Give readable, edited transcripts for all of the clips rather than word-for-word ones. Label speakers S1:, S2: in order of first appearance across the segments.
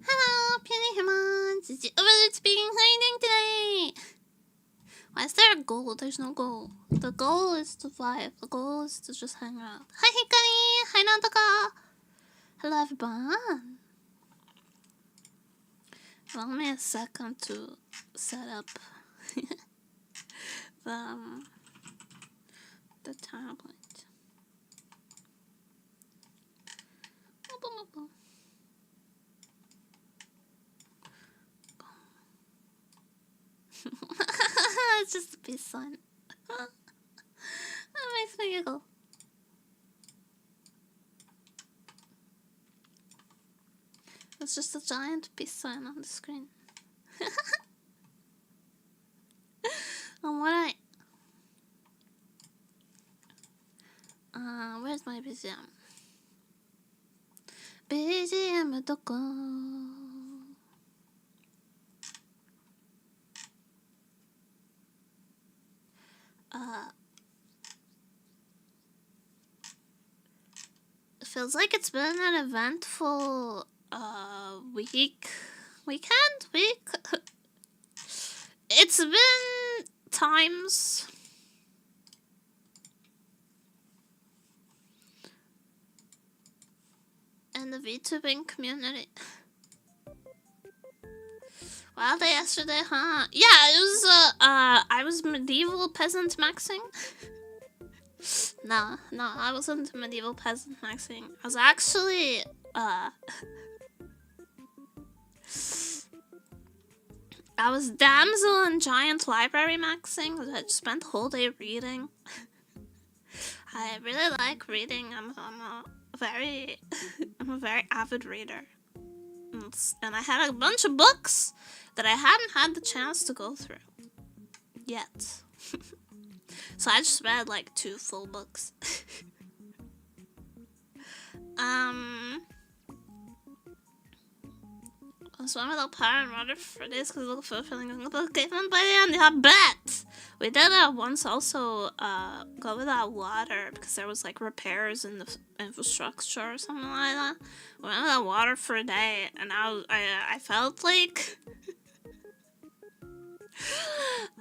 S1: Hello, Penny Humans! It's the overlord speaking. How are you doing today? Why is there a goal? There's no goal. The goal is to vibe. The goal is to just hang out. Hi, Hikari! Hi, Nantaka! Hello, everyone! Allow me a second to set up the tablet. It's just a peace sign. That makes me giggle. It's just a giant peace sign on the screen. Alright. Where's my BGM? BGM どこ? It feels like it's been an eventful week. It's been times. In the VTubing community. Wild day yesterday, huh? Yeah, it was, I was medieval peasant maxing. No, I wasn't medieval peasant maxing. I was actually, I was damsel and giant library maxing. I just spent the whole day reading. I really like reading. I'm a very avid reader. And I had a bunch of books that I hadn't had the chance to go through yet. So I just read like 2 full books. I swam without power and water for days because it looked fulfilling in the book. Even by the end, I bet we did once also go without water because there was like repairs in the infrastructure or something like that. We went without water for a day, and I felt like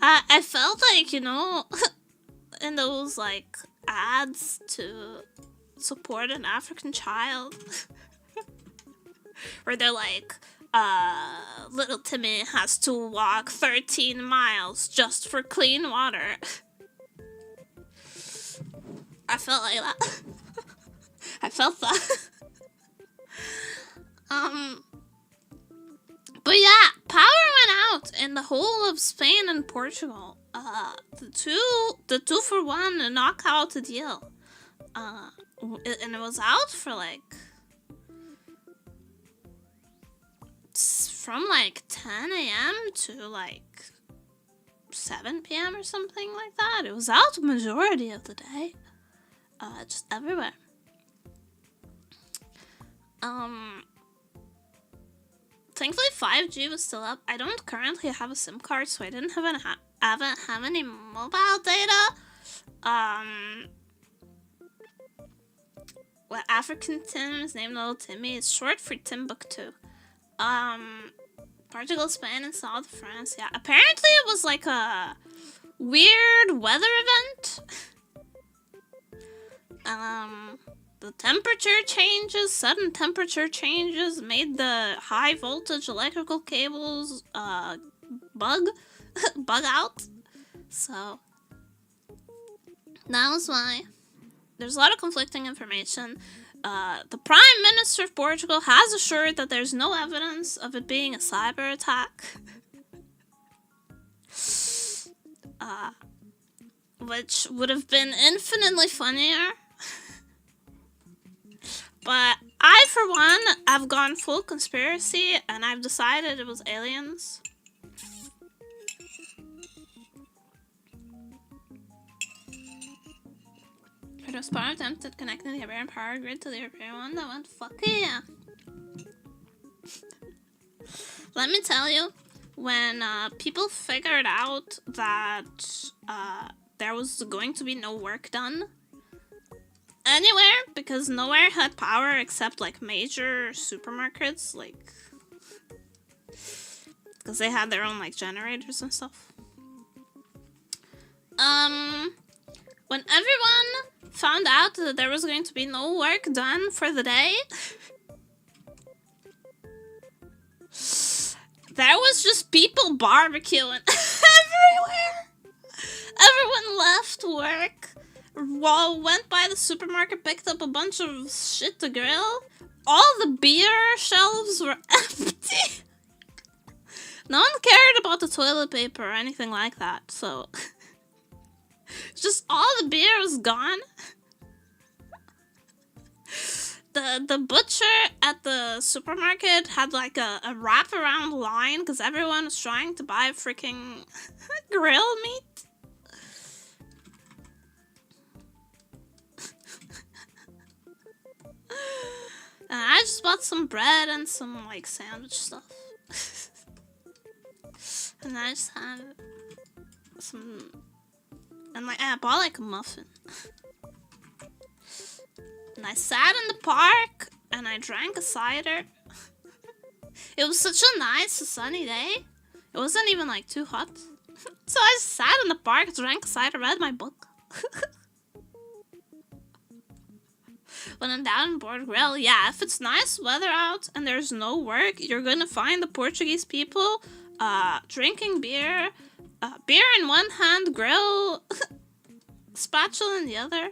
S1: I felt like, you know, in those like ads to support an African child where they're like, little Timmy has to walk 13 miles just for clean water. I felt like that. I felt that. But yeah, power went out in the whole of Spain and Portugal. The 2-for-1 knockout deal. And it was out for like from like 10 a.m. to like 7 p.m. or something like that. It was out the majority of the day. Just everywhere. Thankfully 5G was still up. I don't currently have a SIM card, so I didn't have any mobile data. Well, African Tim is named Little Timmy. It's short for Timbuktu. Portugal, Spain, and South France. Yeah, apparently it was like a weird weather event. The temperature changes, sudden temperature changes, made the high voltage electrical cables bug out. So that was why. There's a lot of conflicting information. The Prime Minister of Portugal has assured that there's no evidence of it being a cyber attack. Which would have been infinitely funnier. But I, for one, have gone full conspiracy, and I've decided it was aliens. It was part attempted connecting the Iberian power grid to the European one that went fuck yeah. Let me tell you, when people figured out that there was going to be no work done anywhere, because nowhere had power except like major supermarkets, like because they had their own like generators and stuff. When everyone found out that there was going to be no work done for the day, there was just people barbecuing everywhere. Everyone left work, went by the supermarket, picked up a bunch of shit to grill. All the beer shelves were empty. No one cared about the toilet paper or anything like that, so just all the beer was gone. The butcher at the supermarket had like a wraparound line because everyone was trying to buy freaking grill meat. And I just bought some bread and some like sandwich stuff. And I just had some, and like I bought like a muffin. And I sat in the park and I drank a cider. It was such a nice sunny day. It wasn't even like too hot. So I sat in the park, drank a cider, read my book. When I'm down in Board Grill, yeah, if it's nice weather out and there's no work, you're gonna find the Portuguese people drinking beer, beer in one hand, grill, spatula in the other.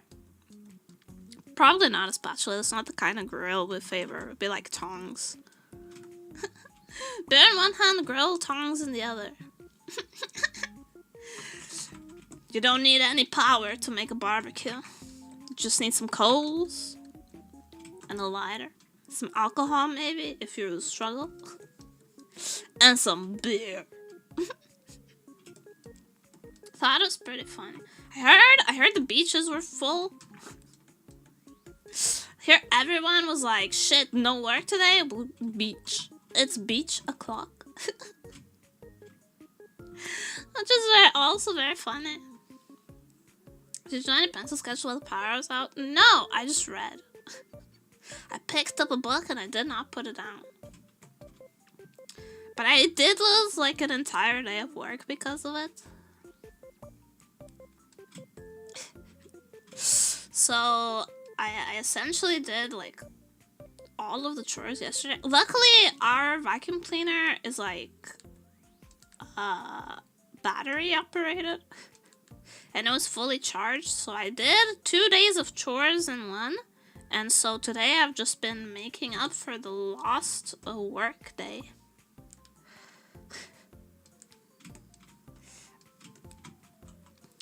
S1: Probably not a spatula, it's not the kind of grill we favor. It'd be like tongs. Beer in one hand, grill, tongs in the other. You don't need any power to make a barbecue. You just need some coals and a lighter. Some alcohol maybe, if you struggle. And some beer. Thought it was pretty funny. I heard the beaches were full. Here everyone was like, shit, no work today? Beach. It's beach o'clock. Which is also very funny. Did you join a pencil sketch while the power was out? No, I just read. I picked up a book and I did not put it down. But I did lose like an entire day of work because of it. So I essentially did like all of the chores yesterday. Luckily, our vacuum cleaner is like battery operated. And it was fully charged. So I did 2 days of chores in one. And so today I've just been making up for the lost work day.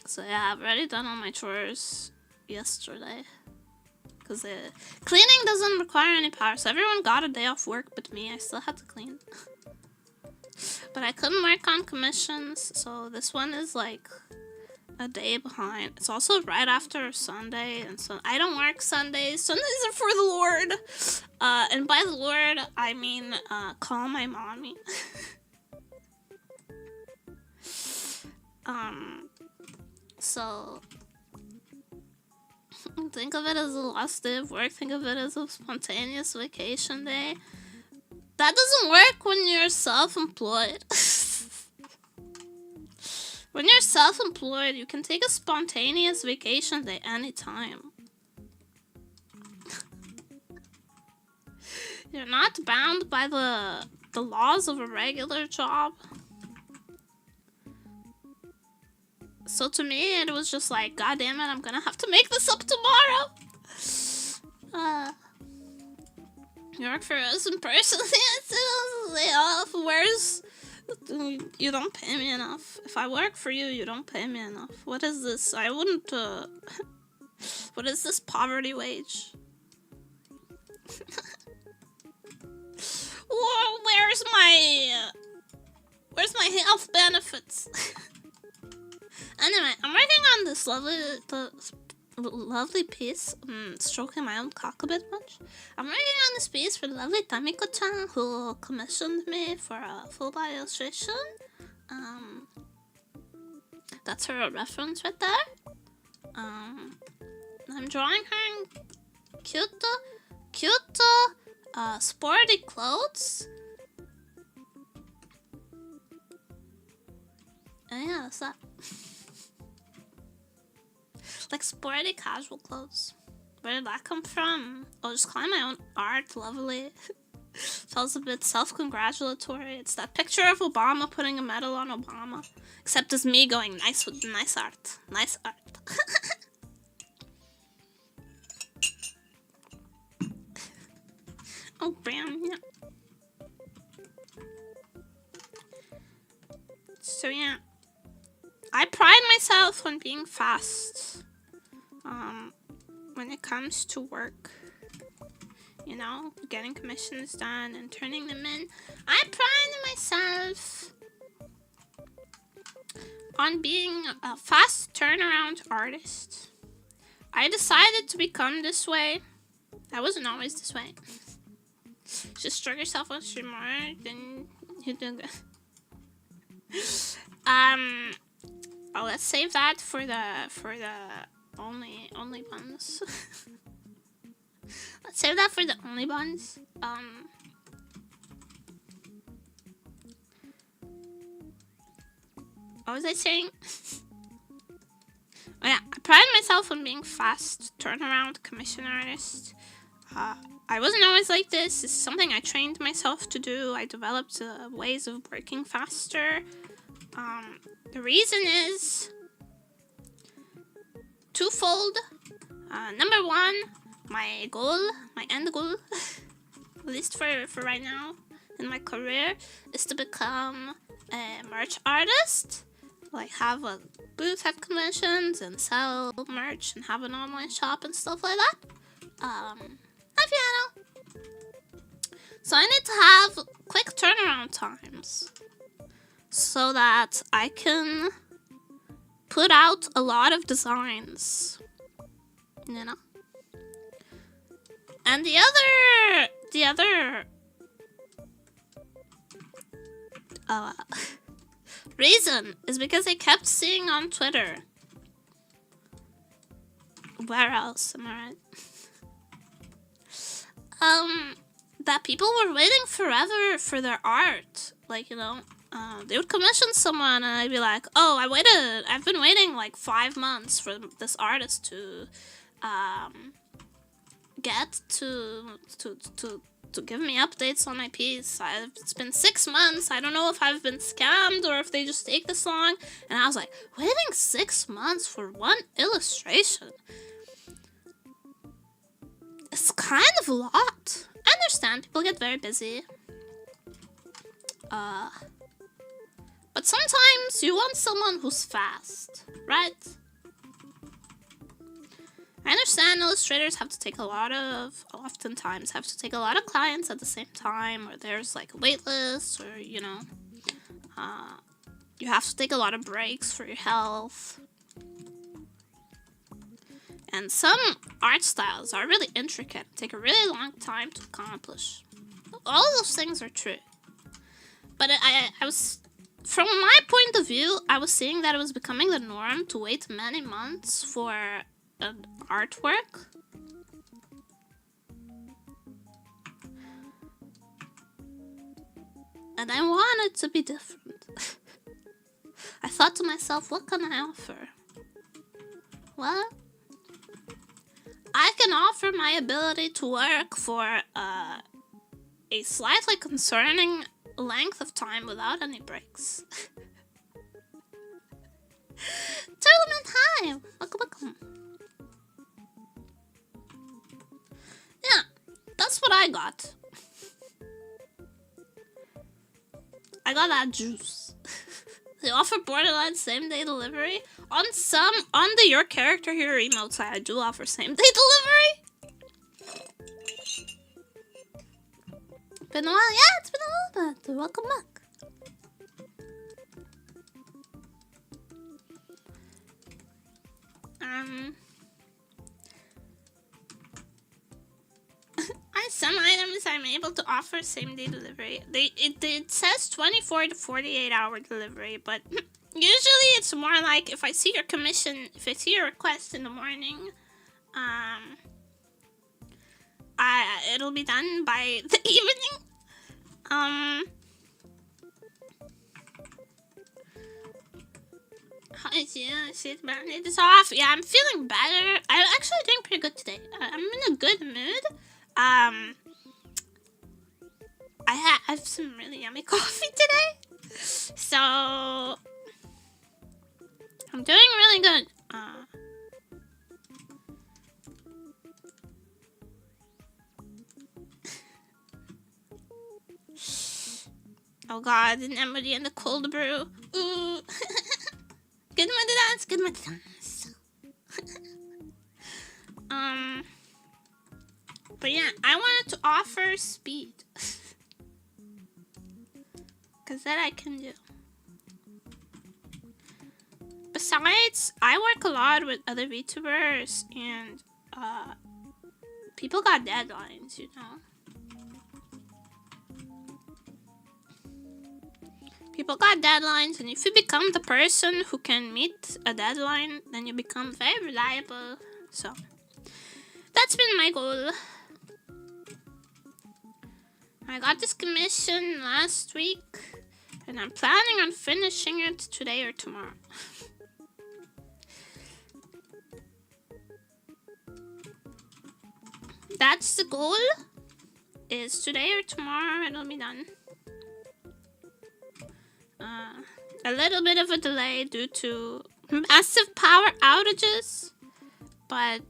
S1: So yeah, I've already done all my chores yesterday. Because cleaning doesn't require any power. So everyone got a day off work but me. I still had to clean. But I couldn't work on commissions, so this one is like a day behind. It's also right after Sunday, and so I don't work Sundays. Sundays are for the Lord. And by the Lord, I mean call my mommy. So think of it as a lost day of work. Think of it as a spontaneous vacation day. That doesn't work when you're self-employed. When you're self-employed, you can take a spontaneous vacation day anytime. You're not bound by the laws of a regular job. So to me, it was just like, God damn it, I'm gonna have to make this up tomorrow. You work for us in person? Lay off. Where's... You don't pay me enough. If I work for you, you don't pay me enough. What is this? I wouldn't, What is this poverty wage? Whoa, where's my health benefits? Anyway, I'm working on this lovely piece. Stroking my own cock a bit much. I'm working on this piece for the lovely Tamiko-chan, who commissioned me for a full body illustration. That's her reference right there. I'm drawing her in cute, sporty clothes. And yeah, that's that. Like sporty casual clothes. Where did that come from? Oh, just calling my own art lovely. Feels a bit self-congratulatory. It's that picture of Obama putting a medal on Obama. Except it's me going, nice art. Nice art. Oh, bam, yeah. So yeah. I pride myself on being fast. When it comes to work, you know, getting commissions done and turning them in, I pride myself on being a fast turnaround artist. I decided to become this way. I wasn't always this way. Just stroke yourself on stream more, then you do good. Oh, let's save that for the only buns. Let's save that for the only buns. What was I saying? Oh yeah, I pride myself on being fast turnaround commission artist. I wasn't always like this. It's something I trained myself to do. I developed ways of working faster. The reason is twofold. Number one, my end goal, at least for right now in my career, is to become a merch artist. Like have a booth at conventions and sell merch and have an online shop and stuff like that. Hi Piano. So I need to have quick turnaround times so that I can put out a lot of designs, you know. And the other reason is because I kept seeing on Twitter. Where else am I right? That people were waiting forever for their art. Like, you know, they would commission someone and I'd be like, oh, I've been waiting like 5 months for this artist to get to give me updates on my piece. It's been 6 months. I don't know if I've been scammed or if they just take this long. And I was like, waiting 6 months for one illustration. It's kind of a lot. I understand people get very busy. But sometimes you want someone who's fast, right? I understand illustrators oftentimes have to take a lot of clients at the same time, or there's like a wait list, or, you know, You have to take a lot of breaks for your health. And some art styles are really intricate, take a really long time to accomplish. All those things are true. But I was, from my point of view, I was seeing that it was becoming the norm to wait many months for an artwork. And I wanted to be different. I thought to myself, what can I offer? Well, I can offer my ability to work for a slightly concerning length of time without any breaks. Tournament, hi! Welcome. Yeah, that's what I got. I got that juice. They offer Borderlands same-day delivery. On the Your Character Here emotes, I do offer same-day delivery. Been a while? Yeah, it's been a little bit. Welcome back. Some items I'm able to offer same-day delivery. It says 24 to 48 hour delivery, but usually it's more like if I see your request in the morning, it'll be done by the evening. It is off. Yeah, I'm feeling better. I'm actually doing pretty good today. I'm in a good mood. I have some really yummy coffee today, so I'm doing really good. Oh god, the nemuri and the cold brew. Ooh. Good dance, good dance. But yeah, I wanted to offer speed. Because that I can do. Besides, I work a lot with other Vtubers and people got deadlines, you know. People got deadlines, and if you become the person who can meet a deadline, then you become very reliable. So, that's been my goal. I got this commission last week, and I'm planning on finishing it today or tomorrow. That's the goal, is today or tomorrow it'll be done. A little bit of a delay due to massive power outages, but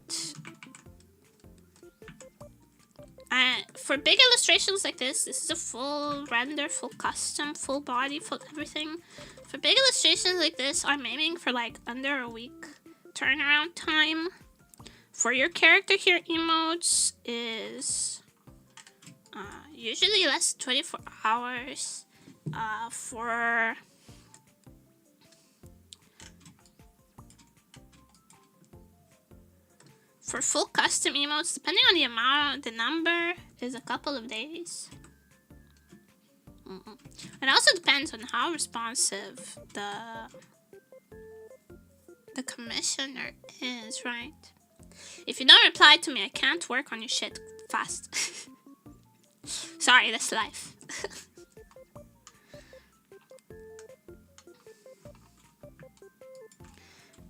S1: for big illustrations like this is a full render, full custom, full body, full everything. For big illustrations like this, I'm aiming for like under a week turnaround time. For your character here emotes is usually less than 24 hours. For full custom emotes, depending on the amount, the number is a couple of days. It also depends on how responsive the commissioner is, right? If you don't reply to me, I can't work on your shit fast. Sorry, that's life.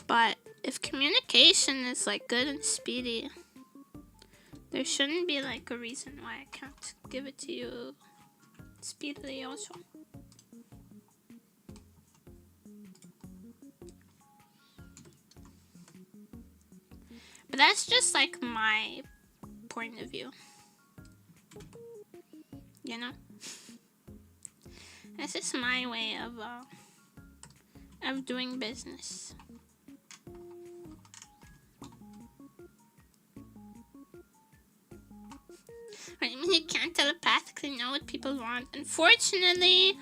S1: But if communication is like good and speedy, there shouldn't be like a reason why I can't give it to you speedily also. But that's just like my point of view. You know? This is my way of doing business. I mean, you can't telepathically know what people want. Unfortunately,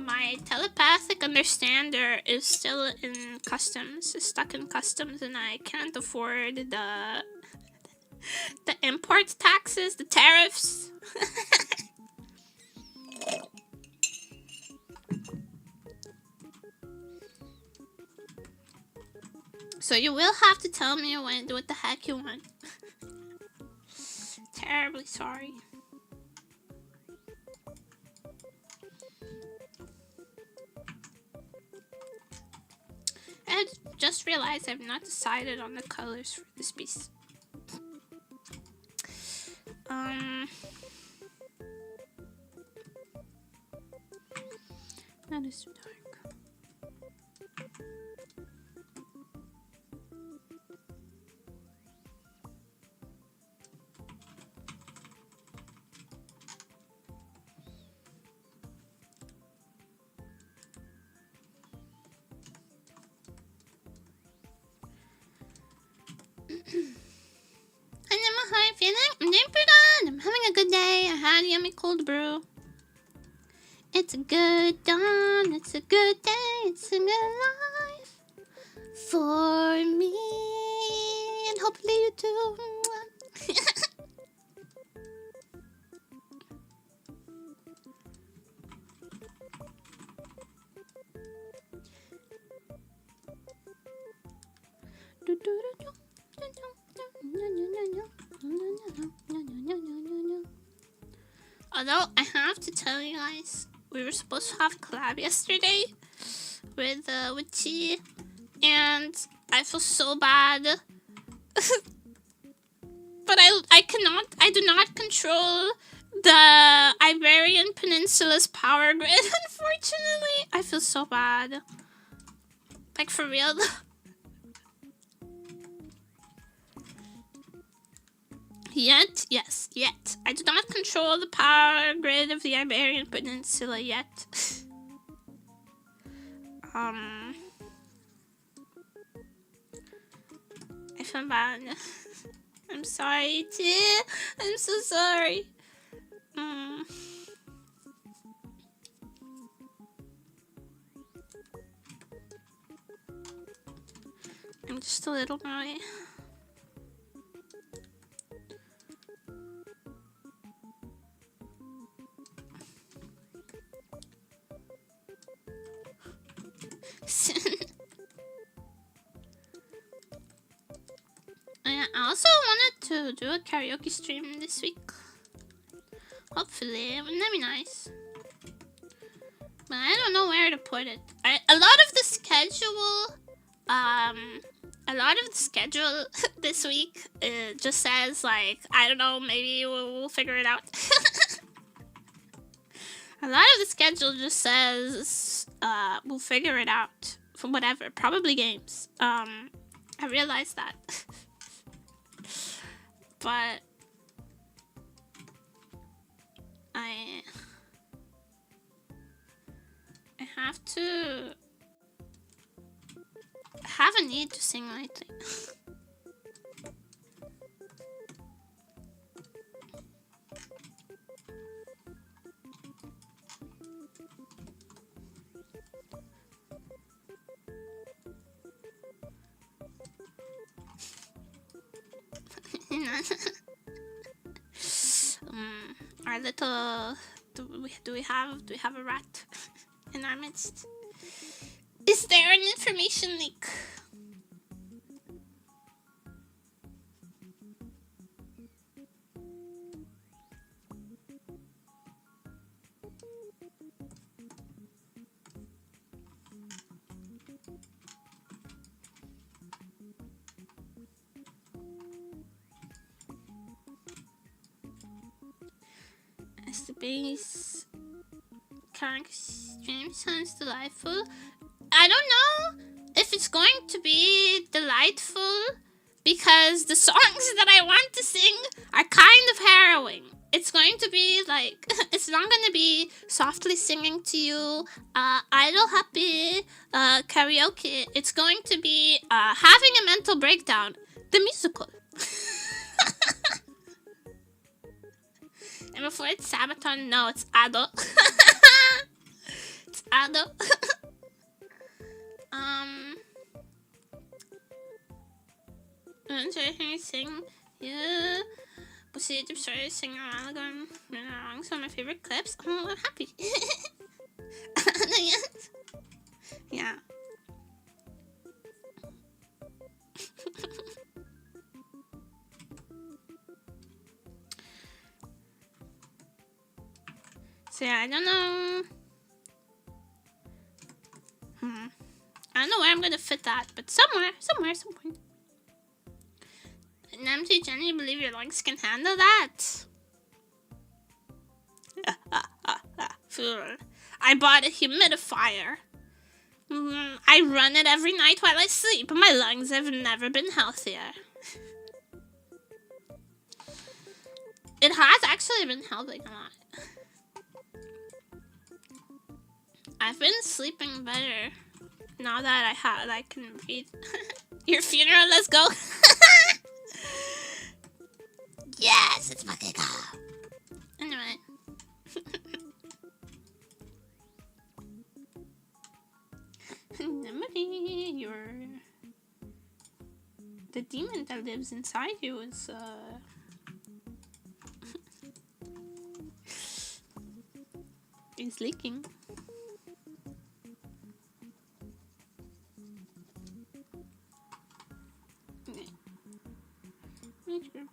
S1: my telepathic understander is still in customs, is stuck in customs, and I can't afford the import taxes, the tariffs. So you will have to tell me what the heck you want. Terribly sorry. I just realized I've not decided on the colors for this piece. That is too dark. How are you feeling? I'm doing pretty good. I'm having a good day. I had a yummy cold brew. It's a good dawn. It's a good day. It's a good life for me. And hopefully you too. Although I have to tell you guys, we were supposed to have a collab yesterday with T, and I feel so bad. But I do not control the Iberian Peninsula's power grid, unfortunately. I feel so bad. Like, for real though. Yet, yes, yet. I do not control the power grid of the Iberian Peninsula yet. I feel bad. I'm sorry, too. I'm so sorry. I'm just a little annoyed. I also wanted to do a karaoke stream this week. Hopefully, wouldn't that be nice? But I don't know where to put it. A lot of the schedule this week just says, like, I don't know, maybe we'll figure it out. A lot of the schedule just says we'll figure it out for whatever, probably games. I realized that. But I have a need to sing lately. Our little do we have a rat in our midst? Is there an information leak? The base current stream sounds delightful. I don't know if it's going to be delightful because the songs that I want to sing are kind of harrowing. It's going to be like, it's not going to be softly singing to you, idle happy karaoke. It's going to be having a mental breakdown, the musical. And before it's Sabaton, no, it's adult. It's Ado. Sing, yeah. But see, just started singing around again. Some of my favorite clips. Oh, I'm happy. Yeah. So yeah, I don't know. I don't know where I'm gonna fit that, but somewhere. Namty Jenny, believe your legs can handle that? Fool. I bought a humidifier. I run it every night while I sleep. My lungs have never been healthier. It has actually been helping a lot. I've been sleeping better now that I can breathe. Your funeral, let's go. Yes, it's fucking go. Anyway. Nemuri, the demon that lives inside you is is leaking. Okay. Which group?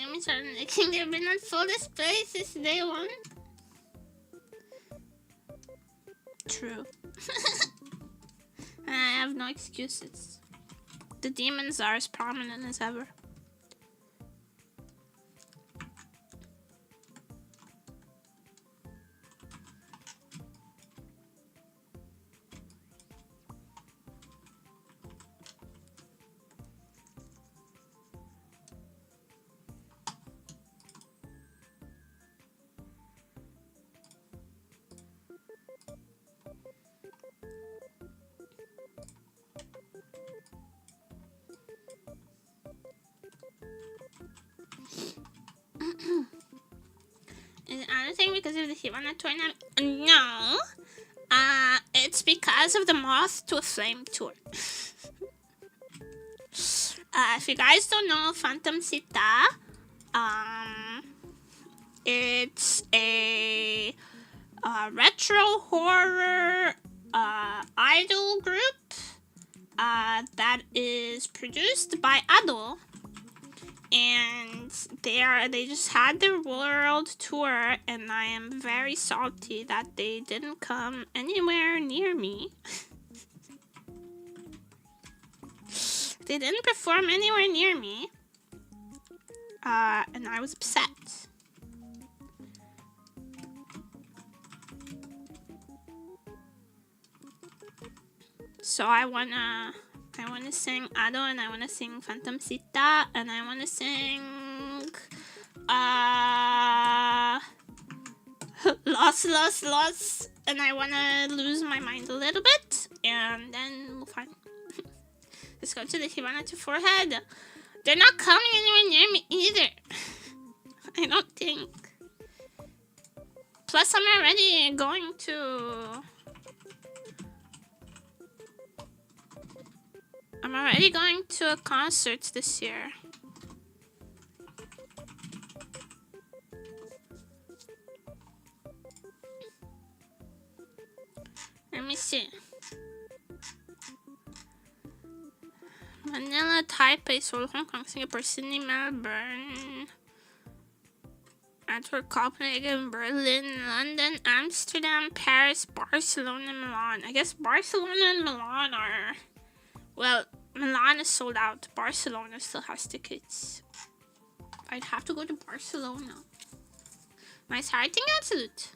S1: I'm starting thinking they've been on full display since day one. True. I have no excuses. The demons are as prominent as ever. Is it anything because of the Hibana tournament? No. It's because of the Moth to a Flame tour. If you guys don't know Phantom Sita, it's a retro horror idol group that is produced by Ado. And they just had their world tour, and I am very salty that they didn't come anywhere near me. They didn't perform anywhere near me, and I was upset. So I wanna sing Ado, and I wanna sing Phantom Sita, and I wanna sing Lost, and I wanna lose my mind a little bit, and then we'll find. Let's go to the Hibana to forehead. They're not coming anywhere near me either. I don't think. Plus, I'm already going to a concert this year. Let me see. Manila, Taipei, Seoul, Hong Kong, Singapore, Sydney, Melbourne, Antwerp, Copenhagen, Berlin, London, Amsterdam, Paris, Barcelona, Milan. I guess Barcelona and Milan are... Well, Milan is sold out. Barcelona still has tickets. I'd have to go to Barcelona. Mas harting absolute.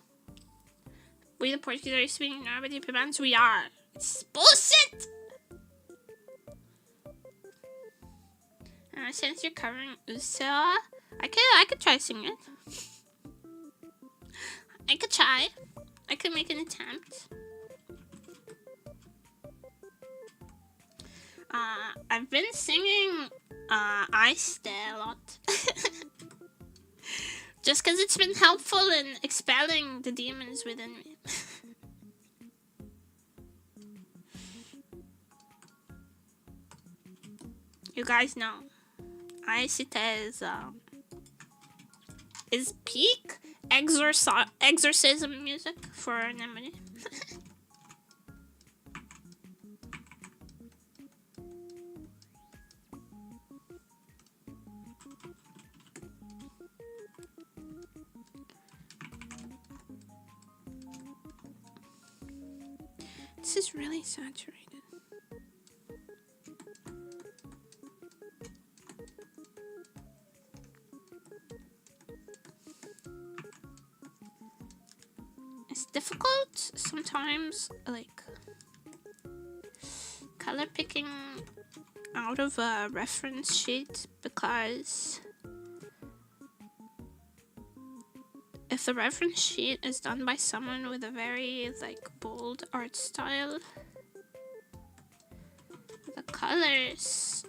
S1: We the Portuguese are speaking nobody prevents we are. It's bullshit! Since you're covering USA, I could try singing it. I could try. I could make an attempt. I've been singing I Stay a lot. Just because it's been helpful in expelling the demons within me. You guys know. I Stay is peak exorcism music for nemuri. This is really saturated. It's difficult sometimes, like color picking out of a reference sheet, because if the reference sheet is done by someone with a very like bold art style, the colors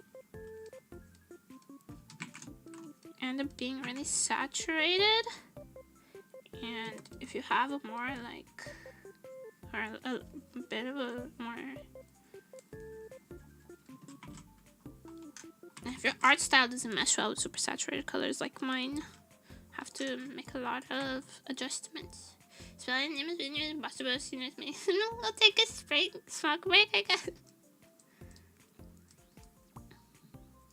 S1: end up being really saturated. And if you have a more like, or a bit of a more, if your art style doesn't mesh well with super saturated colors like mine, have to make a lot of adjustments. Spelling name is videos, possible seen with me. I'll take a smoke break, I guess.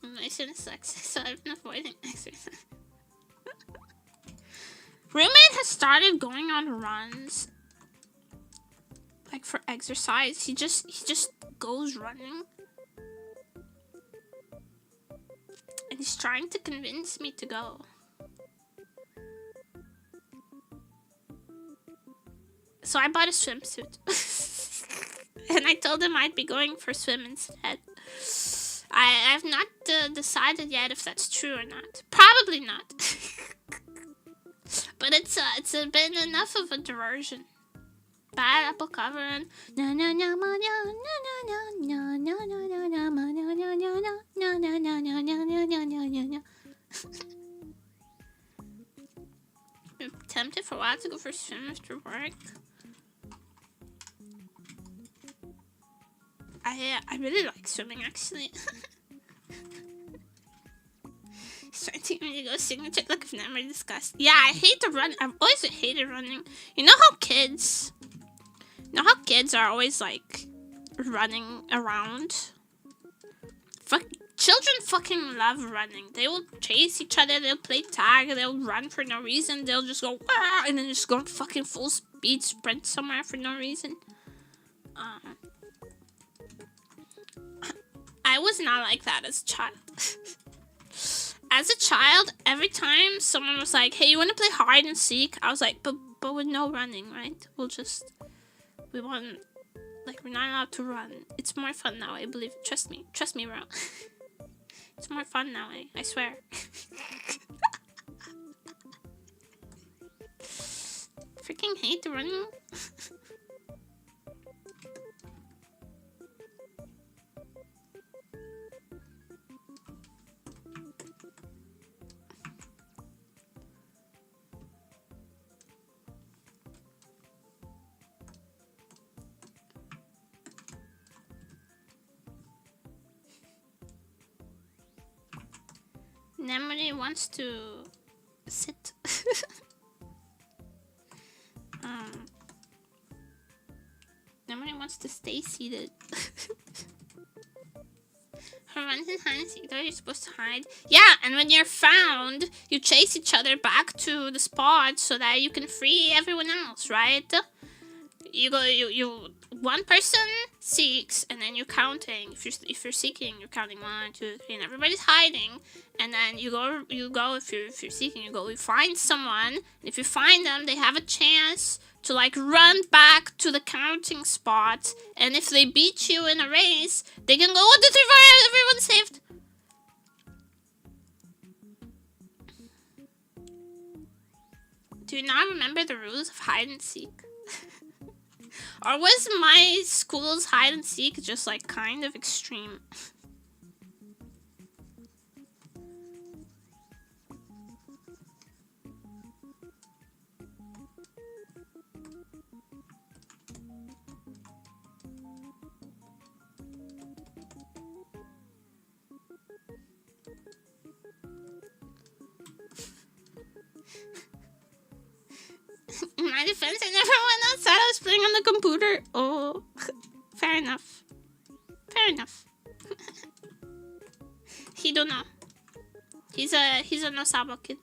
S1: My son sucks, so I've been avoiding exercise. Roommate has started going on runs, like for exercise. He just goes running, and he's trying to convince me to go. So I bought a swimsuit, and I told him I'd be going for a swim instead. I've not decided yet if that's true or not. Probably not. But it's been enough of a diversion. Bad apple cover and I'm tempted for a while to go for a swim after work. I really like swimming actually. He's trying to get me to go signature like I've never discussed. Yeah, I hate to run. I've always hated running. You know how kids are always like running around? Children fucking love running. They will chase each other, they'll play tag, they'll run for no reason, they'll just go ah, and then just go fucking full speed sprint somewhere for no reason. I was not like that as a child. As a child, every time someone was like, hey, you want to play hide and seek? I was like, but with no running, right? We're not allowed to run. It's more fun that way, believe it. Trust me, bro. It's more fun that way, I swear. Freaking hate the running. Nemuri wants to sit. Nemuri wants to stay seated. For once in hide and seek, though, you're supposed to hide. Yeah, and when you're found, you chase each other back to the spot so that you can free everyone else, right? One person seeks, and then you're counting. If you're seeking, you're counting 1, 2, 3, and everybody's hiding. And then you go. If you're seeking, you find someone. And if you find them, they have a chance to like run back to the counting spot. And if they beat you in a race, they can go 1, 2, 3, 4. Everyone's saved. Do you not remember the rules of hide and seek? Or was my school's hide and seek just like kind of extreme? In my defense, I never went outside. I was playing on the computer. Oh, fair enough. Fair enough. He don't know. He's a Nosabo kid.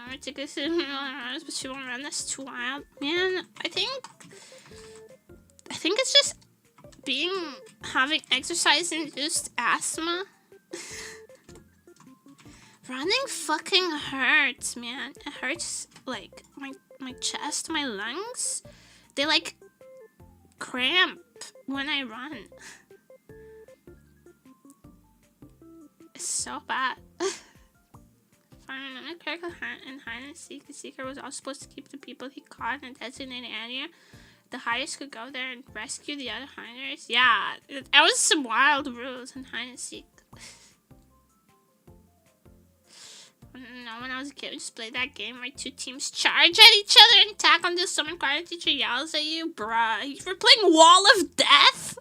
S1: Ridiculous, but she won't run. That's too wild, man. I think it's just having exercise-induced asthma. Running fucking hurts, man. It hurts, like, my chest, my lungs. They, like, cramp when I run. It's so bad. If I remember correctly, in hide and seek, the seeker was also supposed to keep the people he caught in a designated area. The hiders could go there and rescue the other hiders. Yeah, that was some wild rules in hide and seek. No, when I was a kid, we just played that game where 2 teams charge at each other and attack until someone karate teacher yells at you. Bruh, you're playing Wall of Death?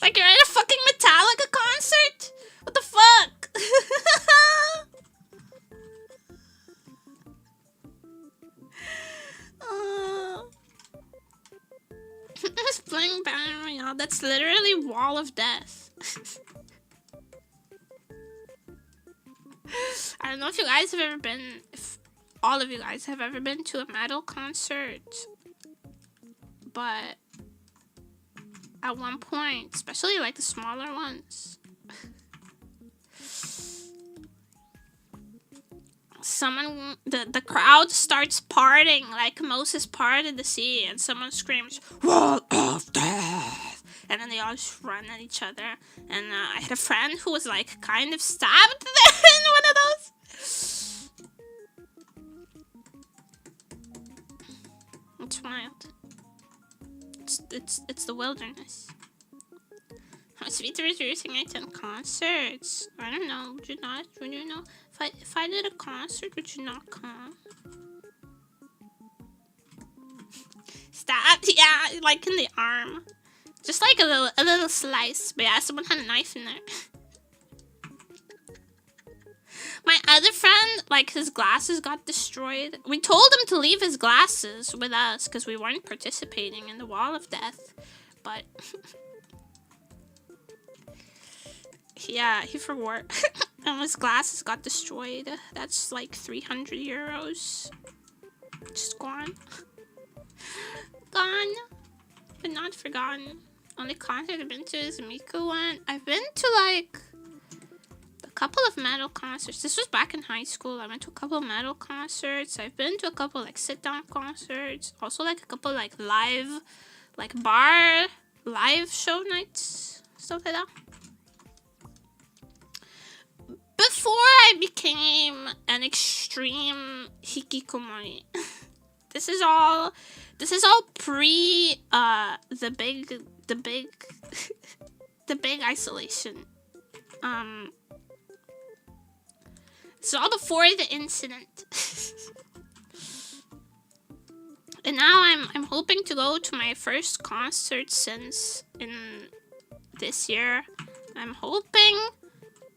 S1: Like you're at a fucking Metallica concert? What the fuck? I was playing Battle Royale. That's literally Wall of Death. I don't know if you guys have ever been, if all of you guys have ever been to a metal concert, but at one point, especially like the smaller ones, the crowd starts parting like Moses parted the sea, and someone screams, "Wall of Death!" And then they all just run at each other. And I had a friend who was like kind of stabbed there in one of those. It's wild. It's the wilderness. How sweet reducing I attend concerts. I don't know. Would you not? Would you know? If I did a concert, would you not come? Stabbed? Yeah, like in the arm. Just like a little slice. But yeah, someone had a knife in there. My other friend, like, his glasses got destroyed. We told him to leave his glasses with us because we weren't participating in the Wall of Death. But yeah, he forgot. And his glasses got destroyed. That's like 300 euros. Just gone. Gone. But not forgotten. Only concert I've been to is a Miku one. I've been to like a couple of metal concerts. This was back in high school. I went to a couple of metal concerts. I've been to a couple like sit-down concerts. Also like a couple like live, like bar live show nights. Stuff like that. Before I became an extreme hikikomori. This is all pre the big isolation. It's all before the incident. And now I'm hoping to go to my first concert since in this year. I'm hoping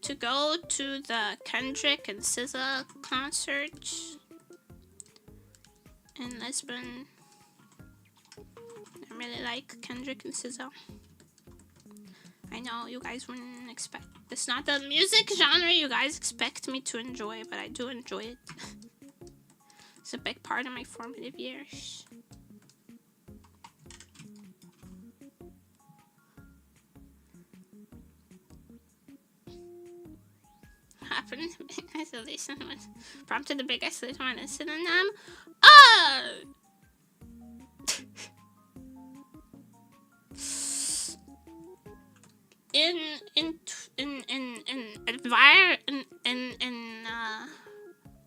S1: to go to the Kendrick and SZA concert in Lisbon. I really like Kendrick and SZA. I know you guys wouldn't expect. It's not the music genre you guys expect me to enjoy, but I do enjoy it. It's a big part of my formative years. Happened to big isolation was prompted the big isolation when it's synonym. In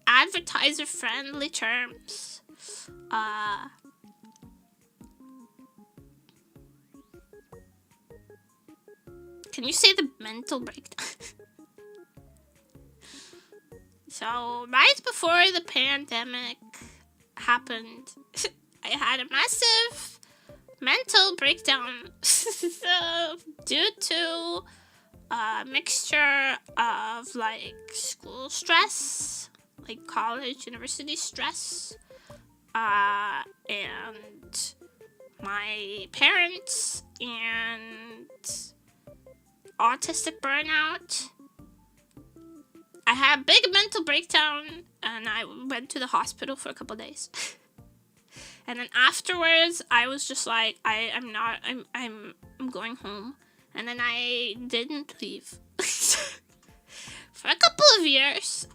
S1: advertiser friendly terms, can you say the mental breakdown? So right before the pandemic happened, I had a massive mental breakdown due to a mixture of like school stress, like college, university stress, and my parents, and autistic burnout. I had a big mental breakdown and I went to the hospital for a couple days. And then afterwards, I was just like, I'm going home. And then I didn't leave for a couple of years.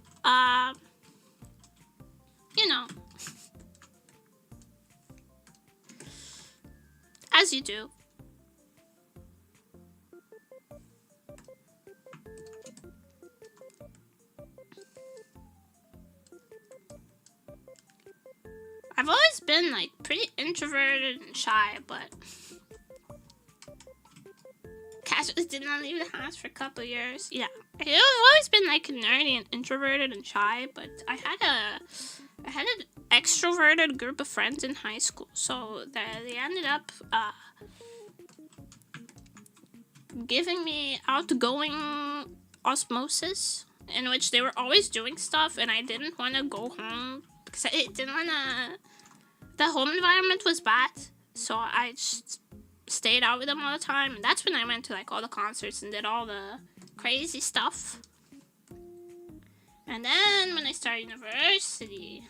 S1: You know, as you do. I've always been like pretty introverted and shy, but casually did not leave the house for a couple of years. Yeah, I've always been like nerdy and introverted and shy, but I had an extroverted group of friends in high school, so they ended up giving me outgoing osmosis, in which they were always doing stuff, and I didn't want to go home because I didn't want to. The home environment was bad, so I just stayed out with them all the time, and that's when I went to like all the concerts and did all the crazy stuff. And then when I started university,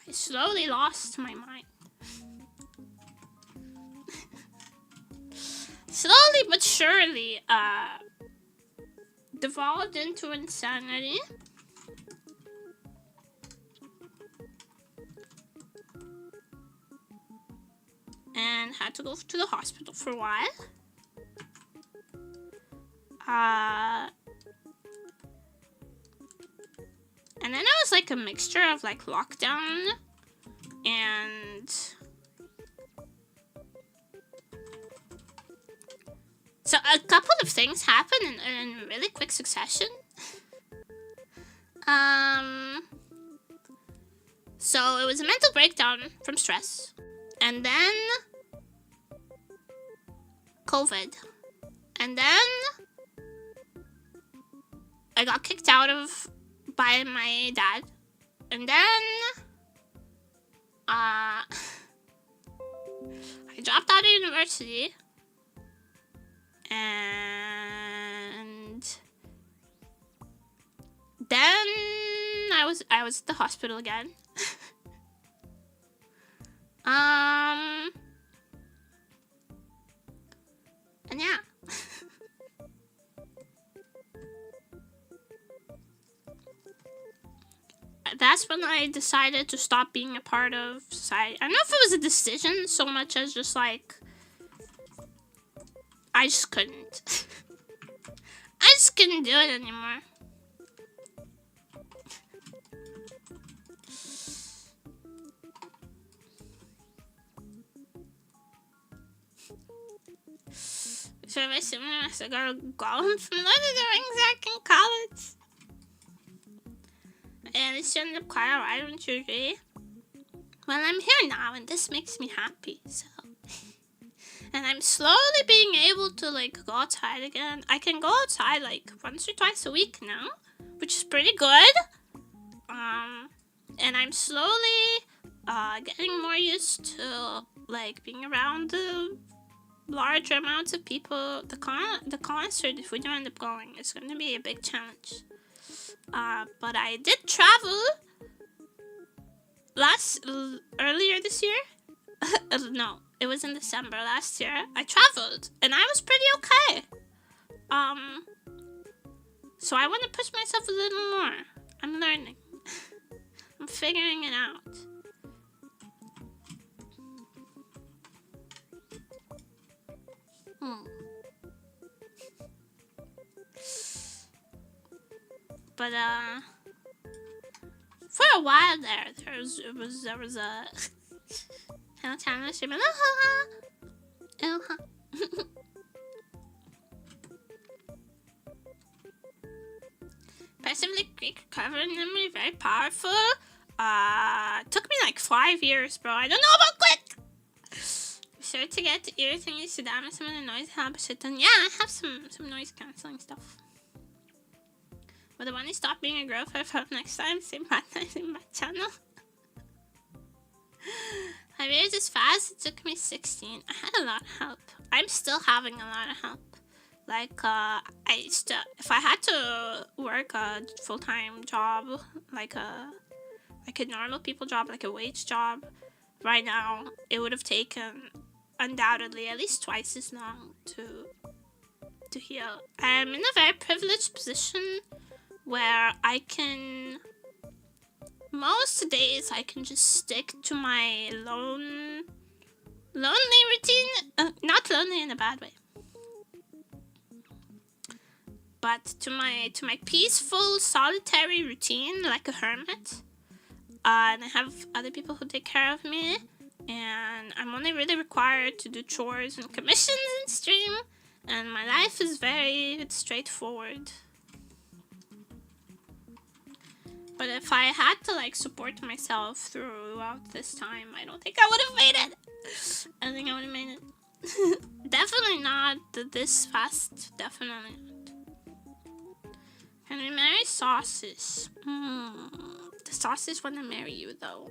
S1: I slowly lost my mind. Slowly but surely, devolved into insanity. And had to go to the hospital for a while. And then it was like a mixture of like lockdown and so a couple of things happened in really quick succession. So it was a mental breakdown from stress. And then COVID. And then I got kicked out of by my dad. And then I dropped out of university. And then I was at the hospital again. And yeah. That's when I decided to stop being a part of society. I don't know if it was a decision so much as just like, I just couldn't. I just couldn't do it anymore. So I must have got to go home from Lord of the Rings back in college. And it's ended up quite alright, don't you agree? Well, I'm here now, and this makes me happy, so. And I'm slowly being able to, like, go outside again. I can go outside, like, once or twice a week now, which is pretty good. And I'm slowly getting more used to like being around the larger amounts of people. The concert, if we do end up going, is going to be a big challenge. But I did travel earlier this year. No, it was in December last year. I traveled and I was pretty okay. So I want to push myself a little more. I'm learning. I'm figuring it out. But for a while there was a Passively Greek covering memory, very powerful. Took me like 5 years, bro. I don't know about quick. Be sure to get the ear thingies to damage some of the noise help shit done. Yeah, I have some noise cancelling stuff. But the one you stop being a girl for next time, same bad time, same bad channel. 5 years is fast. It took me 16. I had a lot of help. I'm still having a lot of help. Like, if I had to work a full-time job, like a normal people job, like a wage job, right now, it would have taken, undoubtedly, at least twice as long to heal. I'm in a very privileged position where I can, most days, I can just stick to my lonely routine. Not lonely in a bad way. But to my peaceful, solitary routine, like a hermit. And I have other people who take care of me. And I'm only really required to do chores and commissions and stream. And my life is very straightforward. But if I had to like support myself throughout this time, I don't think I would have made it. I think I would have made it. Definitely not this fast. Definitely not. Can we marry Sausage? The Sausage want to marry you though.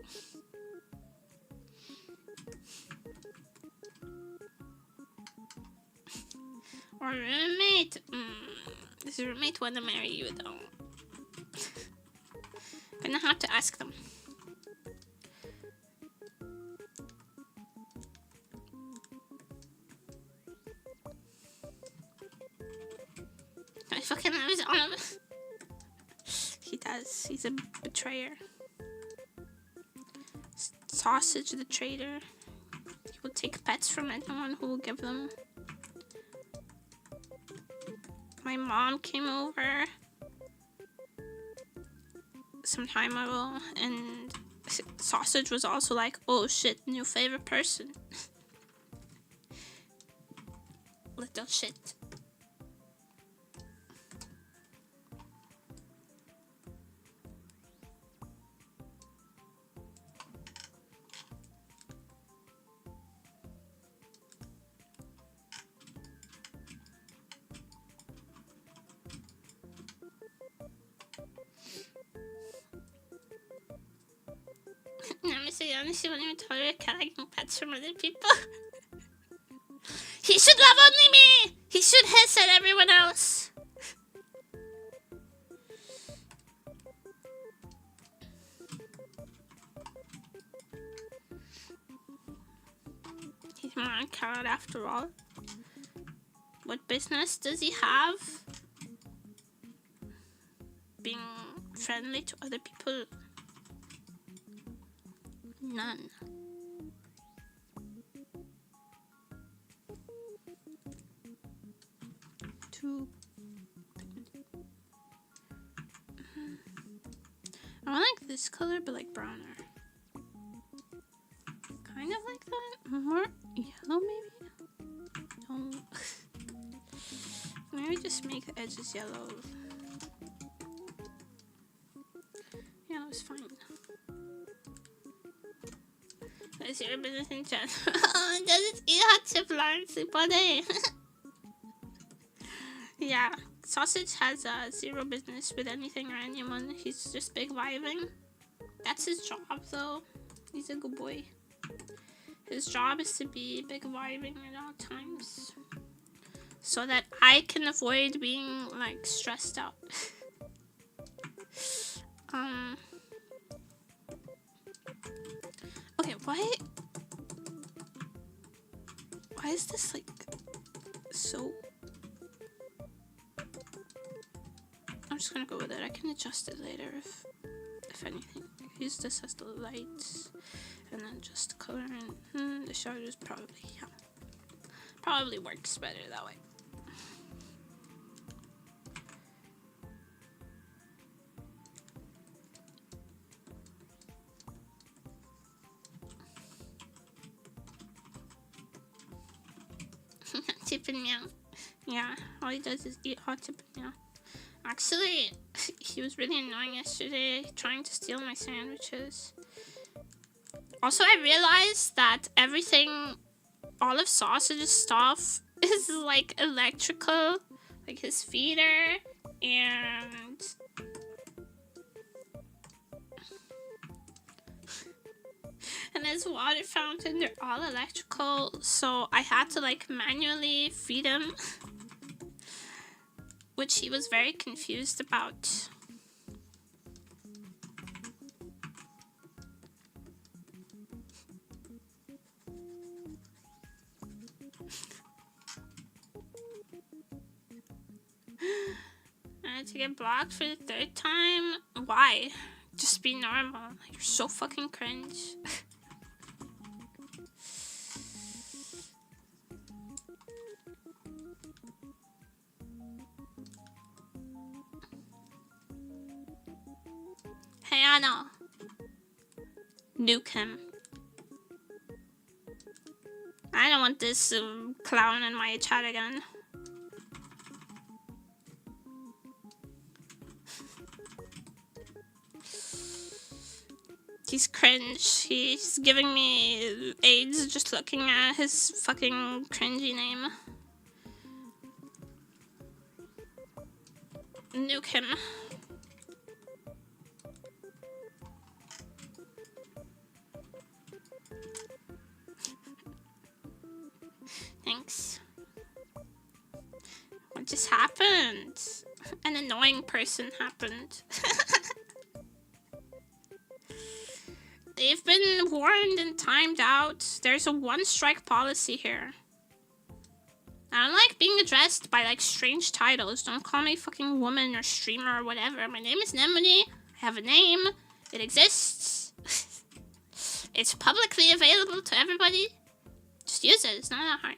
S1: Or roommate? Does your roommate want to marry you though? Gonna have to ask them. I fucking lose all of it. He does. He's a betrayer. Sausage the traitor. He will take pets from anyone who will give them. My mom came over some time ago, and Sausage was also like, oh shit, new favorite person. Little shit. She won't even tolerate collecting pets from other people. He should love only me! He should hiss at everyone else. He's more on carrot after all. What business does he have being friendly to other people? None. Two. I like this color, but like browner. Kind of like that. More yellow, maybe? No. Maybe just make the edges yellow. Yellow is fine. Is your business in chat? Does it eat hot chip and sleep all day? Yeah, Sausage has zero business with anything or anyone. He's just big vibing. That's his job, though. He's a good boy. His job is to be big vibing at all times, so that I can avoid being like stressed out. Okay, why is this like so? I'm just gonna go with it. I can adjust it later if anything. Use this as the lights, and then just the color, and the shaders probably works better that way. Tip and meow. Yeah, all he does is eat hot tip and meow. Actually, he was really annoying yesterday, trying to steal my sandwiches. Also, I realized that everything, all of Sausage's stuff, is like electrical. Like his feeder and his water fountain, they're all electrical. So I had to like manually feed him, which he was very confused about. I had to get blocked for the 3rd time. Why? Just be normal. You're so fucking cringe. Hey Anna. Nuke him. I don't want this clown in my chat again. He's cringe. He's giving me AIDS just looking at his fucking cringy name. Nuke him. Thanks. What just happened? An annoying person happened. They've been warned and timed out. There's a 1-strike policy here. I don't like being addressed by like strange titles. Don't call me fucking woman or streamer or whatever. My name is Nemuri. I have a name. It exists. It's publicly available to everybody. Just use it. It's not that hard.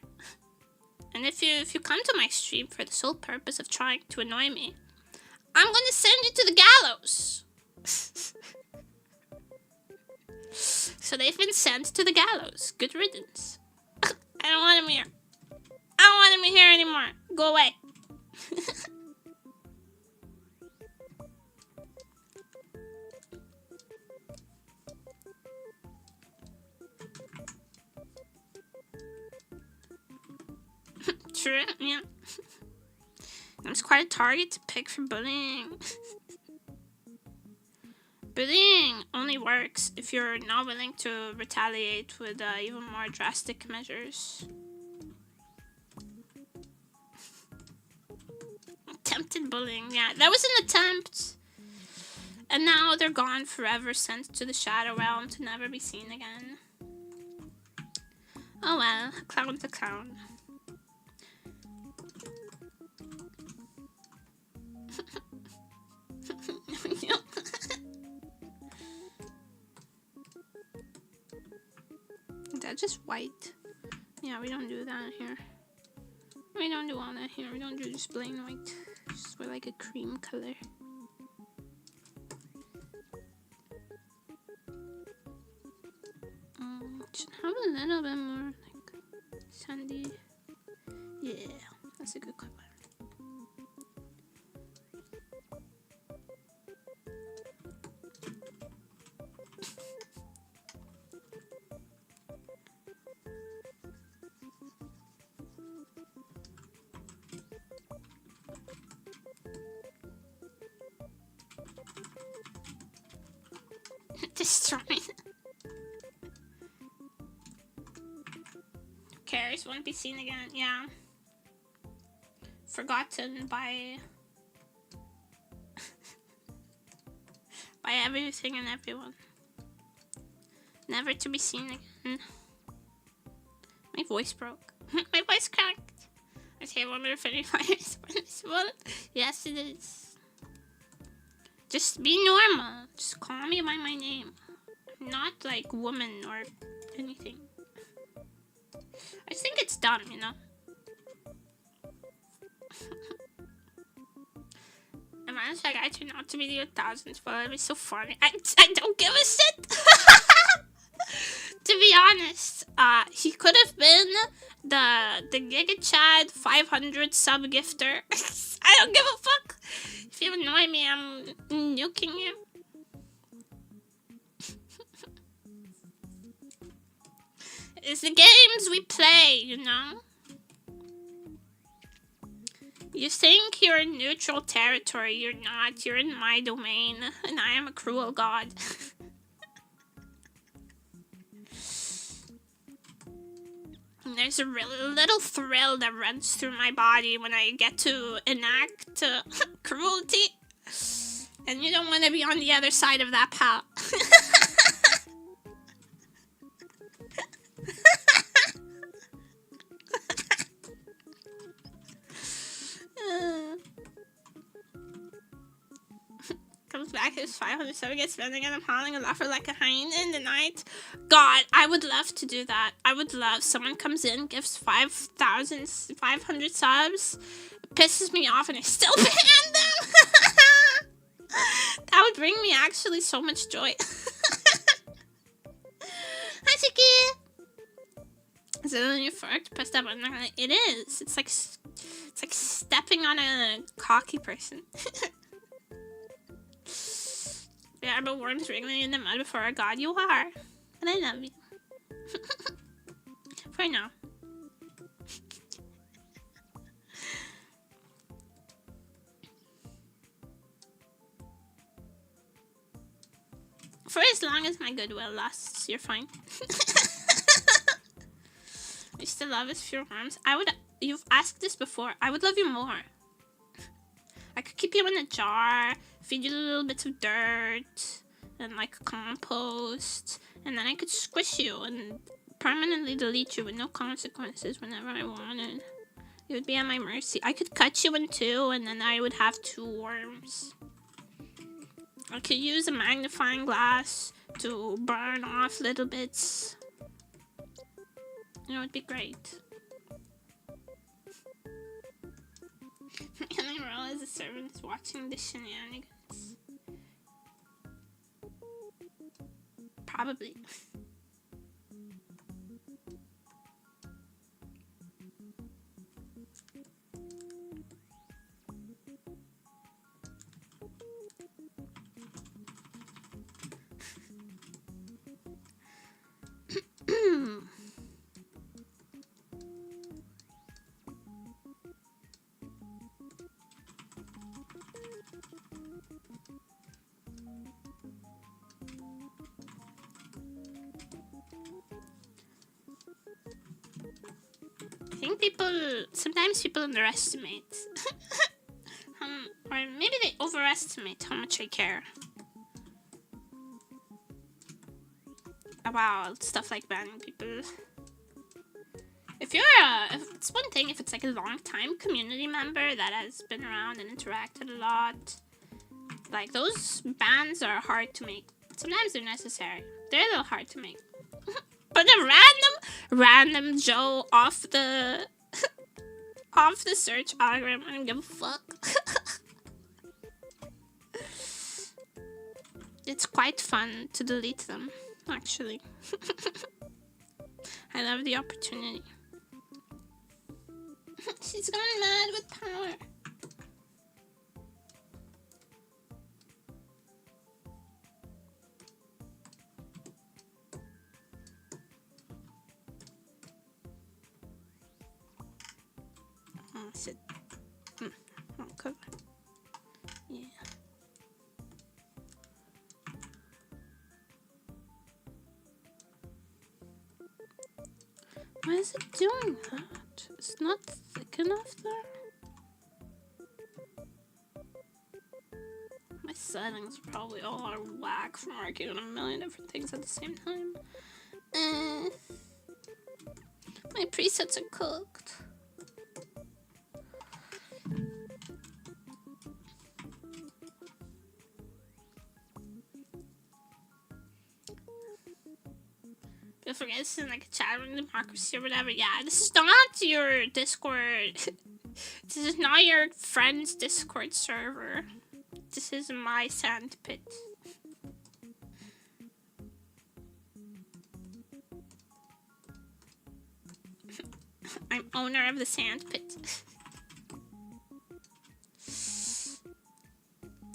S1: And if you come to my stream for the sole purpose of trying to annoy me, I'm gonna send you to the gallows. So they've been sent to the gallows. Good riddance. I don't want him here. I don't want him here anymore. Go away. True, yeah. I'm just quite a target to pick for bullying. Bullying only works if you're not willing to retaliate with even more drastic measures. Attempted bullying, yeah. That was an attempt. And now they're gone forever, sent to the Shadow Realm to never be seen again. Oh well, a clown's a clown. Is that just white? Yeah, we don't do that here. We don't do all that here. We don't do just plain white. Just wear like a cream color. Should have a little bit more like sandy. Yeah, that's a good color. Destroyed. cares? Won't be seen again. Yeah. Forgotten by by everything and everyone. Never to be seen again. My voice broke. My voice cracked. Okay, I wonder if anybody is for this one. Yes, it is. Just be normal. Just call me by my name. Not like woman or anything. I just think it's dumb, you know? Imagine that guy turned out to be the 1000th, but it'd be so funny. I don't give a shit! To be honest, he could have been the Giga Chad 500 sub gifter. I don't give a fuck. If you annoy me, I'm nuking you. It's the games we play, you know? You think you're in neutral territory, you're not. You're in my domain, and I am a cruel god. And there's a really little thrill that runs through my body when I get to enact cruelty. And you don't want to be on the other side of that, pal. Comes back, his 507 gets spending, and I'm howling a laugher like a hyena in the night. God, I would love to do that. I would love someone comes in, gives 500 subs, pisses me off, and I still ban them. That would bring me actually so much joy. Hi, Chiki. Is it on your fork to press that button? It is. It's like stepping on a cocky person. Yeah, but worms wriggling in the mud before our god you are. And I love you. For now. For as long as my goodwill lasts, you're fine. I still love his pure arms. You've asked this before. I would love you more. I could keep you in a jar, feed you little bits of dirt, and like compost, and then I could squish you and permanently delete you with no consequences whenever I wanted. You would be at my mercy. I could cut you in two, and then I would have 2 worms. I could use a magnifying glass to burn off little bits. It would be great. And I roll as a servant is watching the shenanigans. Probably. I think sometimes people underestimate, or maybe they overestimate how much I care about stuff like banning people. If it's one thing if it's like a long-time community member that has been around and interacted a lot. Like, those bans are hard to make. Sometimes they're necessary. They're a little hard to make. But a random Joe off the search algorithm, I don't give a fuck. It's quite fun to delete them, actually. I love the opportunity. She's gone mad with power. Sit. Wrong cover. Yeah. Why is it doing that? It's not thick enough there. My settings probably all are whack from working on a million different things at the same time. My presets are cooked. Don't forget this is like a chat room democracy or whatever. Yeah, this is not your Discord. This is not your friend's Discord server. This is my sandpit. I'm owner of the sandpit.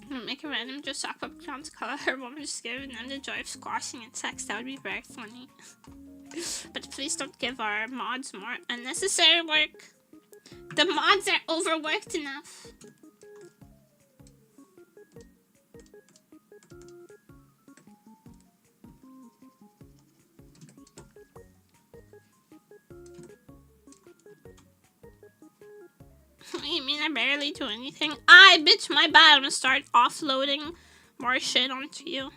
S1: I'm gonna make a random just sock up John's color her woman just giving them the joy of squashing insects. That would be very funny. But please don't give our mods more unnecessary work. The mods are overworked enough. What do you mean I barely do anything? Bitch, my bad. I'm gonna start offloading more shit onto you.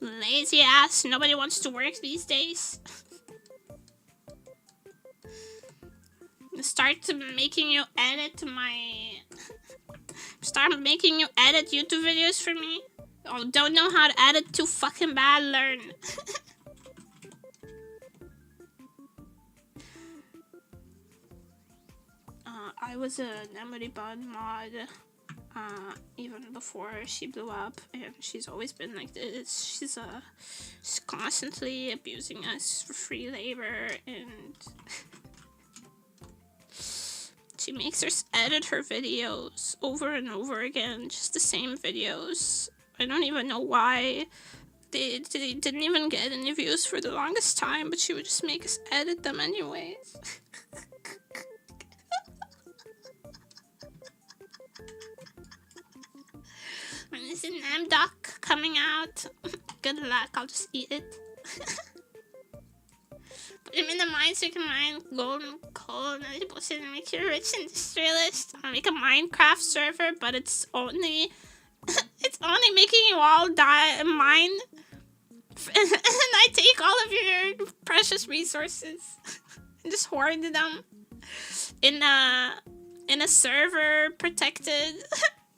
S1: Lazy ass. Nobody wants to work these days. Start making you edit Start making you edit YouTube videos for me. Oh, don't know how to edit? Too fucking bad. Learn. I was a nemuri bud mod even before she blew up, and she's always been like this. She's constantly abusing us for free labor, and she makes us edit her videos over and over again, just the same videos. I don't even know why they didn't even get any views for the longest time, but she would just make us edit them anyways. When is the Nam Duck coming out? Good luck, I'll just eat it. Put him in the mine so you can mine gold and coal and other bullshit and make you a rich industrialist. I'll make a Minecraft server, but it's only making you all mine. And I take all of your precious resources and just hoard them in a server protected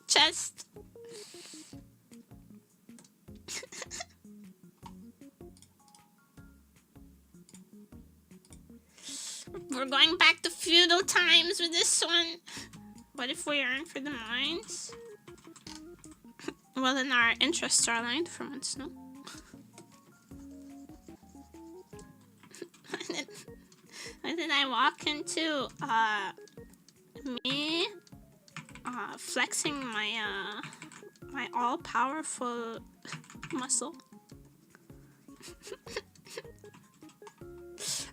S1: chest. We're going back to feudal times with this one. What if we earn for the mines? Well, then our interests are aligned for once, no? And then I walk into me flexing my my all-powerful muscle.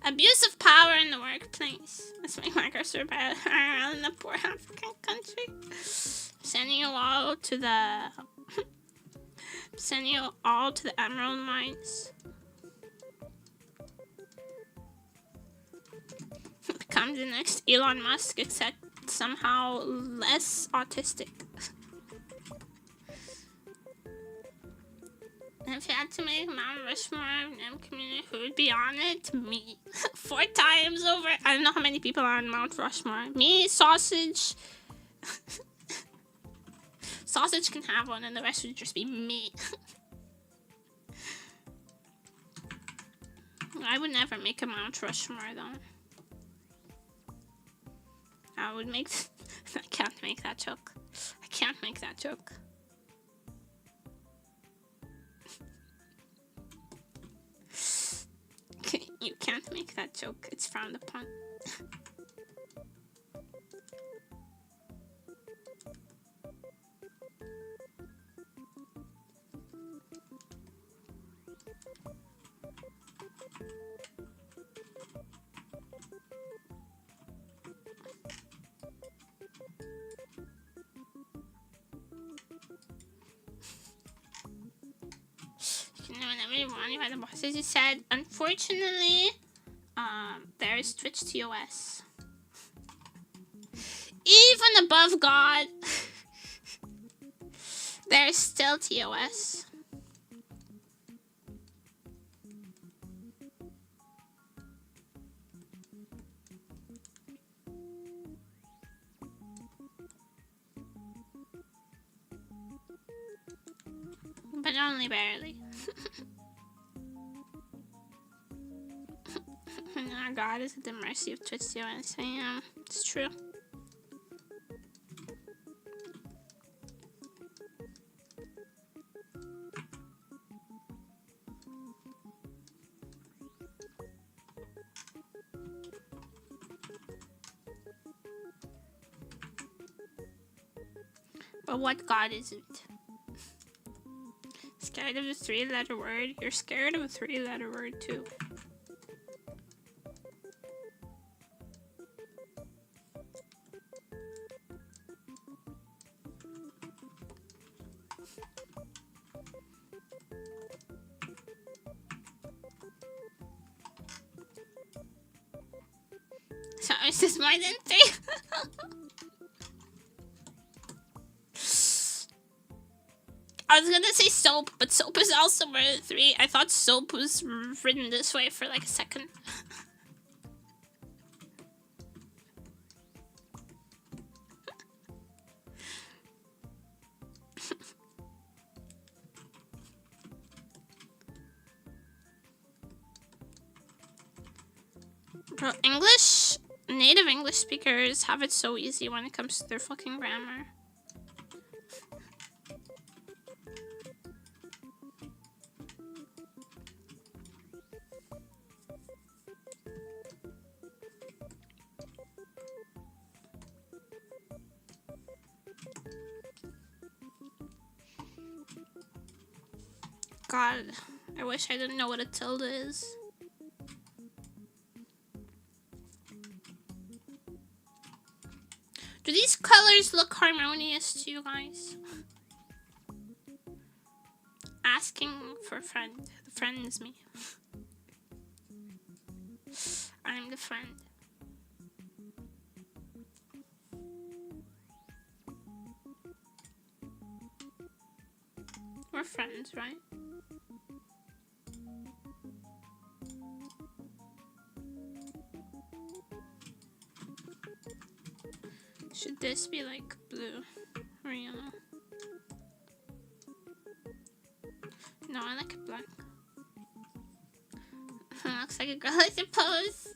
S1: Abuse of power in the workplace. Let's make Minecraft survive around the poor African country. Sending you all to the emerald mines. Become the next Elon Musk, except somehow less autistic. And if you had to make Mount Rushmore of NEM community, who would be on it? Me. 4 times over. I don't know how many people are on Mount Rushmore. Me, Sausage. Sausage can have one, and the rest would just be me. I would never make a Mount Rushmore, though. I would make... I can't make that joke. I can't make that joke. You can't make that joke. It's frowned upon. You can do an everyone. You had the bosses. You said, unfortunately, there is Twitch TOS. Even above God, there is still TOS. But only barely. Nah, God is at the mercy of Twitch TOS. I am. It's true. But what God isn't? Scared of the 3-letter word? You're scared of a 3-letter word too. So is this more than 3? I was gonna say soap, but soap is also more than 3. I thought soap was written this way for like a second. Bro, English, native English speakers have it so easy when it comes to their fucking grammar. God, I wish I didn't know what a tilde is. Do these colors look harmonious to you guys? Asking for a friend. The friend is me. I'm the friend. We're friends, right? Should this be like blue or yellow? No, I like it black. Looks like a girl, I suppose.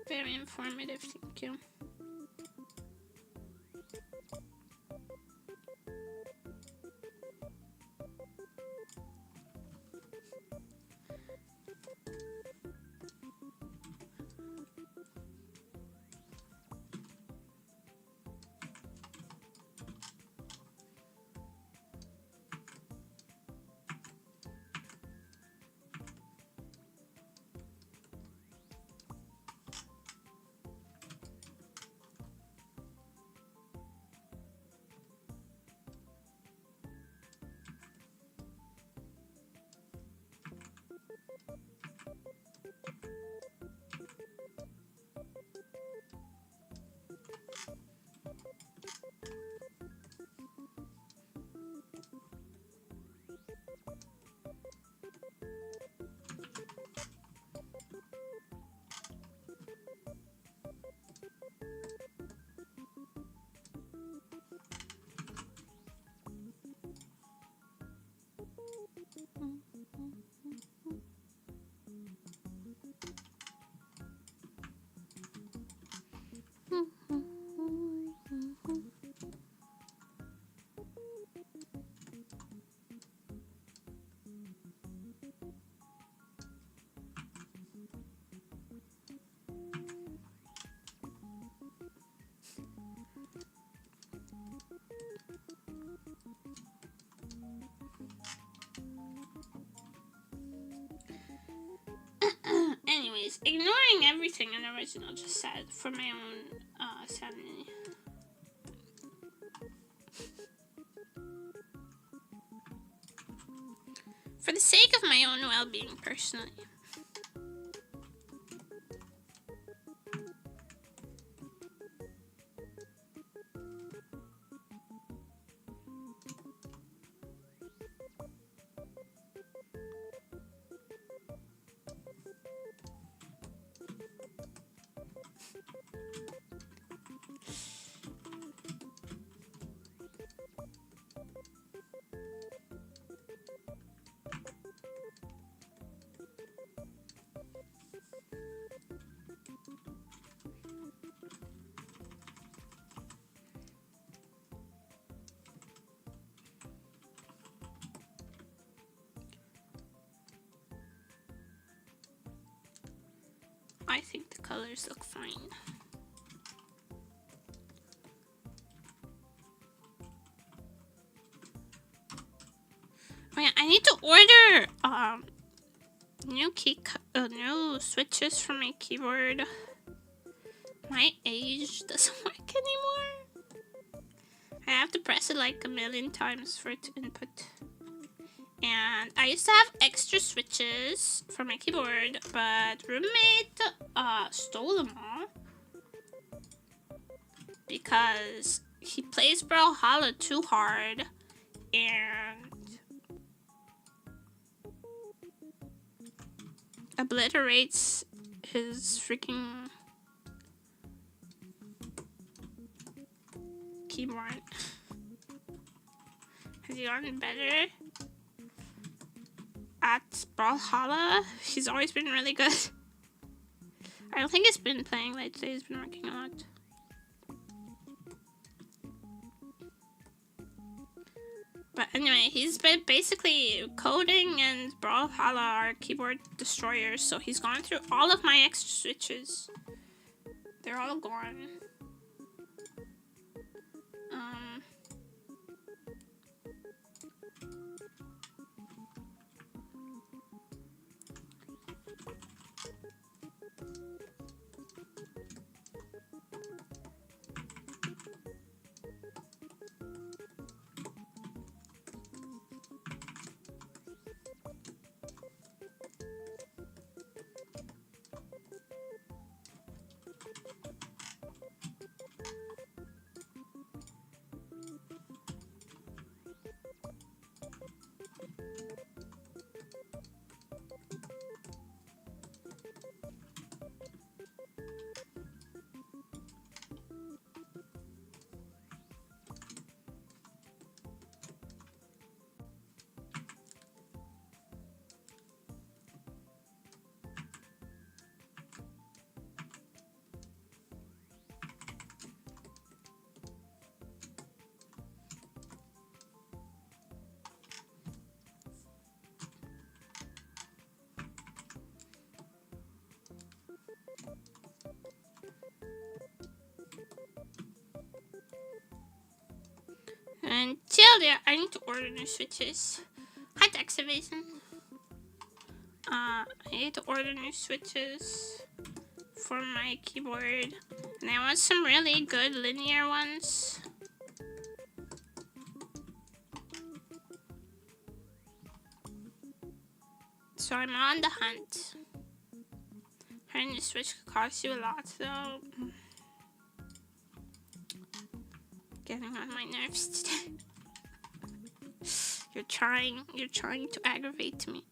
S1: Very informative, thank you. doing everything in the original just said for my own sanity. For the sake of my own well-being, personally. I think the colors look fine. Oh yeah, I need to order new switches for my keyboard. My age doesn't work anymore. I have to press it like a million times for it to input. And I used to have extra switches for my keyboard, but roommate stole them all because he plays Brawlhalla too hard and obliterates his freaking keyboard. Has he gotten better at Brawlhalla? He's always been really good. I don't think he's been playing lately. He's been working a lot. But anyway, he's been basically coding and Brawlhalla are keyboard destroyers. So he's gone through all of my extra switches. They're all gone. Until there, I need to order new switches. Hi, Activation. I need to order new switches for my keyboard, and I want some really good linear ones. So I'm on the hunt. Having the switch could cost you a lot, though. Getting on my nerves today. You're trying to aggravate me.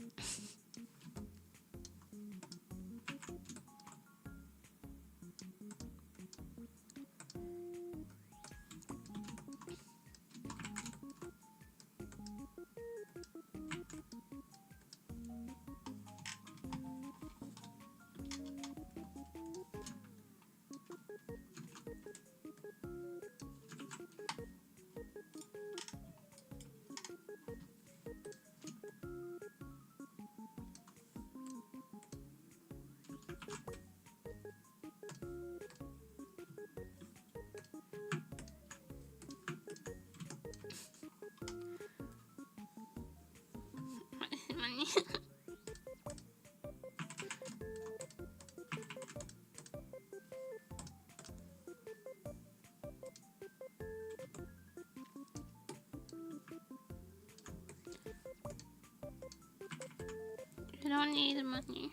S1: don't need money.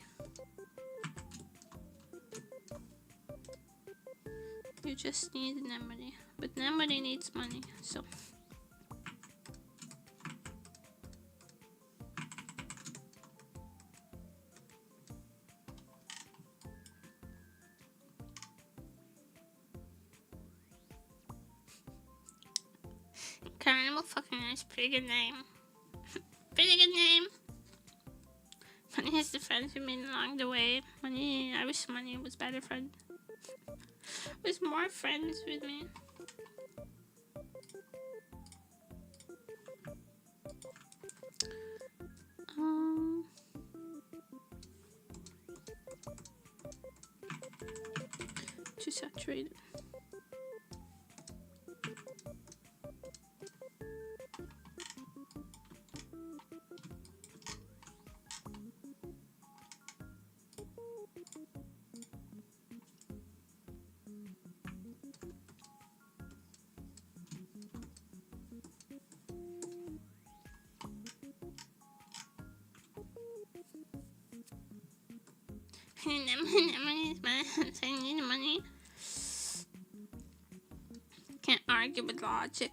S1: You just need nemuri. But nemuri needs money, so. Carnival fucking nice, pretty good name. Pretty good name. Money is the friends we made along the way. Money, I wish money was better friend. Was more friends with me. Too saturated. I need money. Can't argue with logic.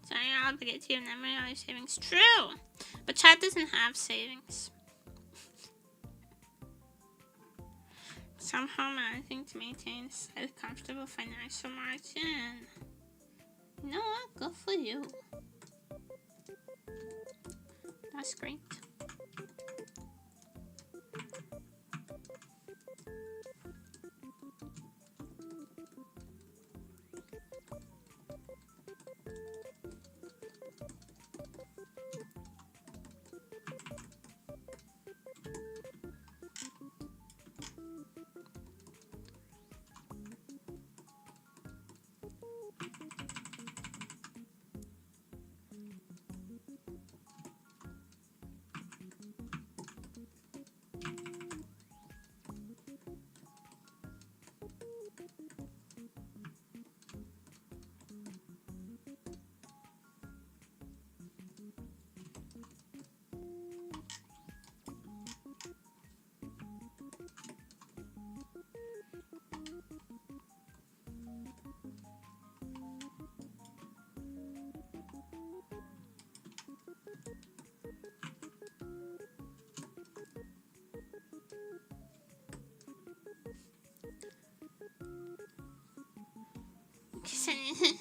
S1: So you're obligated to your memory all your savings. True! But chat doesn't have savings. Somehow managing to maintain a comfortable financial margin. You know what? Good for you. That's great.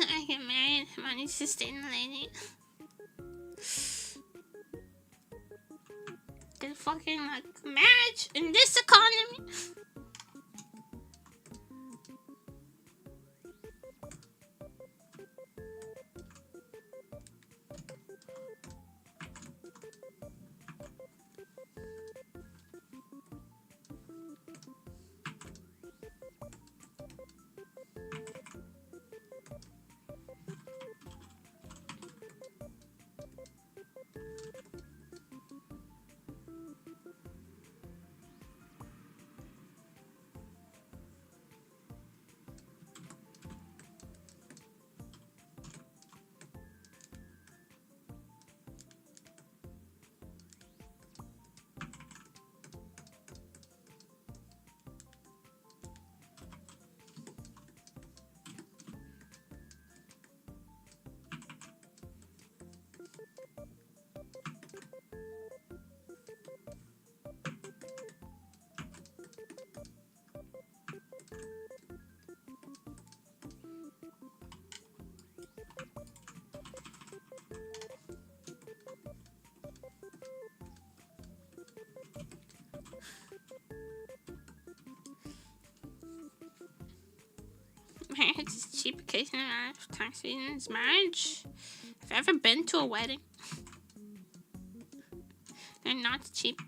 S1: I get married, money to sustain the lady. Get fucking like marriage in this economy. It's a cheap occasion of tax reasons. Marriage. Have you ever been to a wedding? They're not cheap.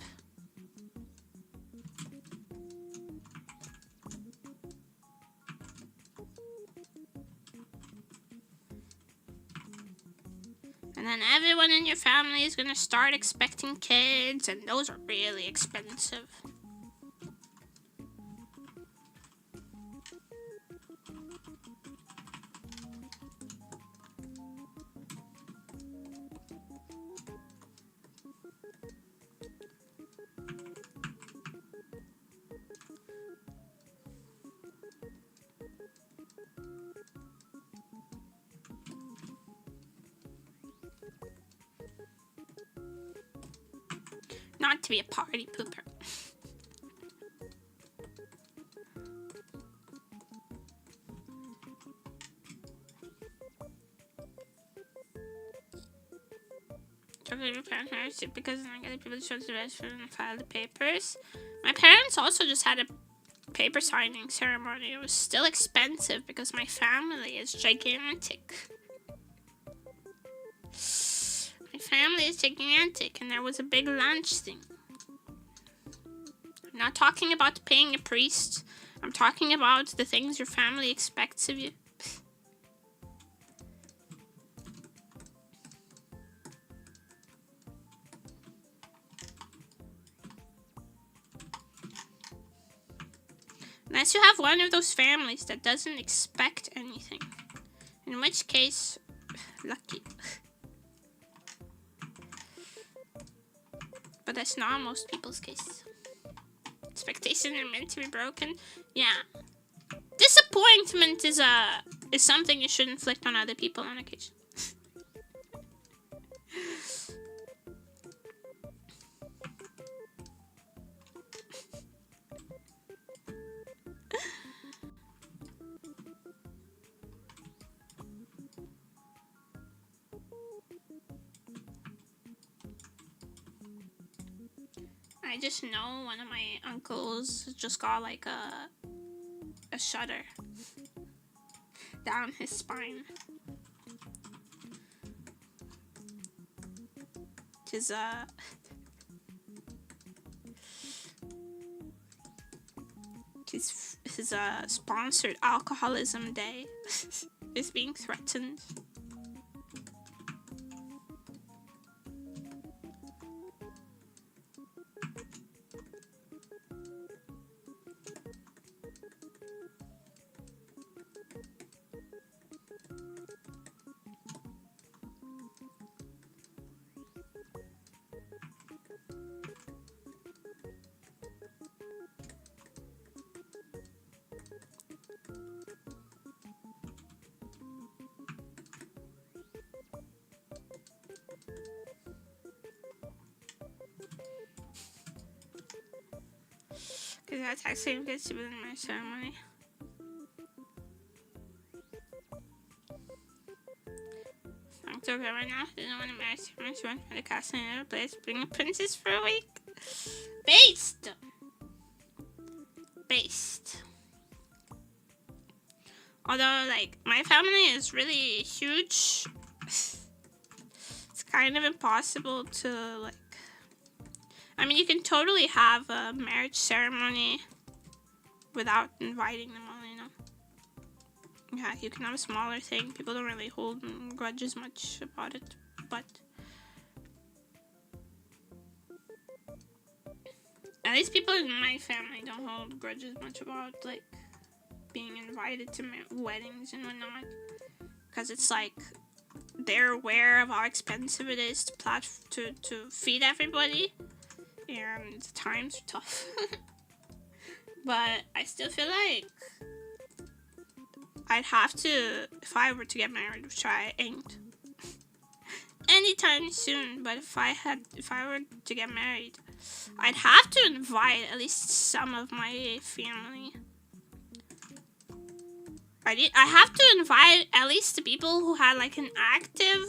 S1: And then everyone in your family is gonna start expecting kids, and those are really expensive. Not to be a party pooper. Because I get people to show the rest and file the papers. My parents also just had a paper signing ceremony. It was still expensive because my family is gigantic. My family is gigantic, and there was a big lunch thing. I'm not talking about paying a priest. I'm talking about the things your family expects of you. Unless you have one of those families that doesn't expect anything. In which case, lucky. But that's not most people's case. Expectations are meant to be broken. Yeah. Disappointment is something you should inflict on other people on occasion. I just know one of my uncles just got like a shutter down his spine. His sponsored alcoholism day is being threatened. Because that's actually a good stupid in my ceremony. October right now, doesn't want to marry ceremony, she went for the castle in another place, bring a princess for a week. Based! Although, like, my family is really huge, it's kind of impossible to, like, I mean, you can totally have a marriage ceremony without inviting them all, you know? Yeah, you can have a smaller thing. People don't really hold grudges much about it, but at least people in my family don't hold grudges much about, like, being invited to weddings and whatnot. Because it's like, they're aware of how expensive it is to feed everybody. And the times are tough. But I still feel like I'd have to, if I were to get married, which I ain't anytime soon, but if I were to get married, I'd have to invite at least some of my family. I have to invite at least the people who had like an active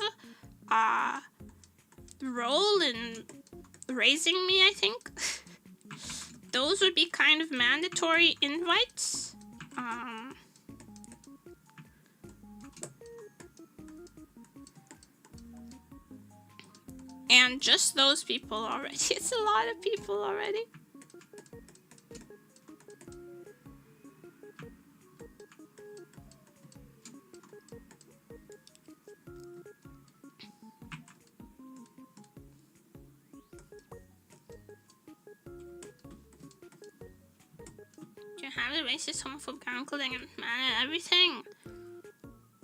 S1: role in raising me, I think. Those would be kind of mandatory invites. And just those people already. It's a lot of people already. Do you have a racist, homophobic uncle that gets mad at everything?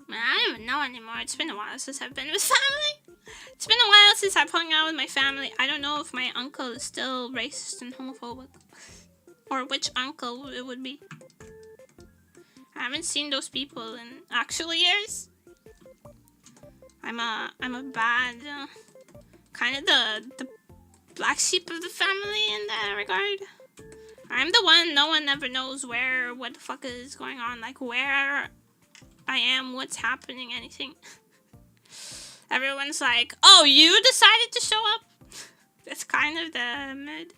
S1: Man, I don't even know anymore. It's been a while since I've been with family. It's been a while since I've hung out with my family. I don't know if my uncle is still racist and homophobic. Or which uncle it would be. I haven't seen those people in actual years. I'm a bad, kind of the black sheep of the family in that regard. I'm the one no one ever knows where, what the fuck is going on, like where I am, what's happening, anything. Everyone's like, oh, you decided to show up? That's kind of the mood.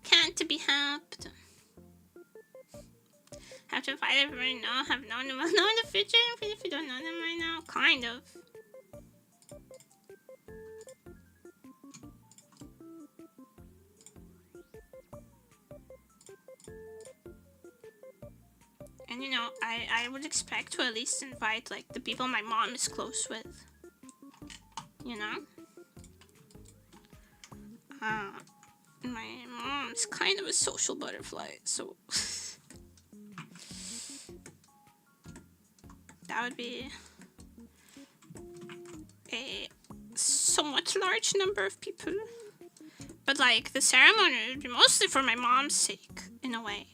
S1: Can't be helped. Have to fight everybody now. Have known them. Know in the future if you don't know them right now. Kind of. And you know, I would expect to at least invite like the people my mom is close with. You know? My mom's kind of a social butterfly, so that would be a somewhat large number of people. But like the ceremony would be mostly for my mom's sake, in a way.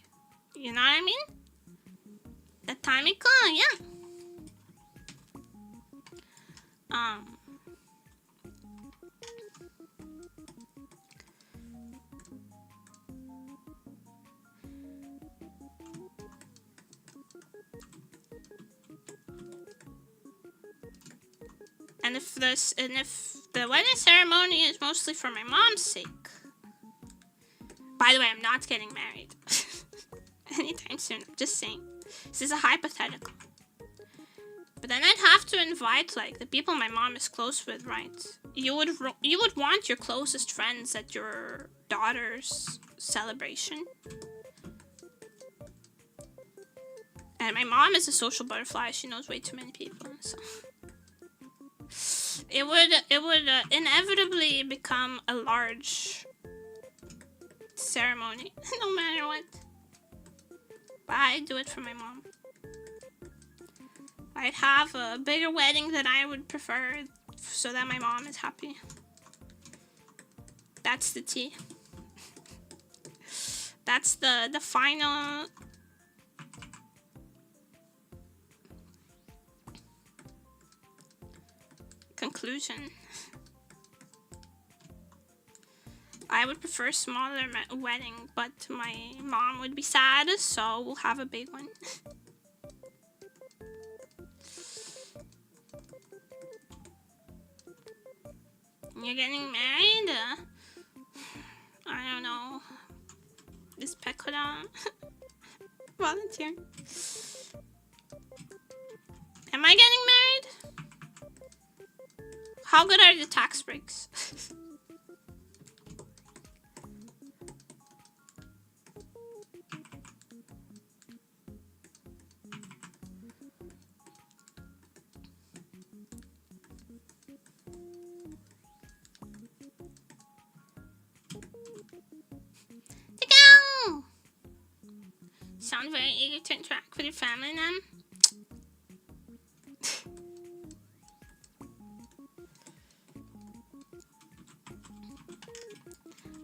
S1: You know what I mean? The time it come, yeah. And if the wedding ceremony is mostly for my mom's sake. By the way, I'm not getting married anytime soon. I'm just saying. This is a hypothetical. But then I'd have to invite like the people my mom is close with, right? You would want your closest friends at your daughter's celebration. And my mom is a social butterfly. She knows way too many people, so it would inevitably become a large ceremony, no matter what. But I'd do it for my mom. I'd have a bigger wedding than I would prefer, so that my mom is happy. That's the tea. That's the final conclusion. I would prefer a smaller wedding, but my mom would be sad, so we'll have a big one. You're getting married? I don't know. Is Pekora volunteer? Am I getting married? How good are the tax breaks? Sound very eager to interact with your family then?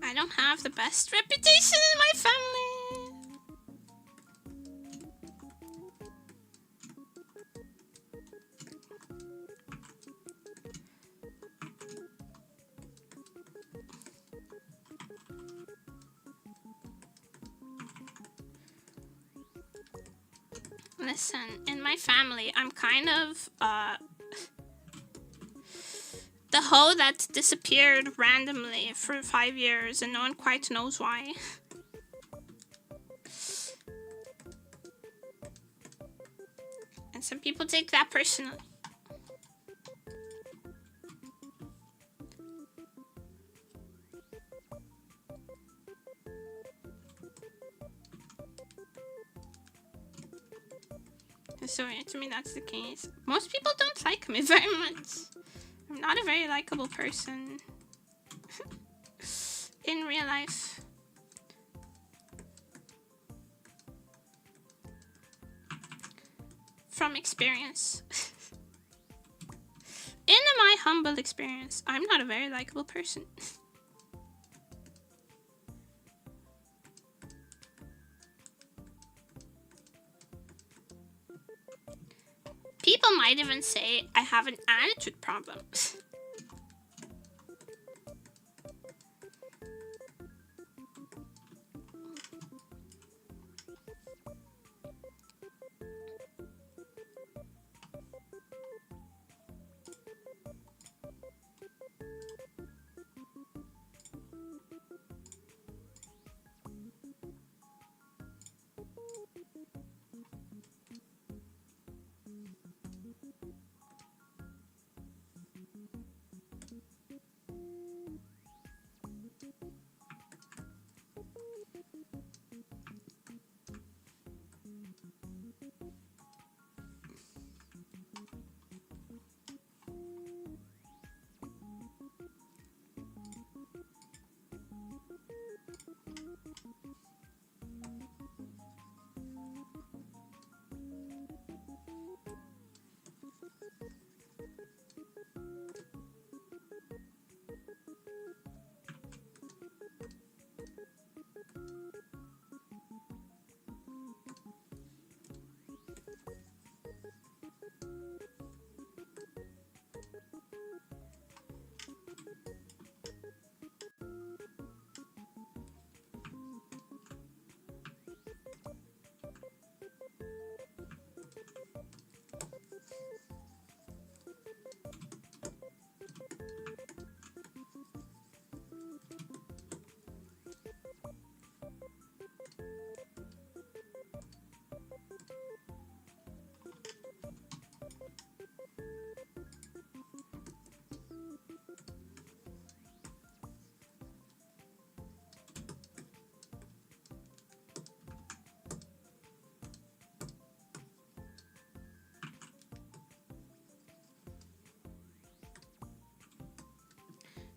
S1: I don't have the best reputation in my family. Listen, in my family, I'm kind of, The hoe that disappeared randomly for 5 years and no one quite knows why. And some people take that personally. So to me that's the case. Most people don't like me very much. I'm not a very likable person in real life. From experience. In my humble experience, I'm not a very likable person. People might even say I have an attitude problem.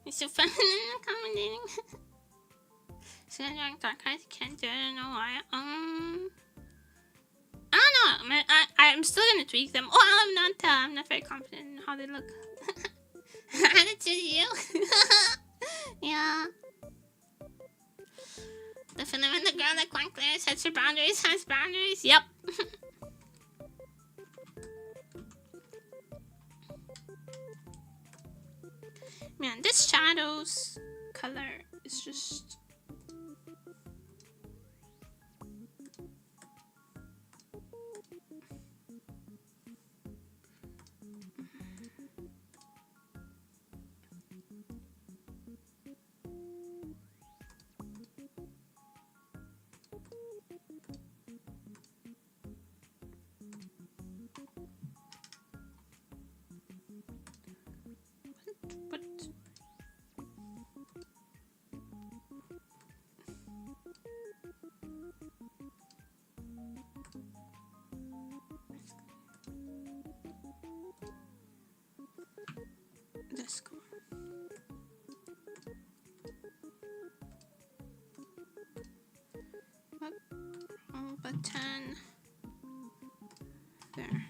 S1: It's so fun accommodating. So like dark eyes can't do it, I don't know why. I don't know. I'm still gonna tweak them. Oh, I'm not very confident in how they look. Attitude you. Yeah. The film and the girl that quite clear sets her boundaries, has boundaries. Yep. Man, this shadow's color is just... Let's go. Button there.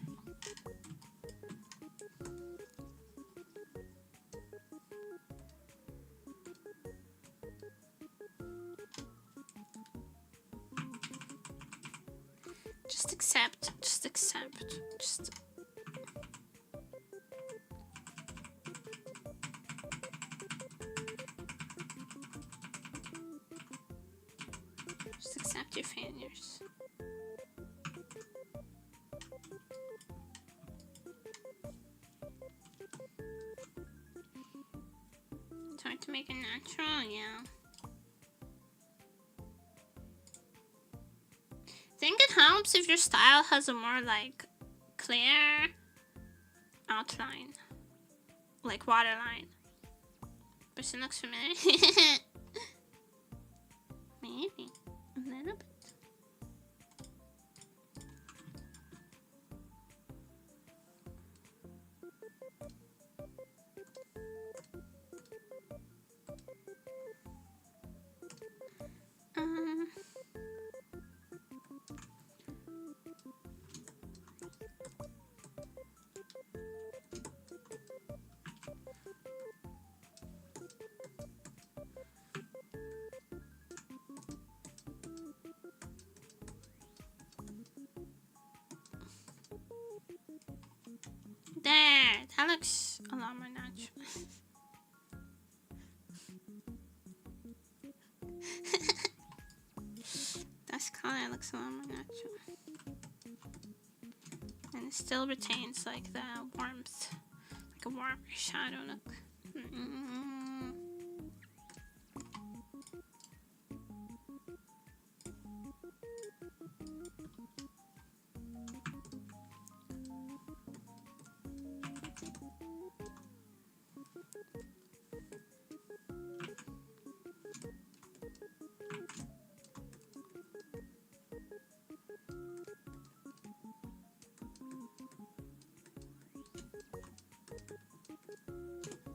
S1: Just accept. Just accept your failures. hard to make it natural, yeah. I think it helps if your style has a more like clear outline, like waterline. Person looks familiar. Maybe a little bit. There, that looks a lot more natural. This color looks a lot more natural. And it still retains like the warmth, like a warmer shadow look.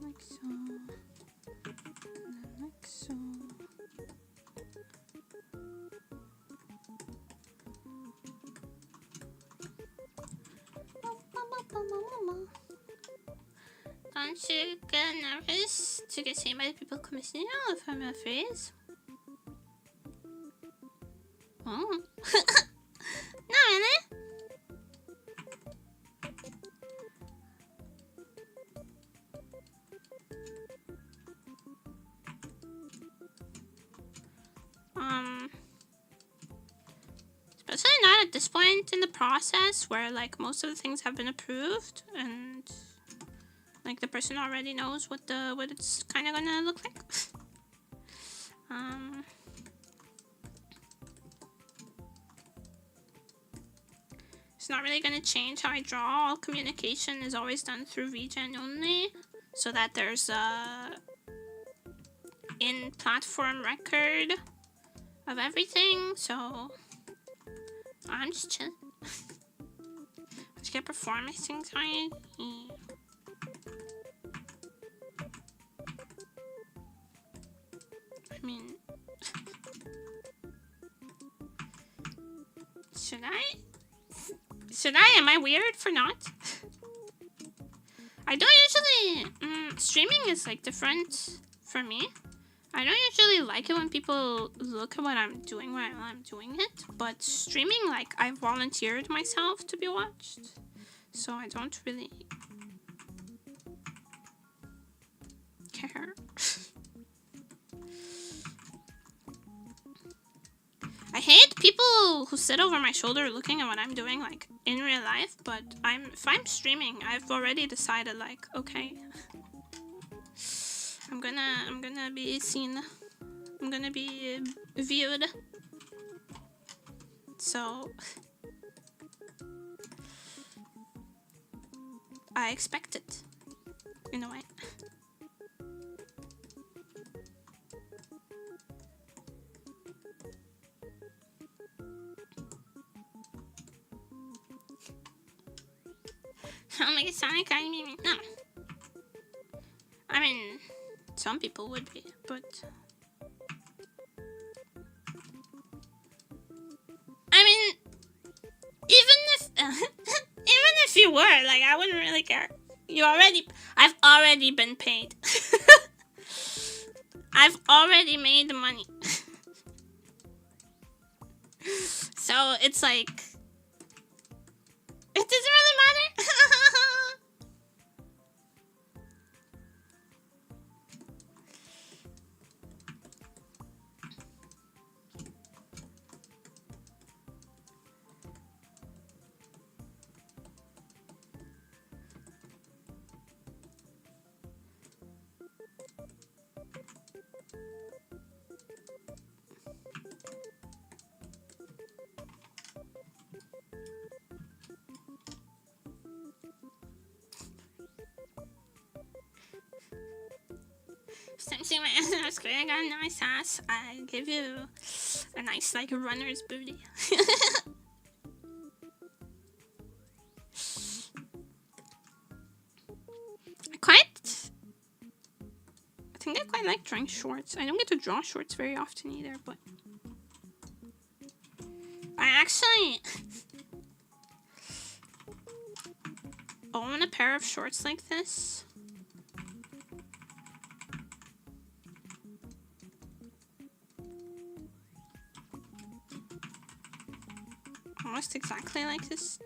S1: Like so. Don't you get nervous to get seen by the people commissioning you if I'm a phrase? Oh. No, really? Especially not at this point in the process where like most of the things have been approved and like the person already knows what it's kind of gonna look like. It's not really gonna change how I draw. All communication is always done through VGen only, so that there's a in-platform record of everything. So I'm just chilling. Just get performance anxiety. I mean, should I? Am I weird for not? I don't usually, streaming is like different for me. I don't usually like it when people look at what I'm doing while I'm doing it, but streaming, like, I volunteered myself to be watched, so I don't really care. I hate people who sit over my shoulder looking at what I'm doing, like, in real life, but if I'm streaming, I've already decided, like, okay, I'm gonna be seen. I'm gonna be viewed. So I expect it in a way. I'll make it sound like I mean no. I mean, some people would be, but I mean, even if you were, like, I wouldn't really care. I've already been paid. I've already made the money. So it's like, it doesn't really matter. Since you asked, I got a nice ass. I give you a nice like runner's booty. I think I quite like drawing shorts. I don't get to draw shorts very often either, but I actually own a pair of shorts like this. Almost exactly like this.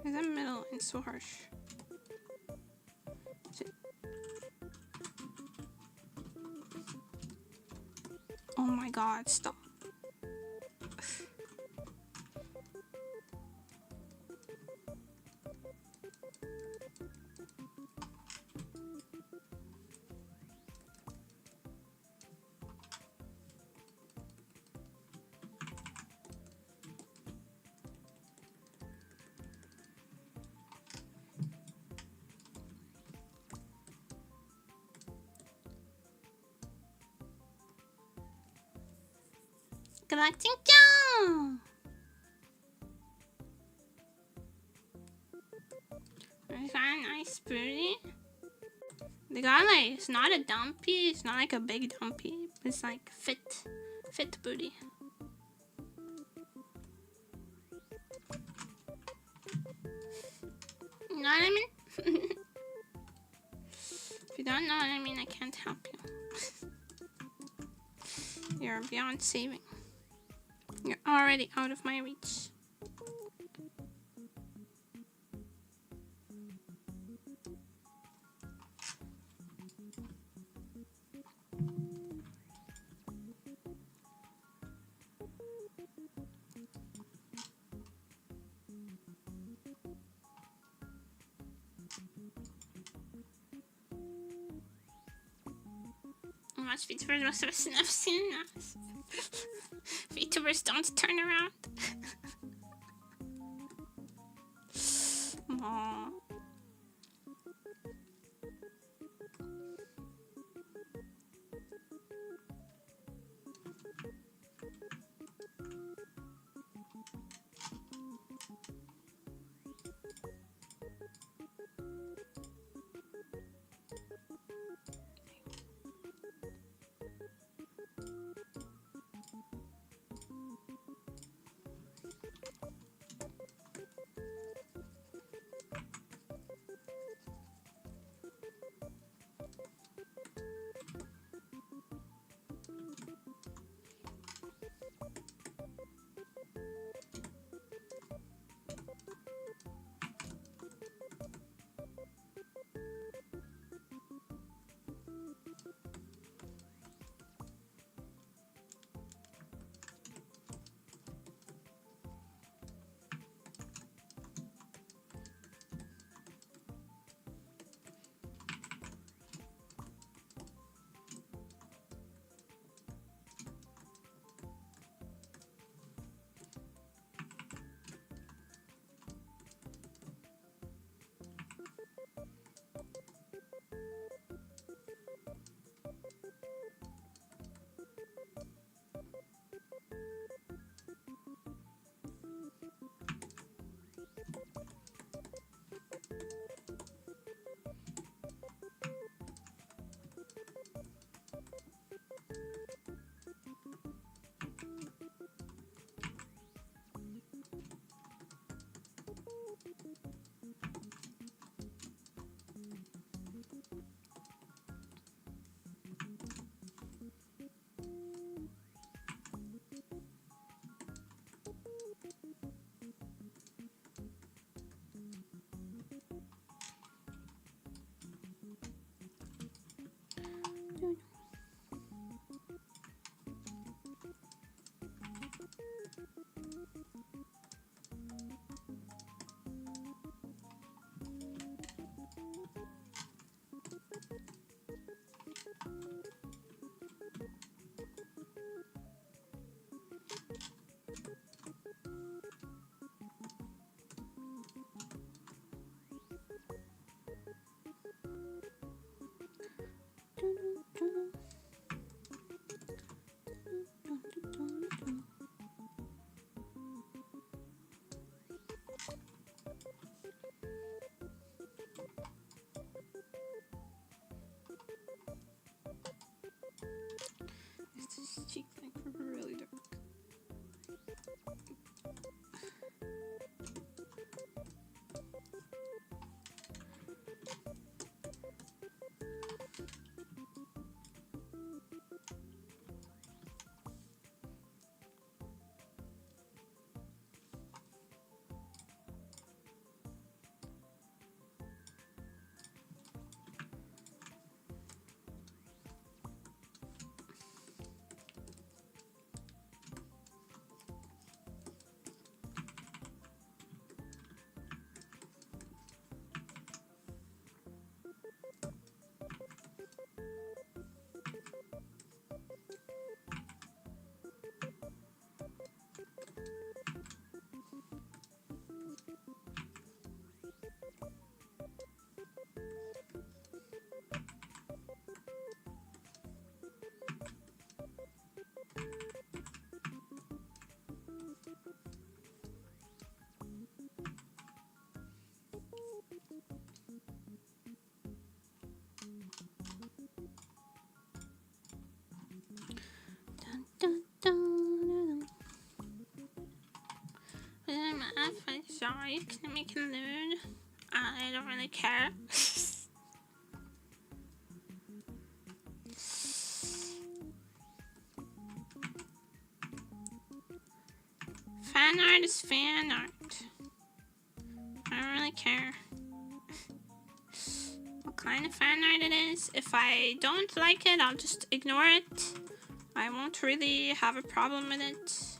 S1: Is that middle and so harsh? Oh my god, stop. Collecting you. Is that a nice booty? The guy like it's not a dumpy, it's not like a big dumpy. It's like fit booty. You know what I mean? If you don't know what I mean, I can't help you. You're beyond saving. You're already out of my reach. Most VTubers must have seen us. VTubers don't turn around. Aww. This cheek like really dark. Sorry, can I make a nude? I don't really care. Fan art is fan art. I don't really care what kind of fan art it is. If I don't like it, I'll just ignore it. I won't really have a problem with it.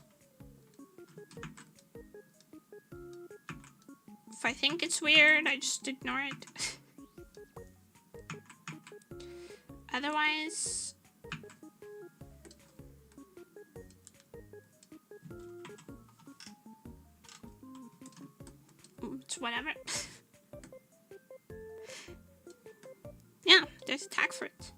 S1: If I think it's weird, I just ignore it. Otherwise, it's whatever. Yeah, there's a tag for it.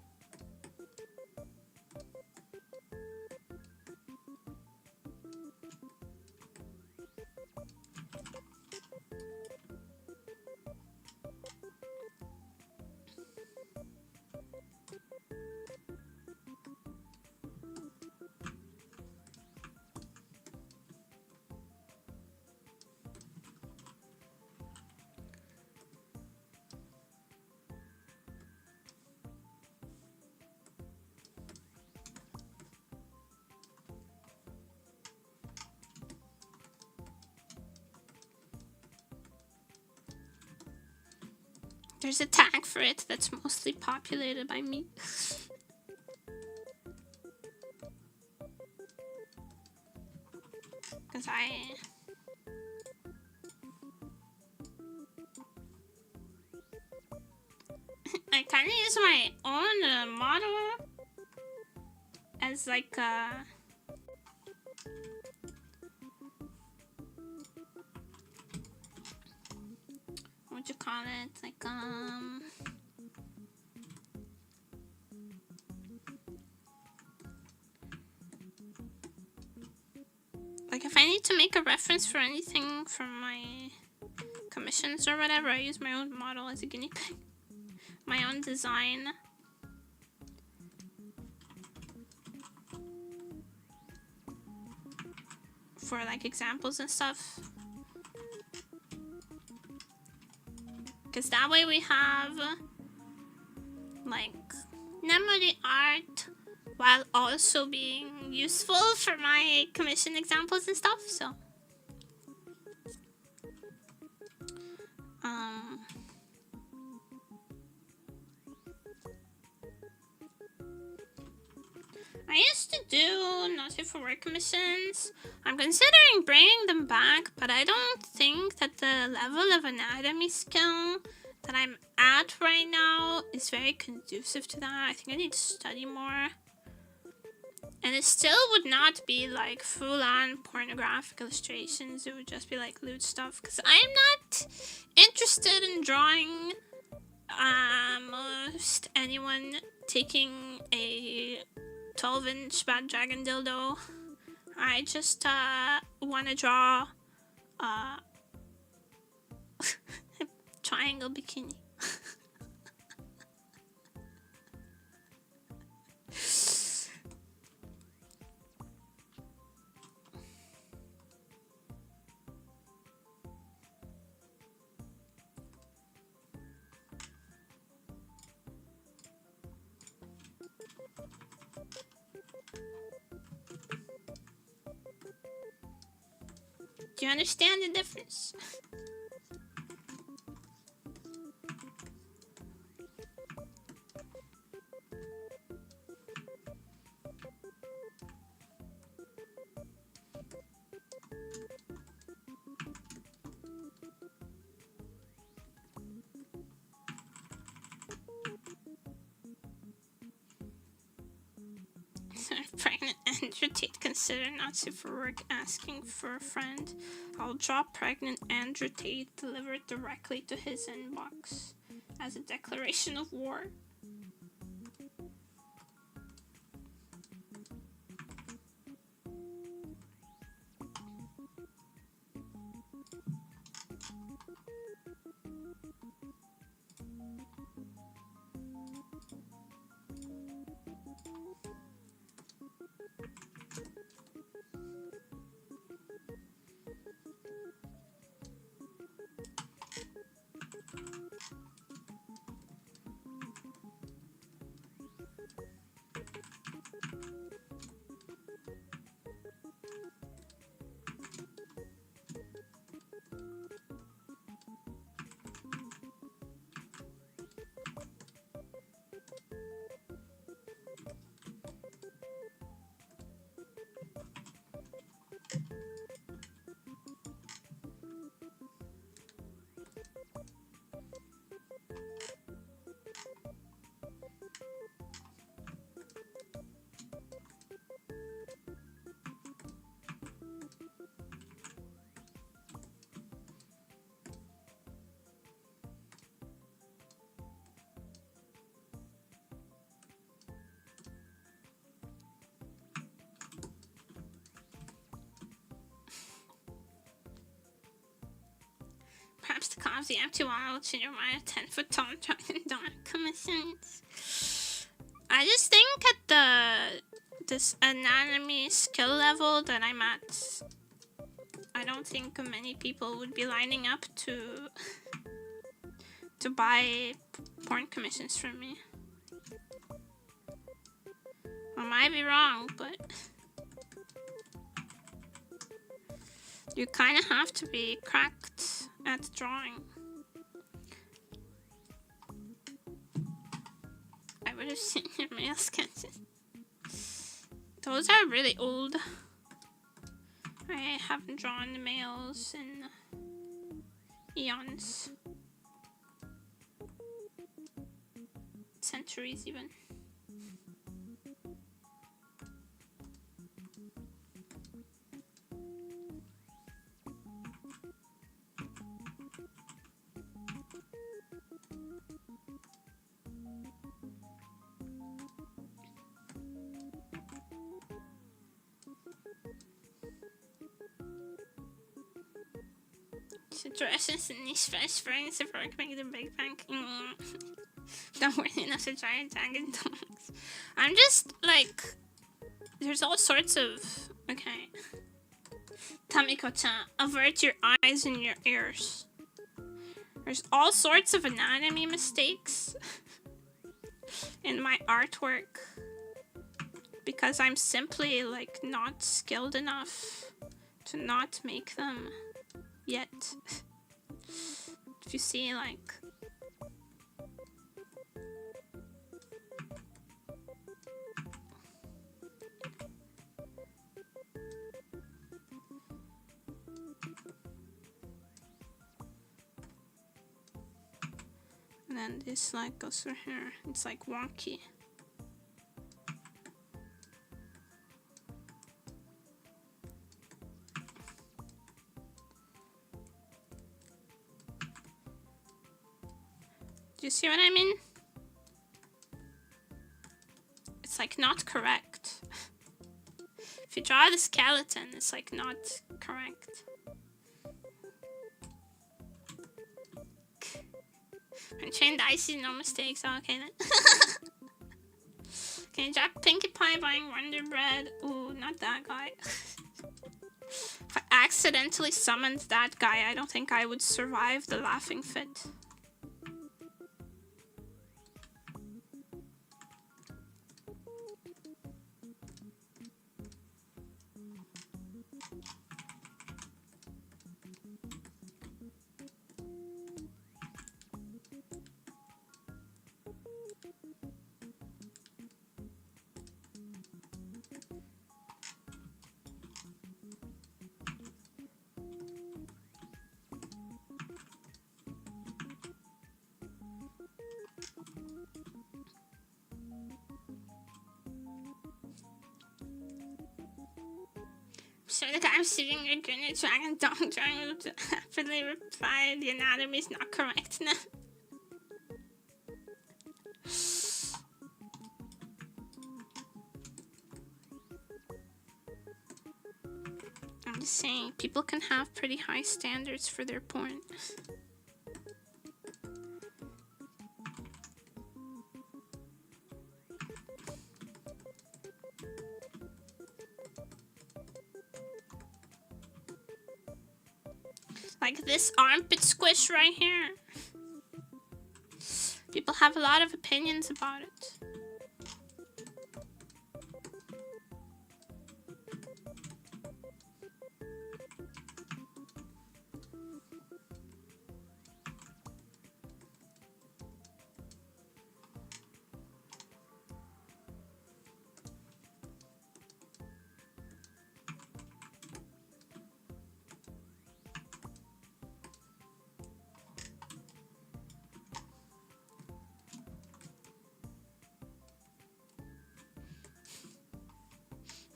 S1: There's a tag for it that's mostly populated by me. Because I kind of use my own model as like a what you call it, like if I need to make a reference for anything from my commissions or whatever, I use my own model as a guinea pig, my own design. For like examples and stuff. Because that way we have like nemuri art while also being useful for my commission examples and stuff. So I used to do not safe for work commissions. I'm considering bringing them back, but I don't think that the level of anatomy skill that I'm at right now is very conducive to that. I think I need to study more. And it still would not be like full-on pornographic illustrations. It would just be like lewd stuff. Because I'm not interested in drawing Most anyone taking a 12-inch bad dragon dildo. I just want to draw a triangle bikini. Do you understand the difference? Pregnant Andrew Tate considered not safe for work, asking for a friend. I'll draw pregnant Andrew Tate delivered directly to his inbox as a declaration of war. Perhaps the cause the empty wall to my 10-foot tall dragon dawn commissions. I just think at this anatomy skill level that I'm at, I don't think many people would be lining up to buy porn commissions from me. I might be wrong, but you kind of have to be cracked at drawing. I would have seen your male sketches. Those are really old. I haven't drawn the males in eons. Centuries even. Dresses and these fresh springs of work make the big bank. Don't worry enough to giant dragon dogs. I'm just like, there's all sorts of, okay. Tamiko-chan, avert your eyes and your ears. There's all sorts of anatomy mistakes in my artwork because I'm simply like not skilled enough to not make them yet. If you see like and then this like goes through here, it's like wonky. you see what I mean? It's like not correct. If you draw the skeleton, it's like not correct. When trained icy, no mistakes. Oh, okay then. Can you drop Pinkie Pie buying Wonder Bread? Ooh, not that guy. If I accidentally summoned that guy, I don't think I would survive the laughing fit. So the guy receiving your Gunner Dragon Dong Dragon would happily reply, the anatomy is not correct now. I'm just saying, people can have pretty high standards for their porn. Like this armpit squish right here. People have a lot of opinions about it.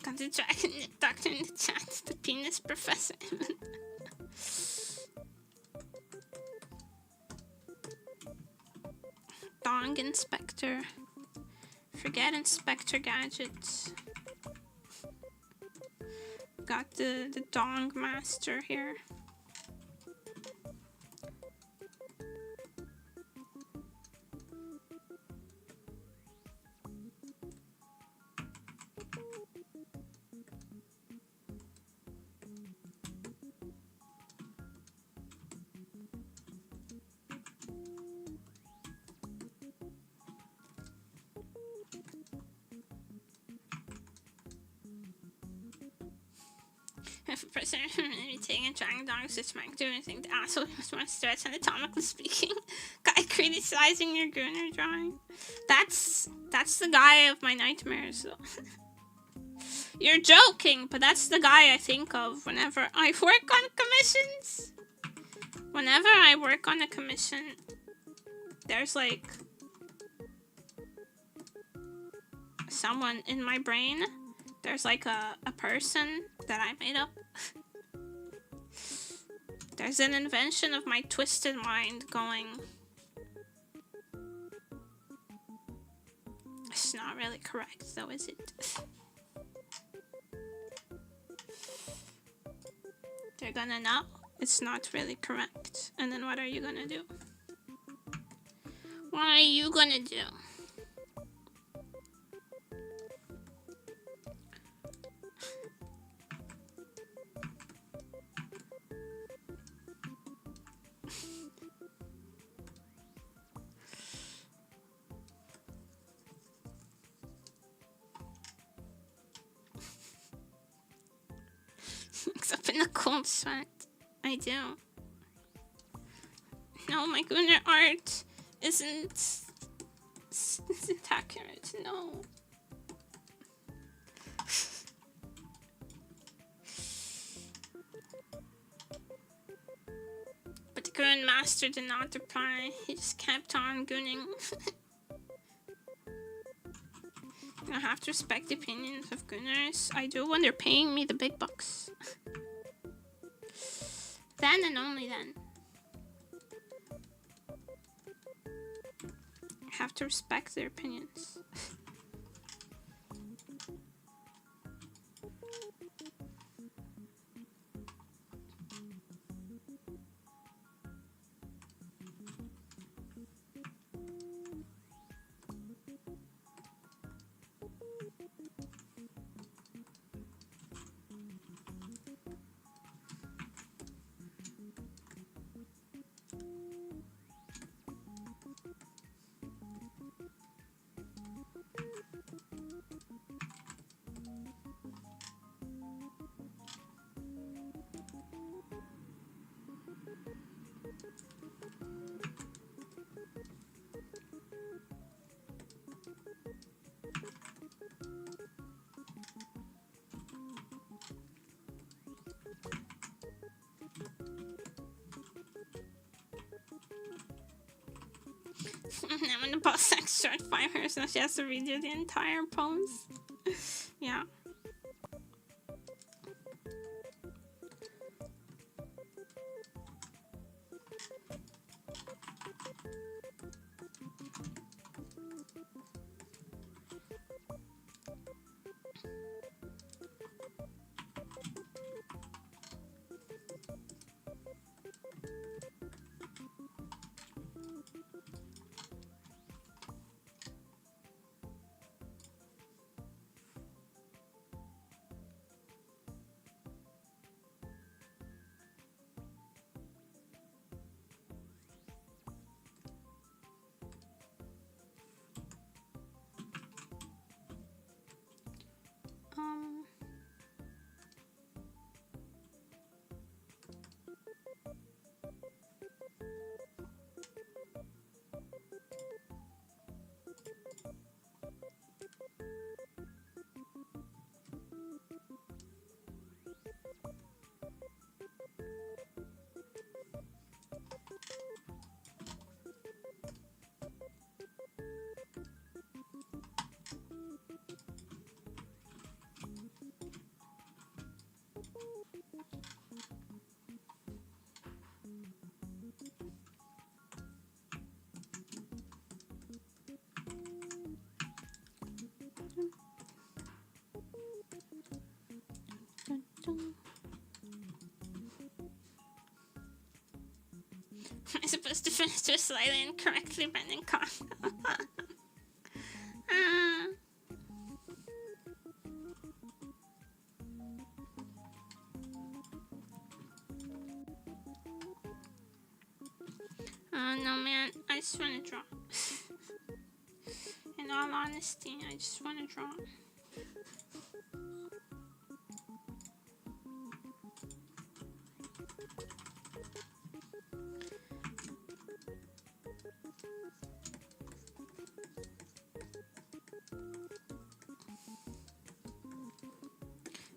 S1: Got the dragon doctor in the chat, the penis professor. Dong Inspector. Forget Inspector Gadget. Got the Dong Master here. If a person maybe taking a dragon dog switch might do anything, the asshole was more stretch anatomically speaking. Guy criticizing your Gunner drawing. That's the guy of my nightmares though. You're joking, but that's the guy I think of whenever I work on commissions. Whenever I work on a commission, there's like someone in my brain. There's like a person that I made up. There's an invention of my twisted mind going. It's not really correct though, is it? They're gonna know it's not really correct. And then what are you gonna do? What are you gonna do? Up in the cold sweat. I do. No, my Gunner art isn't accurate. No. But the Gun Master did not reply. He just kept on gunning. I have to respect the opinions of Gunners. I do when they're paying me the big bucks. Then and only then. have to respect their opinions. Now when the boss sex short 5 years now she has to redo the entire pose. Yeah. Am I supposed to finish this slightly incorrectly bending con? No man, I just want to draw. In all honesty, I just want to draw.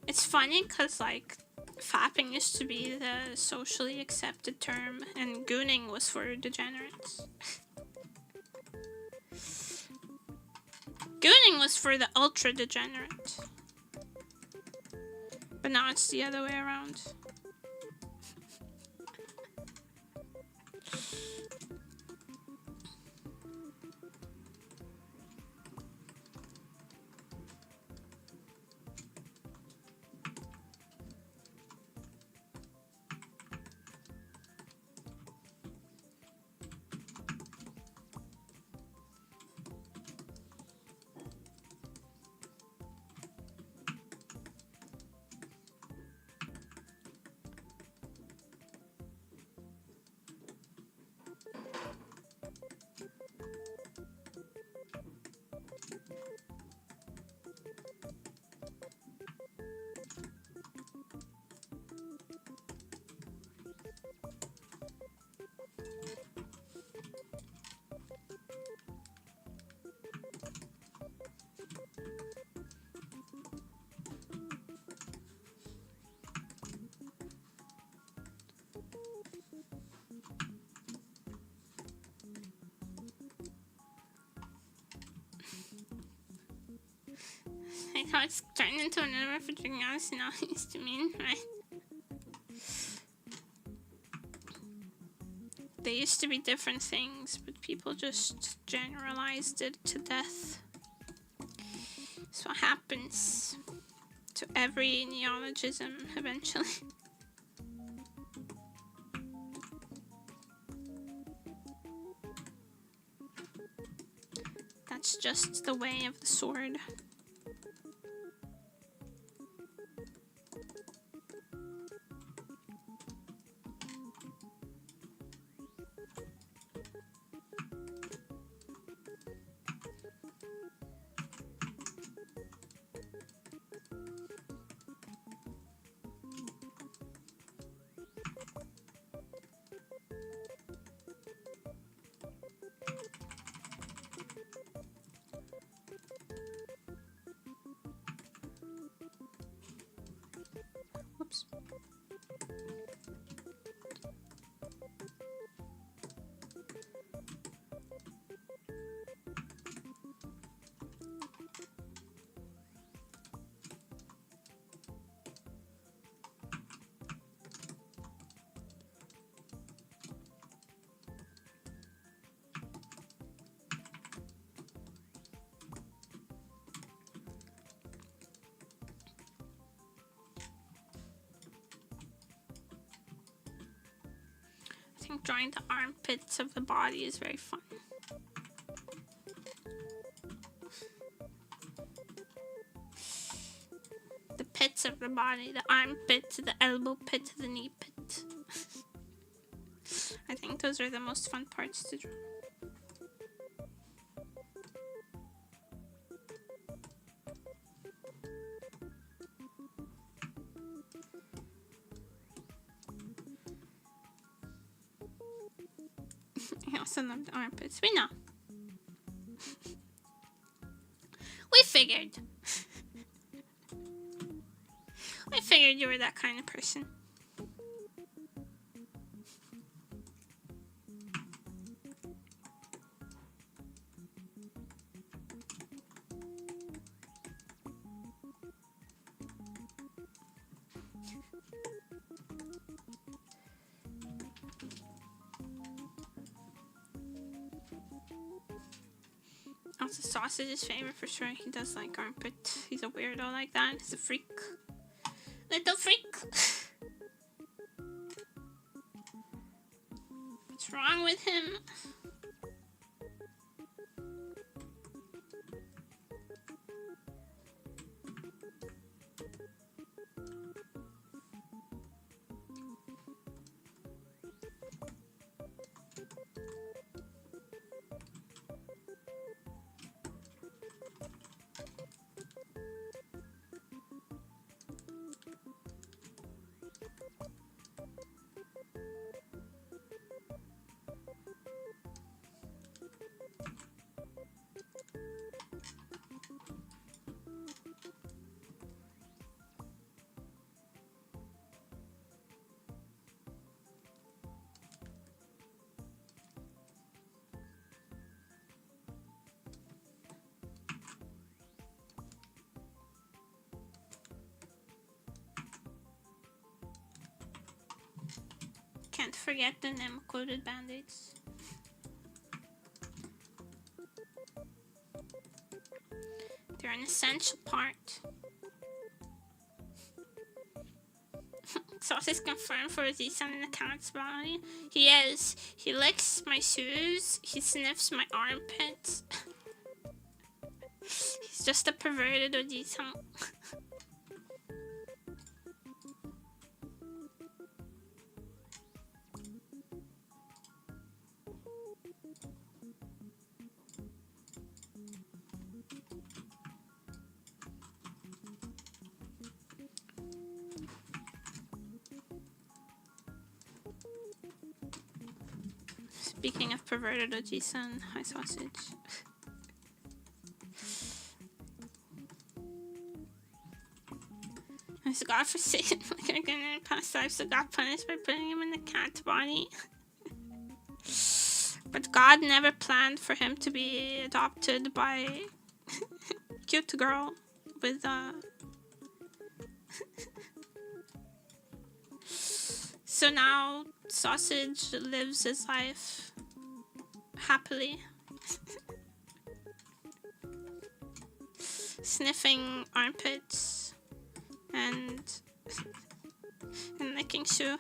S1: It's funny because, like, fapping used to be the socially accepted term, and gooning was for degenerates. Gooning was for the ultra degenerate. But now it's the other way around. I thought it's turned into another for drinking honest now it used to mean, right? they used to be different things, but people just generalized it to death. That's what happens to every neologism eventually. That's just the way of the sword. Whoops. I think drawing the armpits of the body is very fun. The pits of the body, the armpit, the elbow pit, the knee pit. I think those are the most fun parts to draw. I also love the armpits. We know. We figured. I figured you were that kind of person. Also, Sausage's favorite for sure. He does like armpit. He's a weirdo like that. He's a freak. Little freak. What's wrong with him? Can't forget the nem-coated band-aids. They're an essential part. Sauce is confirmed for Zishan in the cat's body. He is. He licks my shoes. He sniffs my armpits. He's just a perverted Ojisan. Speaking of perverted Oji-san, hi Sausage. I got forsaken like a gun in the past life, so got punished by putting him in the cat's body. But God never planned for him to be adopted by cute girl with So now Sausage lives his life happily. Sniffing armpits and licking shoe.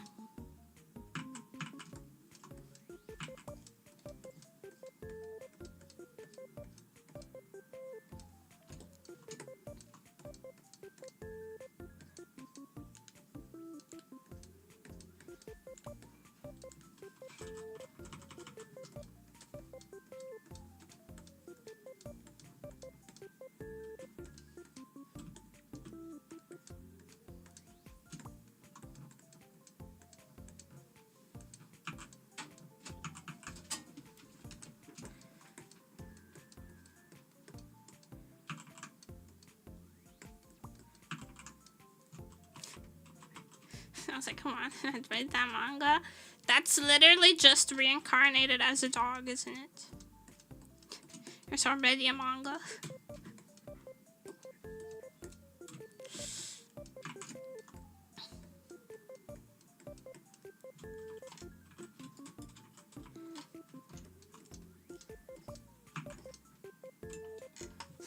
S1: I was like, come on, I'd read that manga. That's literally just reincarnated as a dog, isn't it? There's already a manga.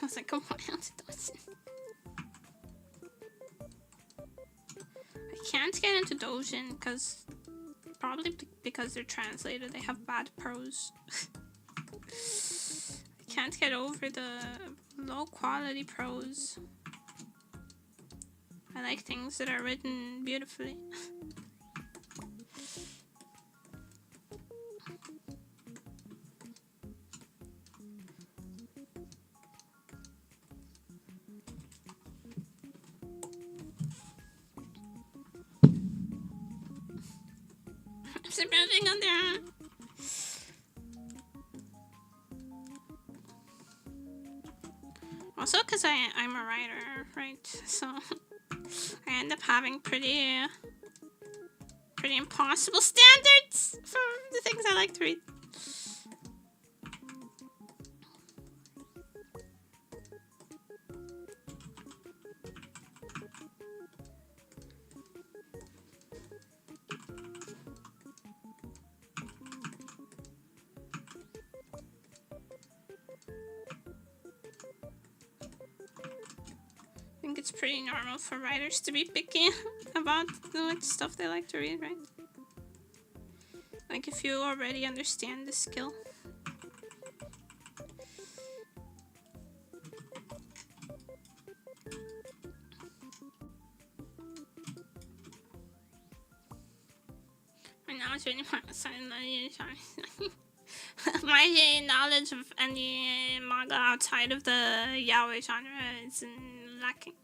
S1: I was like, come on, I can't get into Dojin because probably because they're translated, they have bad prose. I can't get over the low quality prose. I like things that are written beautifully. On there. Also, because I'm a writer, right? So I end up having pretty impossible standards for the things I like to read. I think it's pretty normal for writers to be picky about what stuff they like to read, right? Like if you already understand the skill. And now it's really more my knowledge of any manga outside of the yaoi genre is lacking.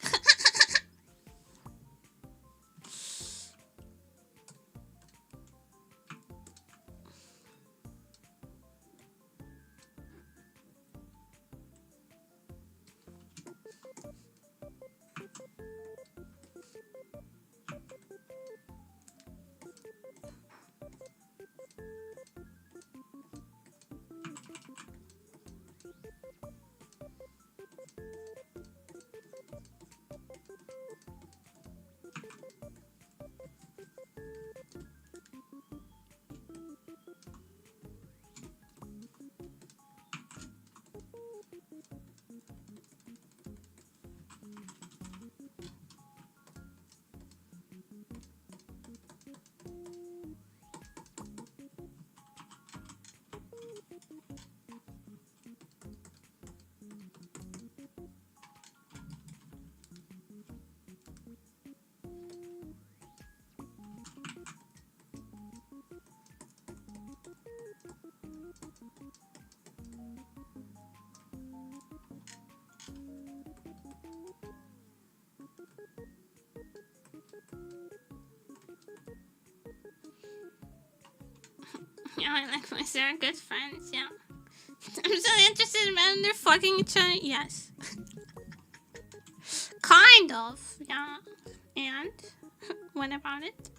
S1: Yeah, I like my they're good friends, yeah. I'm so interested in when they're fucking each other, yes. Kind of, yeah. And what about it?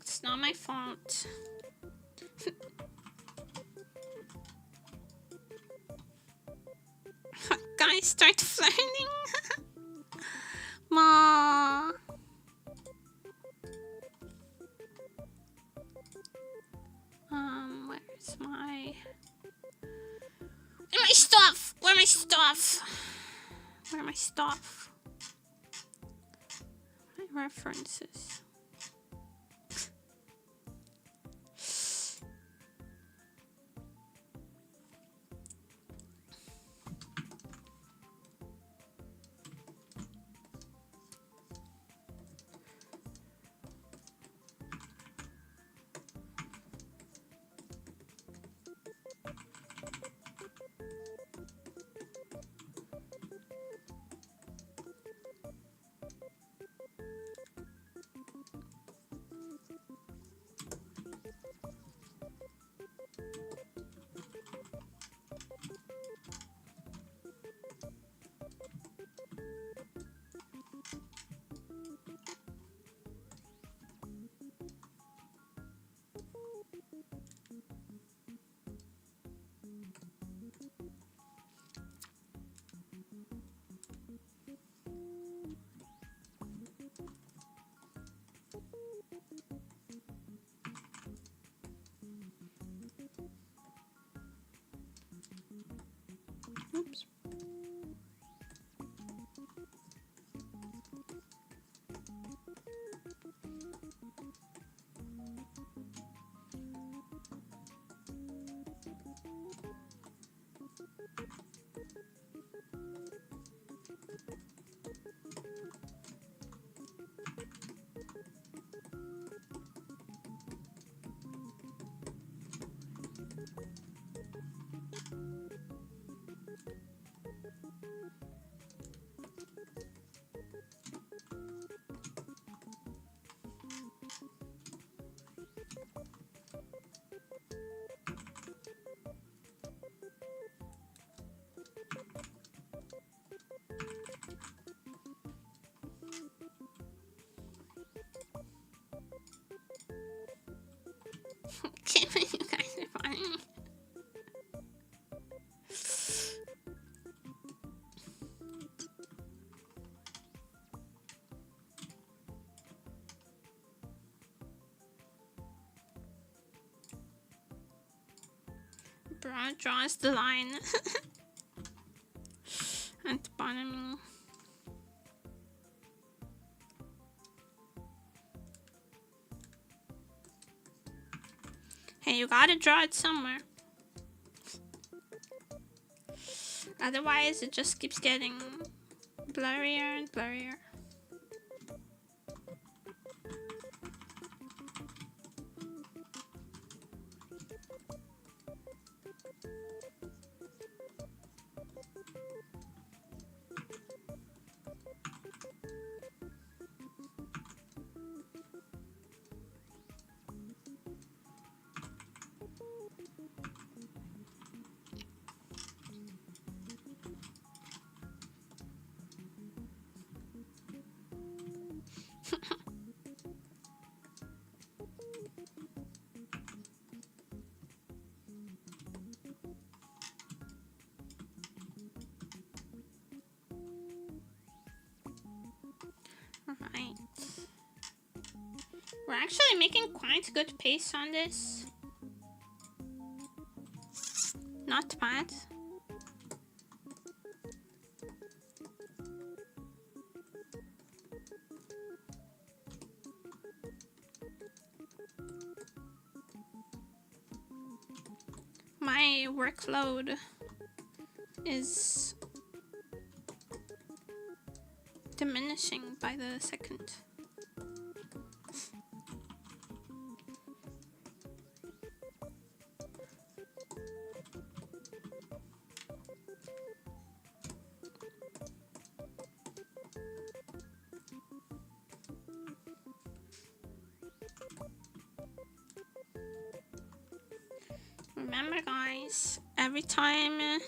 S1: It's not my fault. Kind I start flirting? Ma. Where's my stuff? Where my stuff? Where are my stuff? My references. Oops. You guys are funny. Bro draws the line at the bottom. Hey, you gotta draw it somewhere. Otherwise, it just keeps getting blurrier and blurrier. Alright. We're actually making quite good pace on this. Not bad. My workload is diminishing by the second. Remember, guys, every time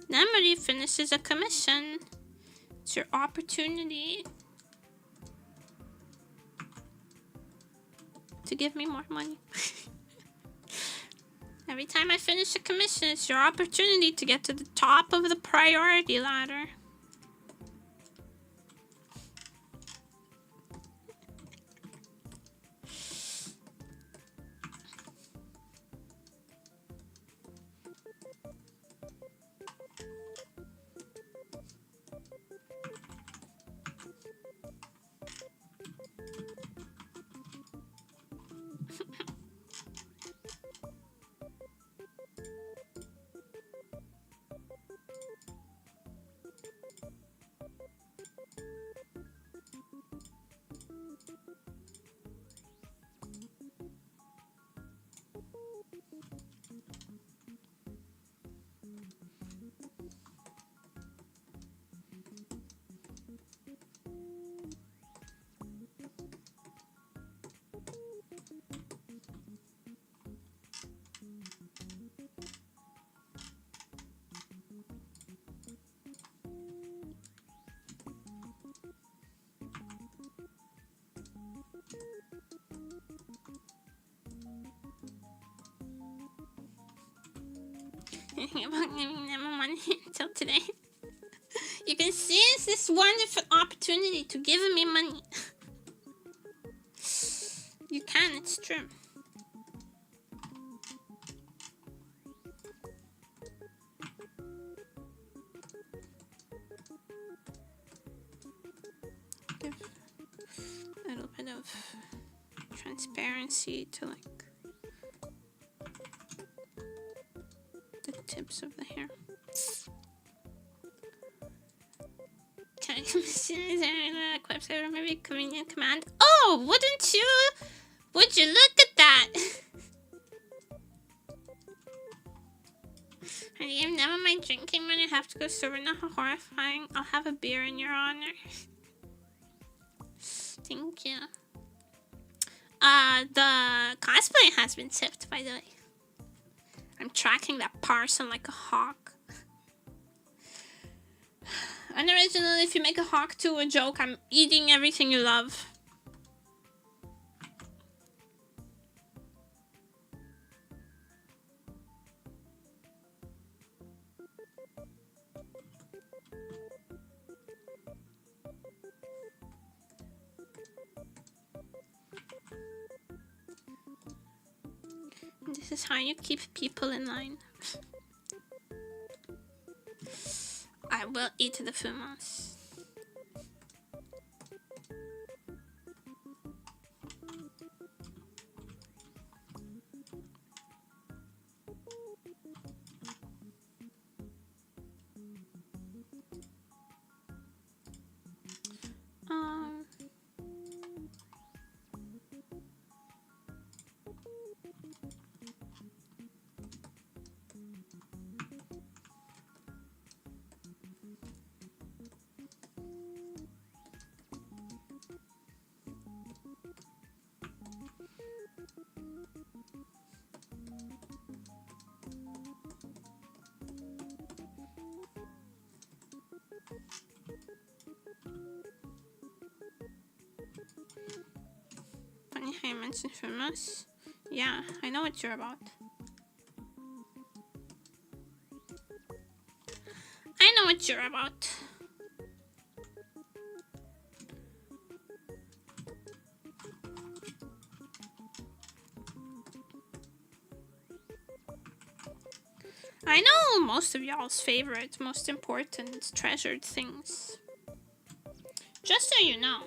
S1: Nemuri finishes a commission, it's your opportunity to give me more money. Every time I finish a commission, it's your opportunity to get to the top of the priority ladder. About giving them money until today. You can seize this wonderful opportunity to give me money. You can, it's true. Give a little bit of transparency to like tips of the hair. Can I commission? Is there a website or maybe a convenient command? Oh, wouldn't you? Would you look at that? I gave never mind drinking when I have to go sober. Not how horrifying. I'll have a beer in your honor. Thank you. The cosplay has been tipped, by the way. I'm tracking that parcel like a hawk. Unoriginal, if you make a hawk to a joke, I'm eating everything you love. This is how you keep people in line. I will eat the fumas. Funny how you mentioned fumas. Yeah, I know what you're about. I know what you're about. I know most of y'all's favorite, most important, treasured things. Just so you know.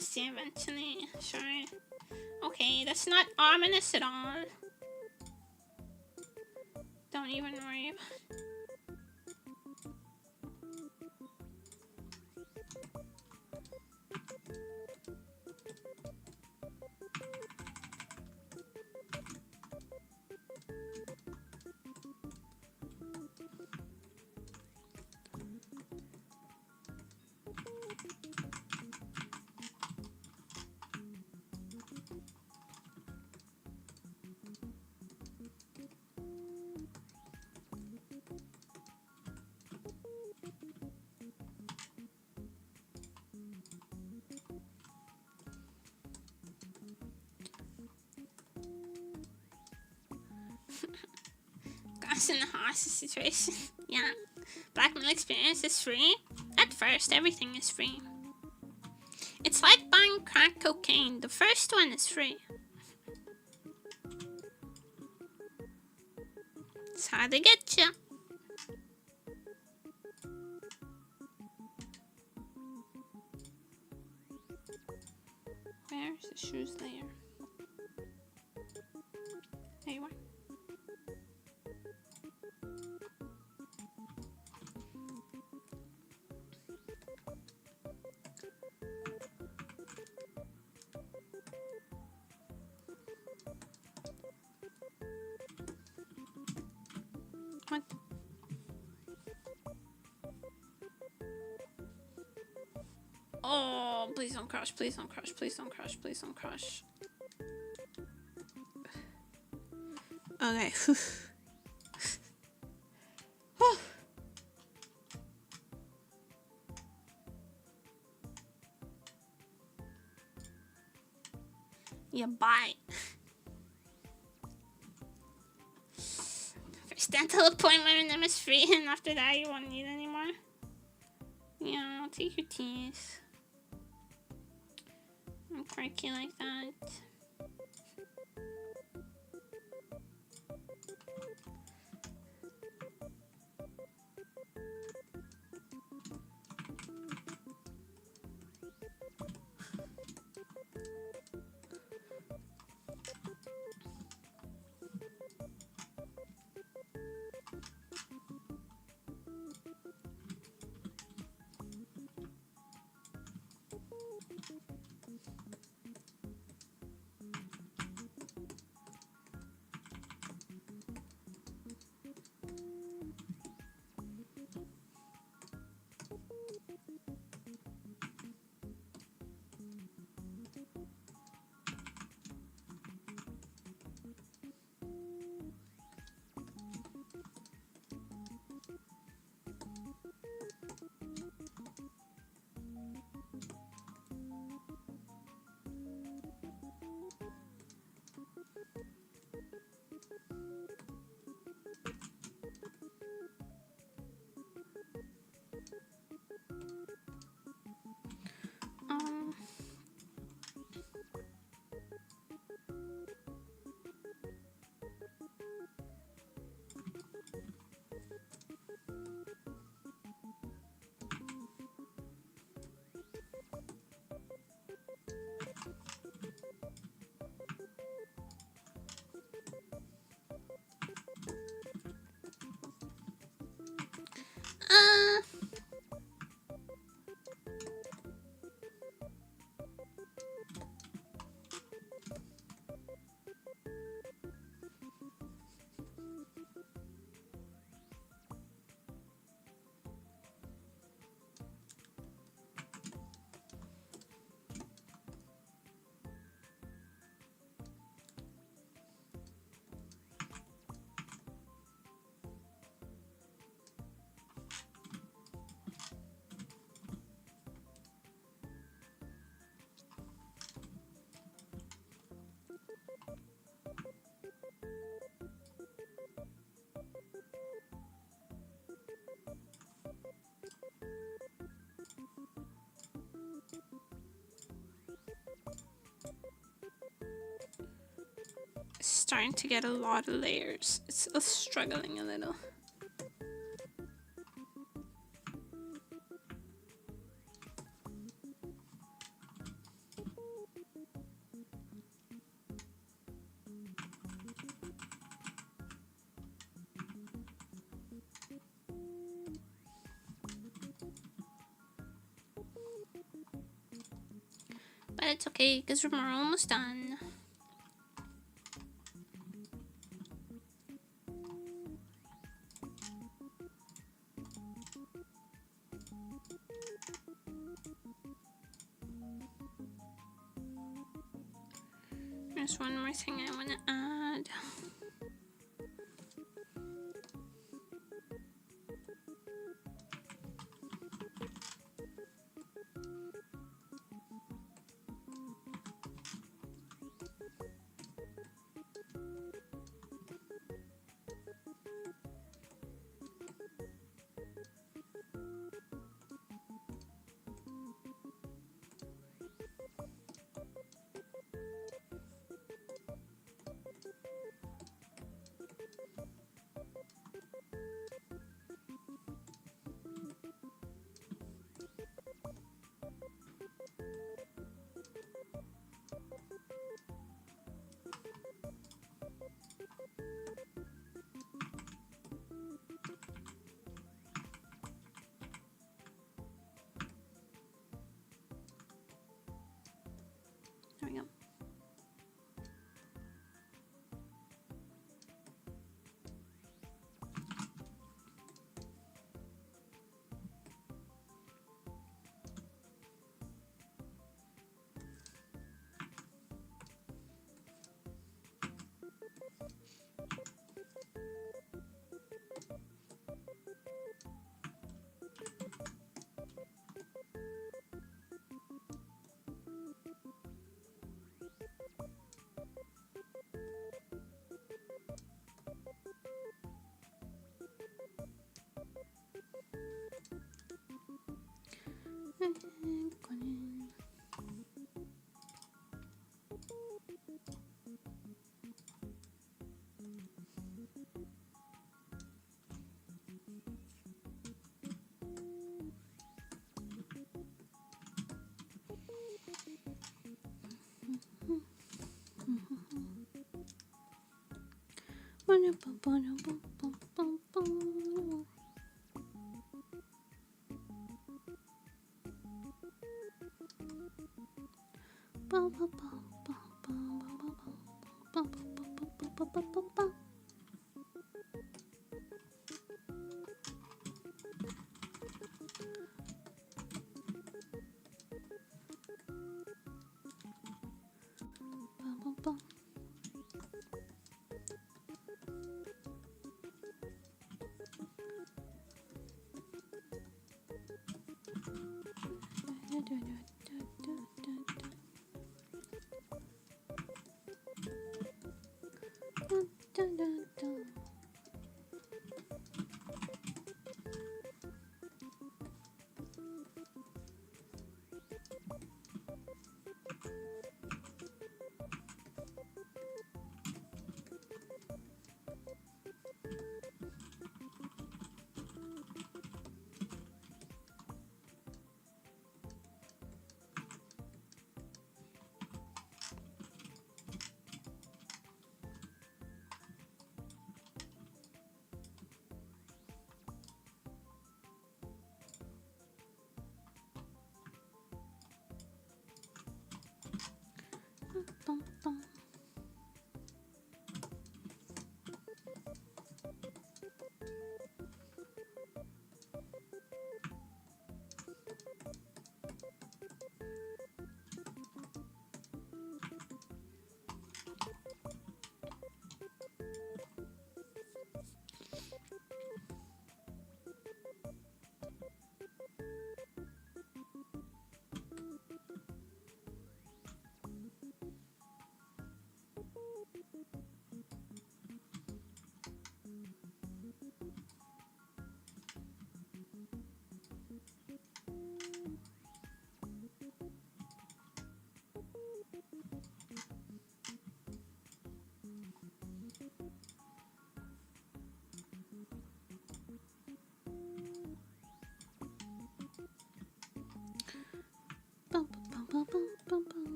S1: See, eventually, sure. Okay, that's not ominous at all. Don't even worry about it. us in a hostage situation. Yeah. Blackmail experience is free. At first, everything is free. It's like buying crack cocaine. The first one is free. It's how they get you. Where's the shoes layer? There you are. What? Oh, please don't crash, please don't crash, please don't crash, please don't crash. Okay. Yeah, bye. First until a point where your name is free, and after that you won't need anymore. Yeah, I'll take your teeth. I'm quirky like that. Starting to get a lot of layers. It's struggling a little. But it's okay because we're almost done. There's one more thing I want to add. Dun, dun, dun.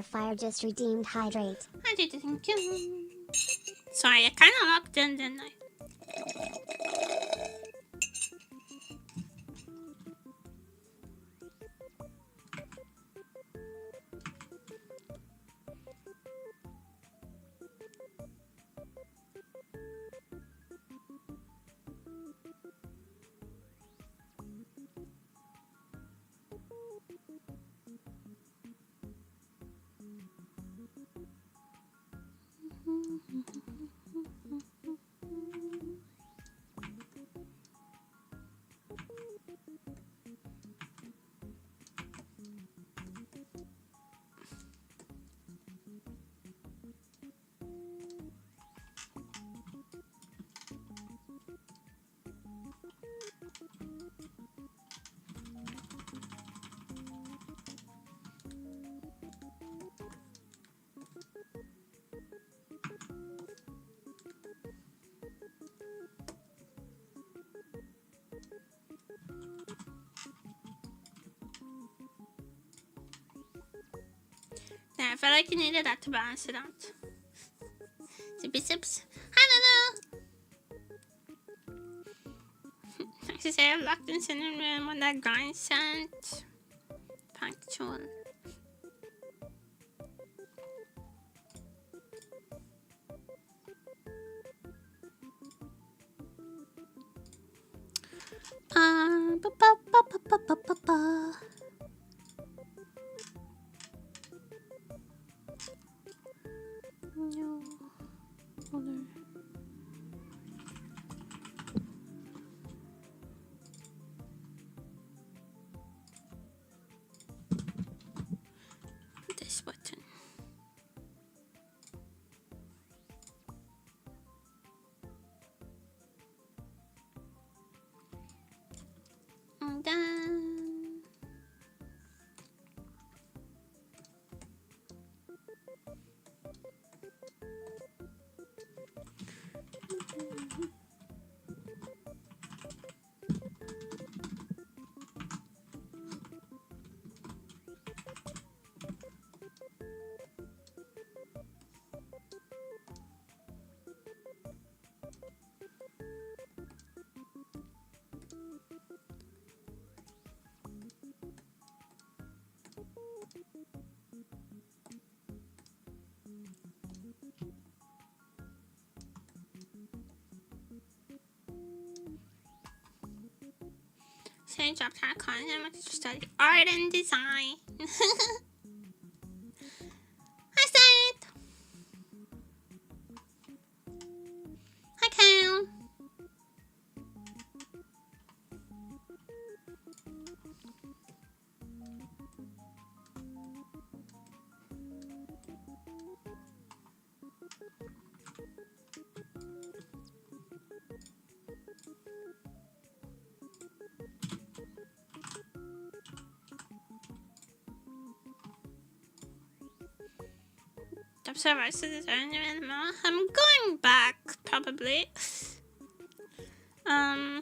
S2: Slate_fire just redeemed hydrate.
S1: I did it, thank you. Sorry, I kind of locked in, didn't I? felt like you needed that to balance it out. Zippy zips. I don't know. Actually, say I've locked in the room when that grind sent. Punctual. Ba ba ba ba ba ba ba ba. No. Other. This button. And then so I dropped out of college and went to study art and design. I said, I can. So I'm going back probably. I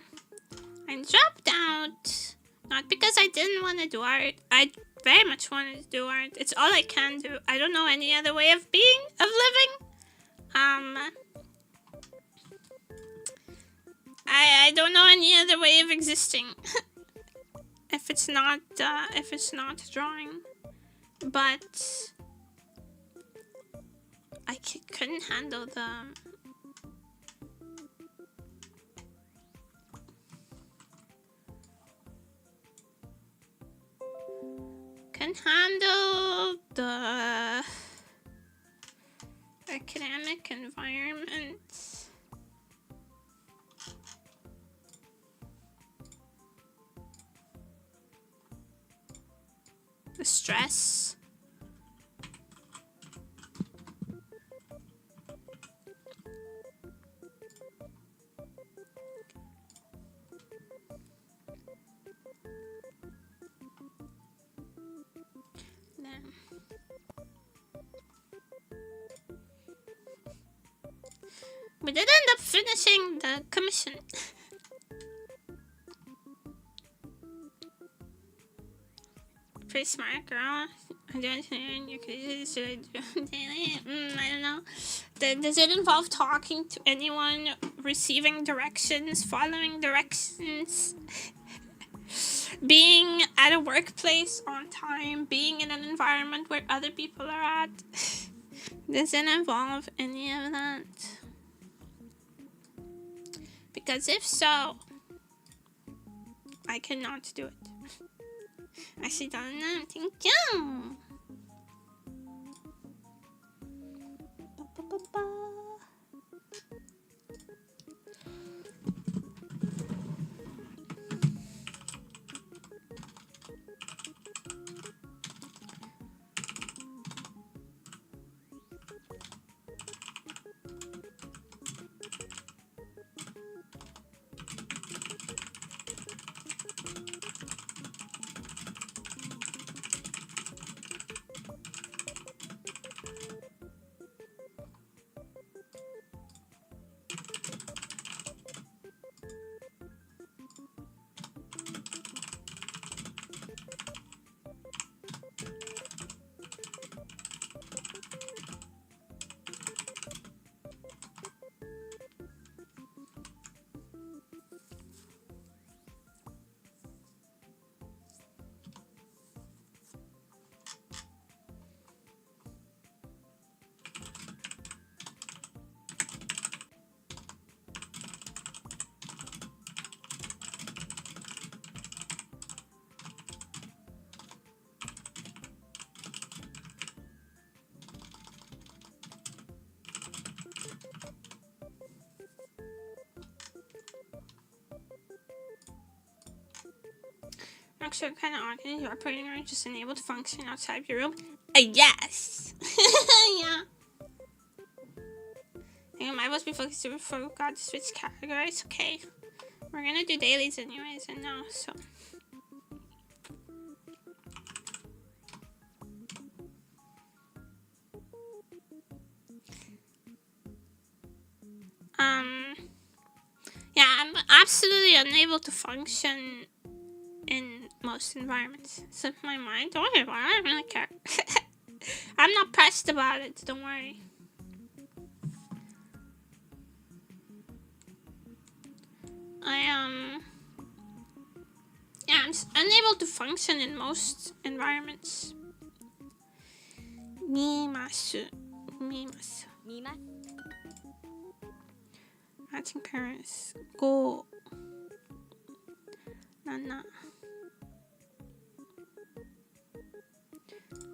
S1: dropped out not because I didn't want to do art. I very much wanted to do art. It's all I can do. I don't know any other way of living. I don't know any other way of existing. if it's not drawing, but I couldn't handle the academic environment. The stress. We did end up finishing the commission. Pretty smart girl. I don't know. Does it involve talking to anyone, receiving directions, following directions, being at a workplace on time, being in an environment where other people are at? Does it involve any of that? Because if so, I cannot do it. Actually, don't know. Thank you. function kind of organ your operating room just enabled to function outside of your room? Yes! Yeah. I think I must be focused before we got to switch categories. Okay. We're gonna do dailies anyways and now, so. Yeah, I'm absolutely unable to function in most environments. Slip my mind. Don't worry about it. I don't really care. I'm not pressed about it. Don't worry. Yeah, I'm unable to function in most environments. Mimasu. Matching parents. 5 7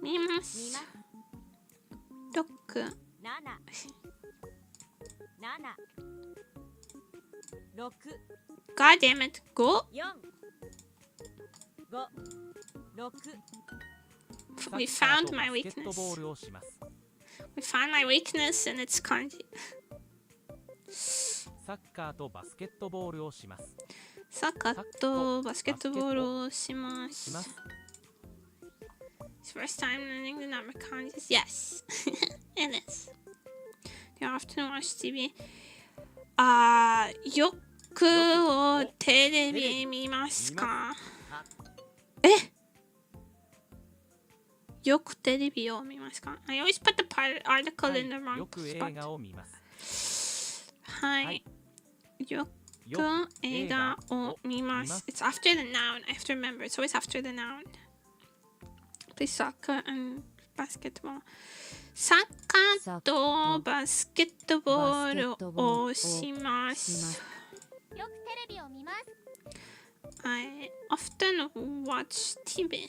S1: 見ます6 6 God damn it 5 We found my weakness. We found my weakness and it's kanji.
S3: サッカーとバスケットボールをします。
S1: サッカーとバスケットボールをします。First time learning the number kanjis. Yes, it is. Do you often watch TV? よくテレビ見ますか？よくテレビを見ますか？ I always put the article in the wrong spot.
S3: よく映画を見ます。
S1: はい。よく映画を見ます。It's after the noun. I have to remember. It's always after the noun. Play soccer and basketball. サッカーとバスケットボールをします。
S2: よくテレビを見ます。
S1: I often watch TV.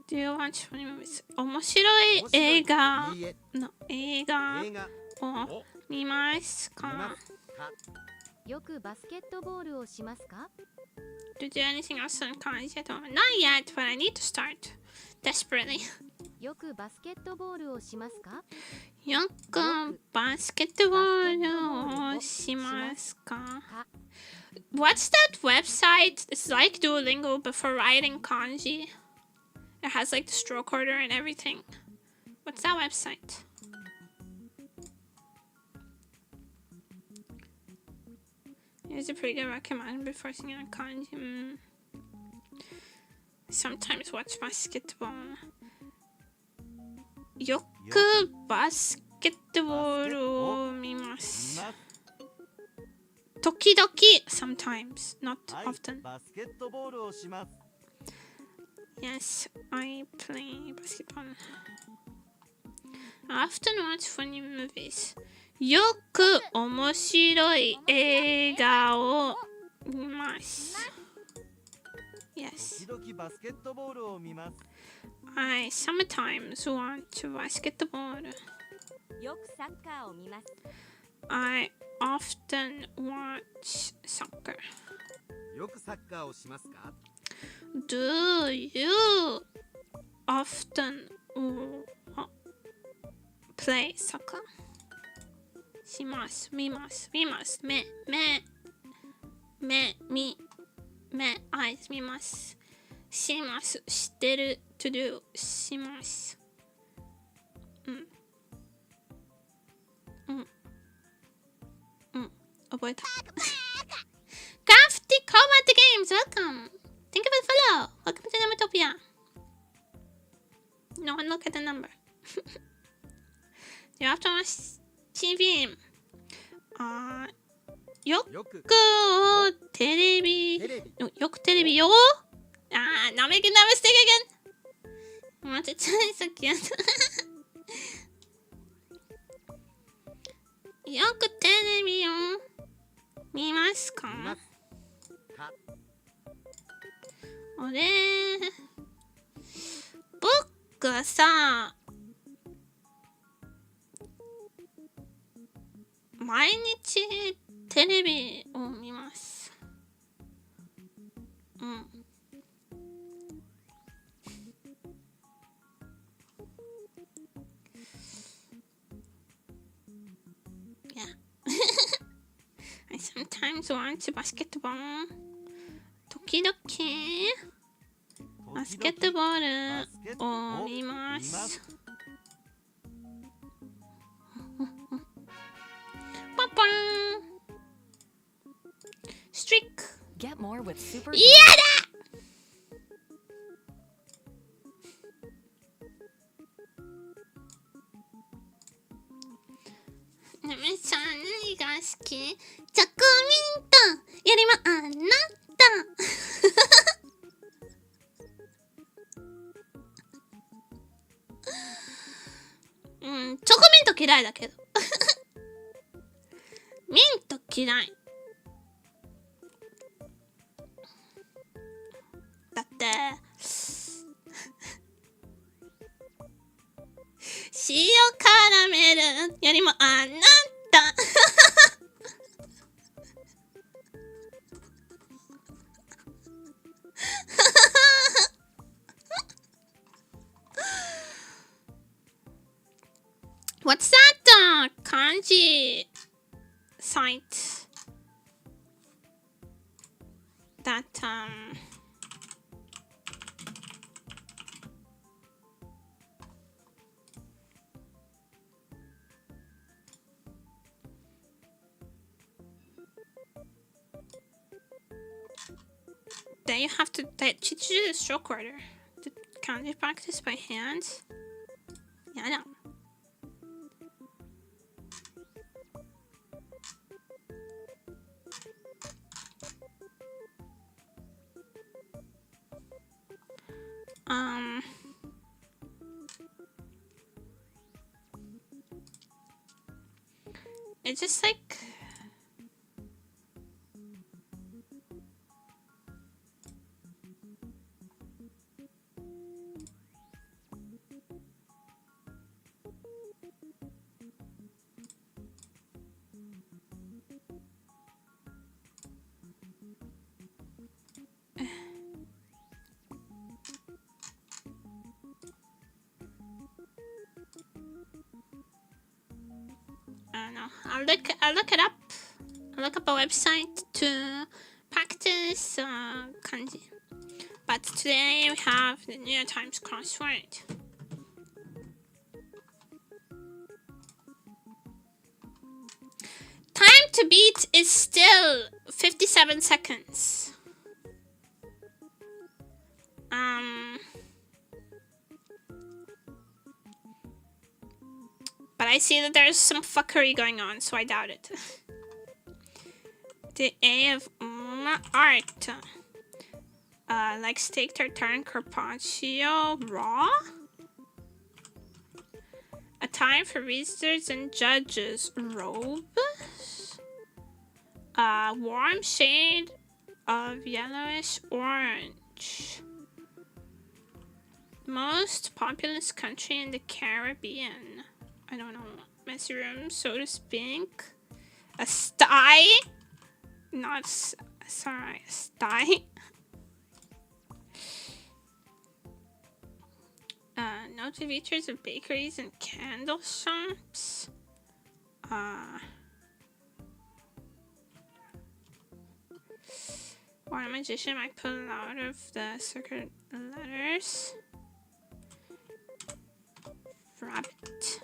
S1: Do you watch funny movies? 面白い映画を見ますか？
S2: よくバスケットボールをしますか？
S1: Do you do anything else on college at the moment? Not yet, but I need to start desperately.
S2: よくバスケットボールをしますか？
S1: よくバスケットボールをしますか？ What's that website? It's like Duolingo, but for writing kanji. It has like the stroke order and everything. What's that website? Here's a pretty good recommend before singing on kanji. Sometimes watch basketball. よくバスケットボールを見ます。時々 sometimes, not often.
S4: バスケットボールをします。
S1: Yes, I play basketball. I often watch funny movies. よく面白い映画を見ます。Yes.
S4: 時々バスケットボールを見ます。
S1: I sometimes watch basketball.
S2: よくサッカーを見ます。
S1: I often watch soccer.
S4: よくサッカーをしますか？
S1: Do you often play soccer? します、見ます、見ます、目、eyes 見ます、します、してる、to do します。覚えた。Crafty Combat Games, welcome! Thank you for the follow! Welcome to Nematopia! No one look at the number. You have to watch TV. よくテレビよくテレビよ。Now making that mistake again. 待って、さっきやった。よくテレビを見ますか？俺、僕はさ、毎日テレビを見ます。Yeah. I sometimes watch basketball. 時々バスケットボールを見ます。パンパン。ストリック。
S5: Get more with super
S1: 嫌だ。ねめさん何が好き？チョコミントよりもあなた。チョコミント嫌いだけど。ミント嫌い。だって塩カラメルよりもあなた。What's that kanji site that that you have to that you do the stroke order? The kanji practice by hand? Yeah, I know. It's just like I don't know. I'll look it up. I'll look up a website to practice kanji. But today we have the New York Times crossword. Time to beat is still 57 seconds. But I see that there's some fuckery going on, so I doubt it. The A of art. Like steak tartare carpaccio raw. A time for visitors and judges. Robes. Warm shade of yellowish orange. Most populous country in the Caribbean. I don't know. Messy room, soda pink. A sty? Not sorry, a sty. Noted features of bakeries and candle shops. Or a magician might pull out of the circuit letters. Rabbit.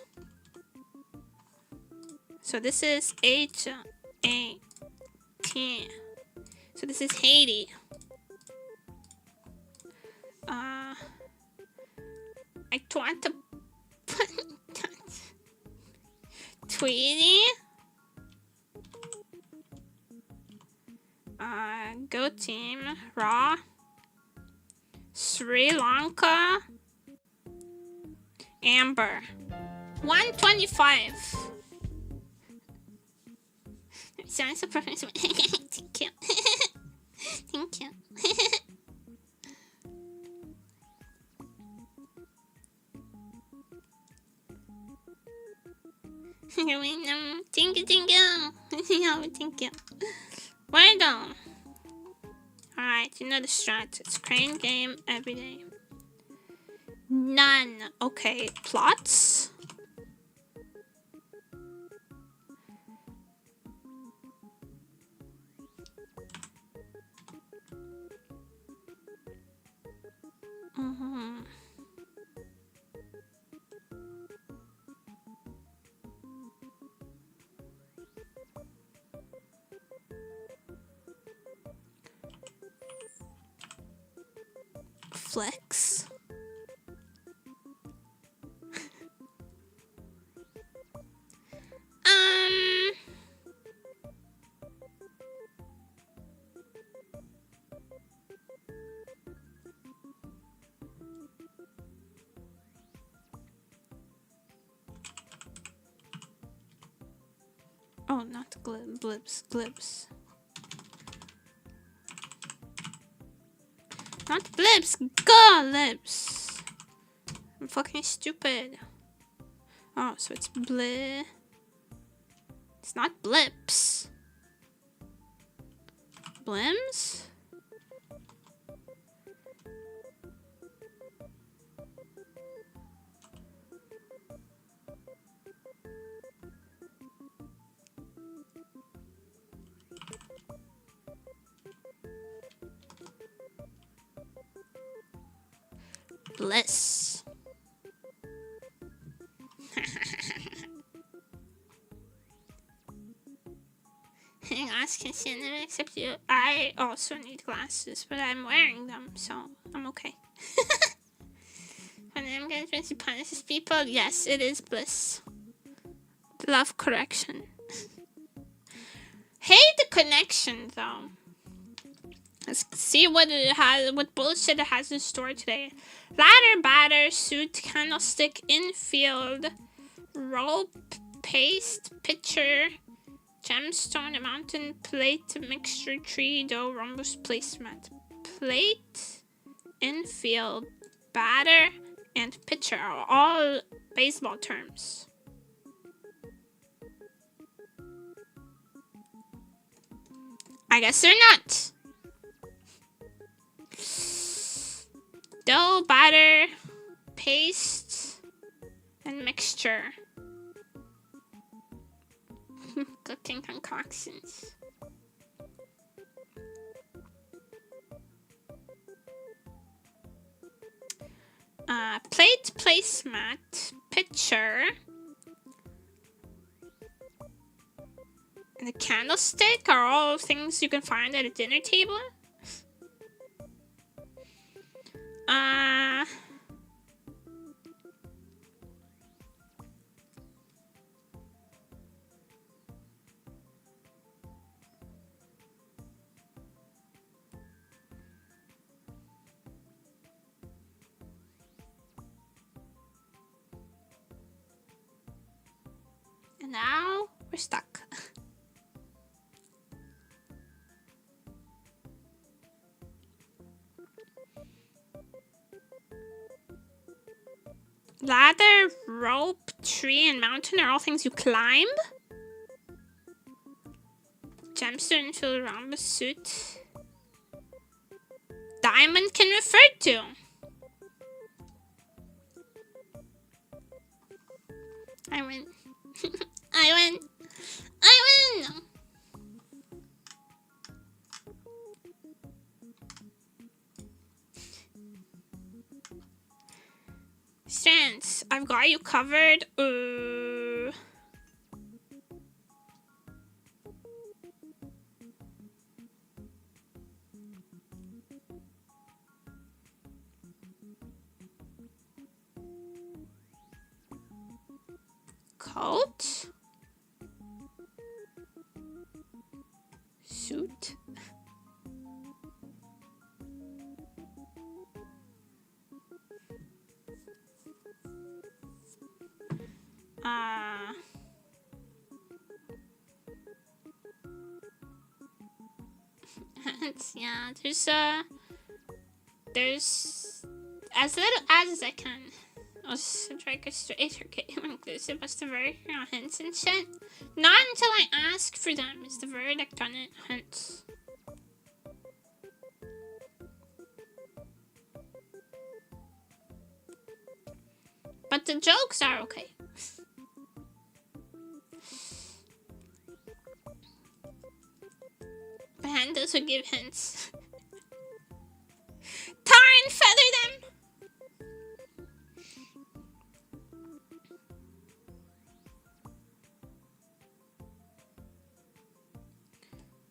S1: So this is H-A-T. So this is Haiti. I want to put Tweety. Go team. Raw. Sri Lanka. Amber. 125. Sounds so professional. Thank you. Thank you. Thank you, thank you. Thank you. Well done. Alright, you know the strat. It's crane game every day. None. Okay, plots. Flex. Oh, not glibs. Not blips, glibs. I'm fucking stupid. Oh, so it's It's not blips. Blims? Bliss. Glass can see in it except you. I also need glasses, but I'm wearing them, so I'm okay. When I'm going to punishes people, yes, it is bliss. Love correction. Hate the connection, though. Let's see what it has, what bullshit it has in store today. Ladder, batter, suit, candlestick, infield, rope, paste, pitcher, gemstone, a mountain, plate, mixture, tree, dough, rhombus, placemat. Plate, infield, batter, and pitcher are all baseball terms. I guess they're not. Dough, batter, paste, and mixture. Cooking concoctions. Plate, placemat, pitcher, and a candlestick are all things you can find at a dinner table. And now we're stuck. Ladder, rope, tree, and mountain are all things you climb. Gemstone, fill, rhombus, suit. Diamond can refer to. I win. I win. I win. Strands, I've got you covered. Coat. Suit. Yeah, there's as little as I can. I'll strike a straighter game inclusive as the verdict on hints and shit. Not until I ask for them is the verdict on it hints. but the jokes are okay. Pandas who give hints. Tarn, feather them!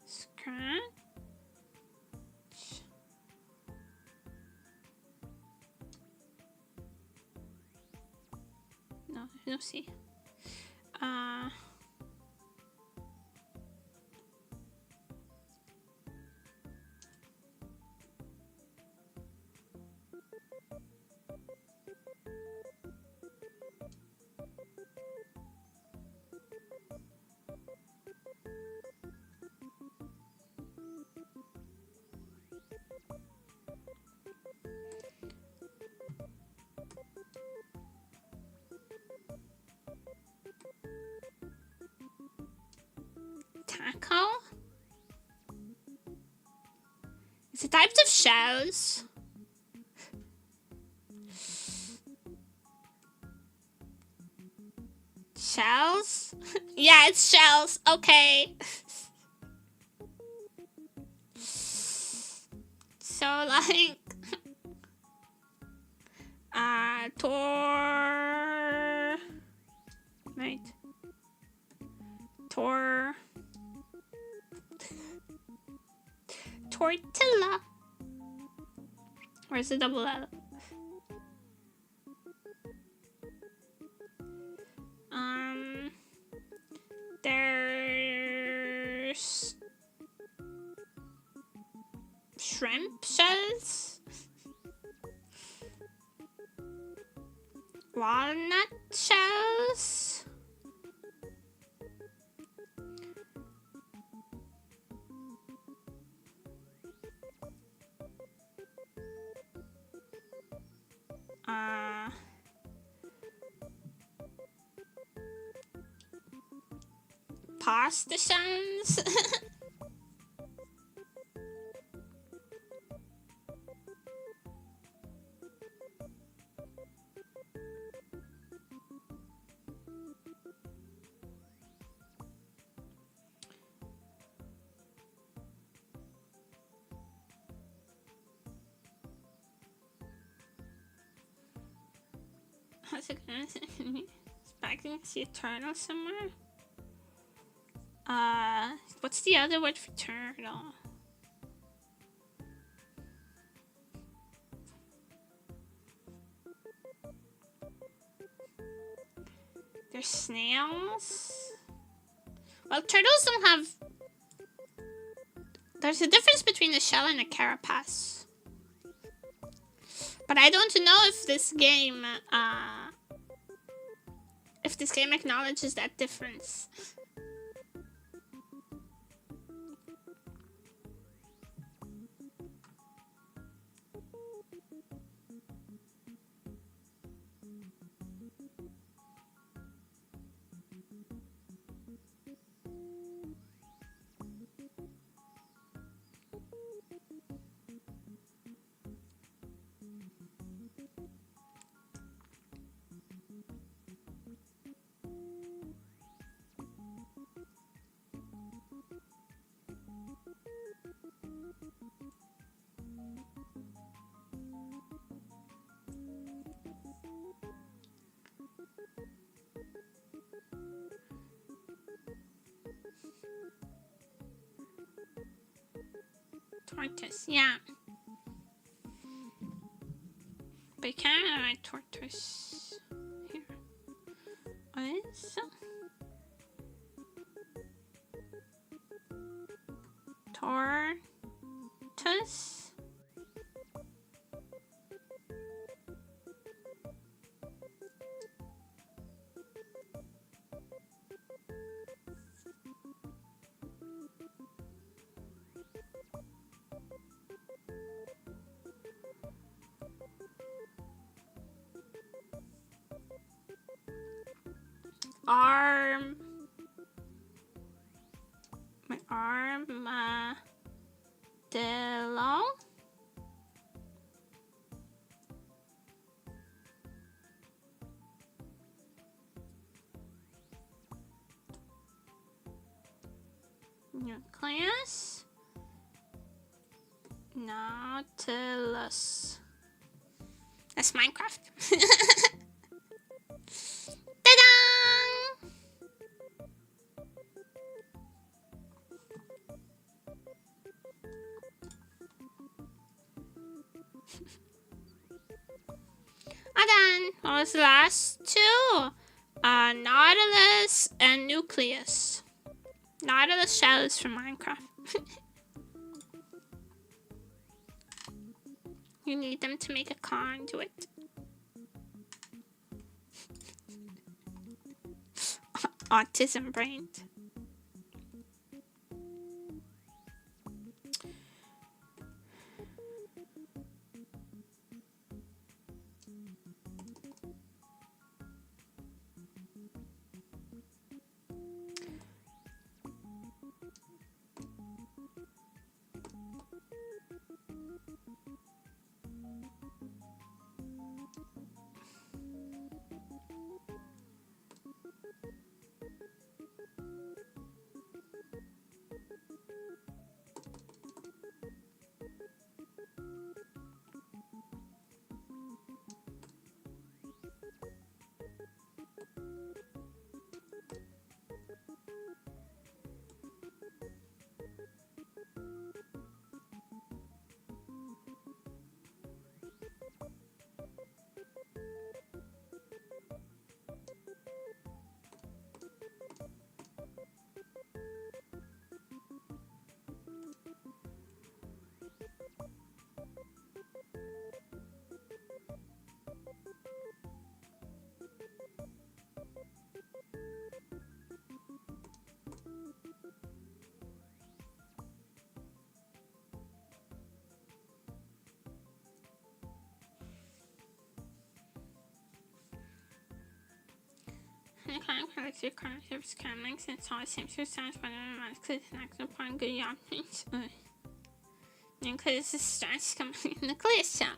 S1: Scratch. No, see. Taco? Is it types of shells? Shells? Yeah, it's shells. Okay. So like tortilla. Where's the double L? There's shrimp shells, walnut shells, pasta shells. How's it gonna expecting to see a turtle somewhere? What's the other word for turtle? There's snails. Well, turtles don't have... There's a difference between a shell and a carapace. But I don't know if this game acknowledges that difference. Tortoise, yeah. But you can't write tortoise here. What is tortoise? Armadillo. Nucleus. Nautilus. That's Minecraft. Ta-da! Then what was the last two? Nautilus and Nucleus. Nautilus shells from Minecraft. You need them to make a conduit. Autism brains. The kind of character concepts can make sense all the same sounds but automatically connect upon good options. Nucleus is starts coming in the nucleus shop.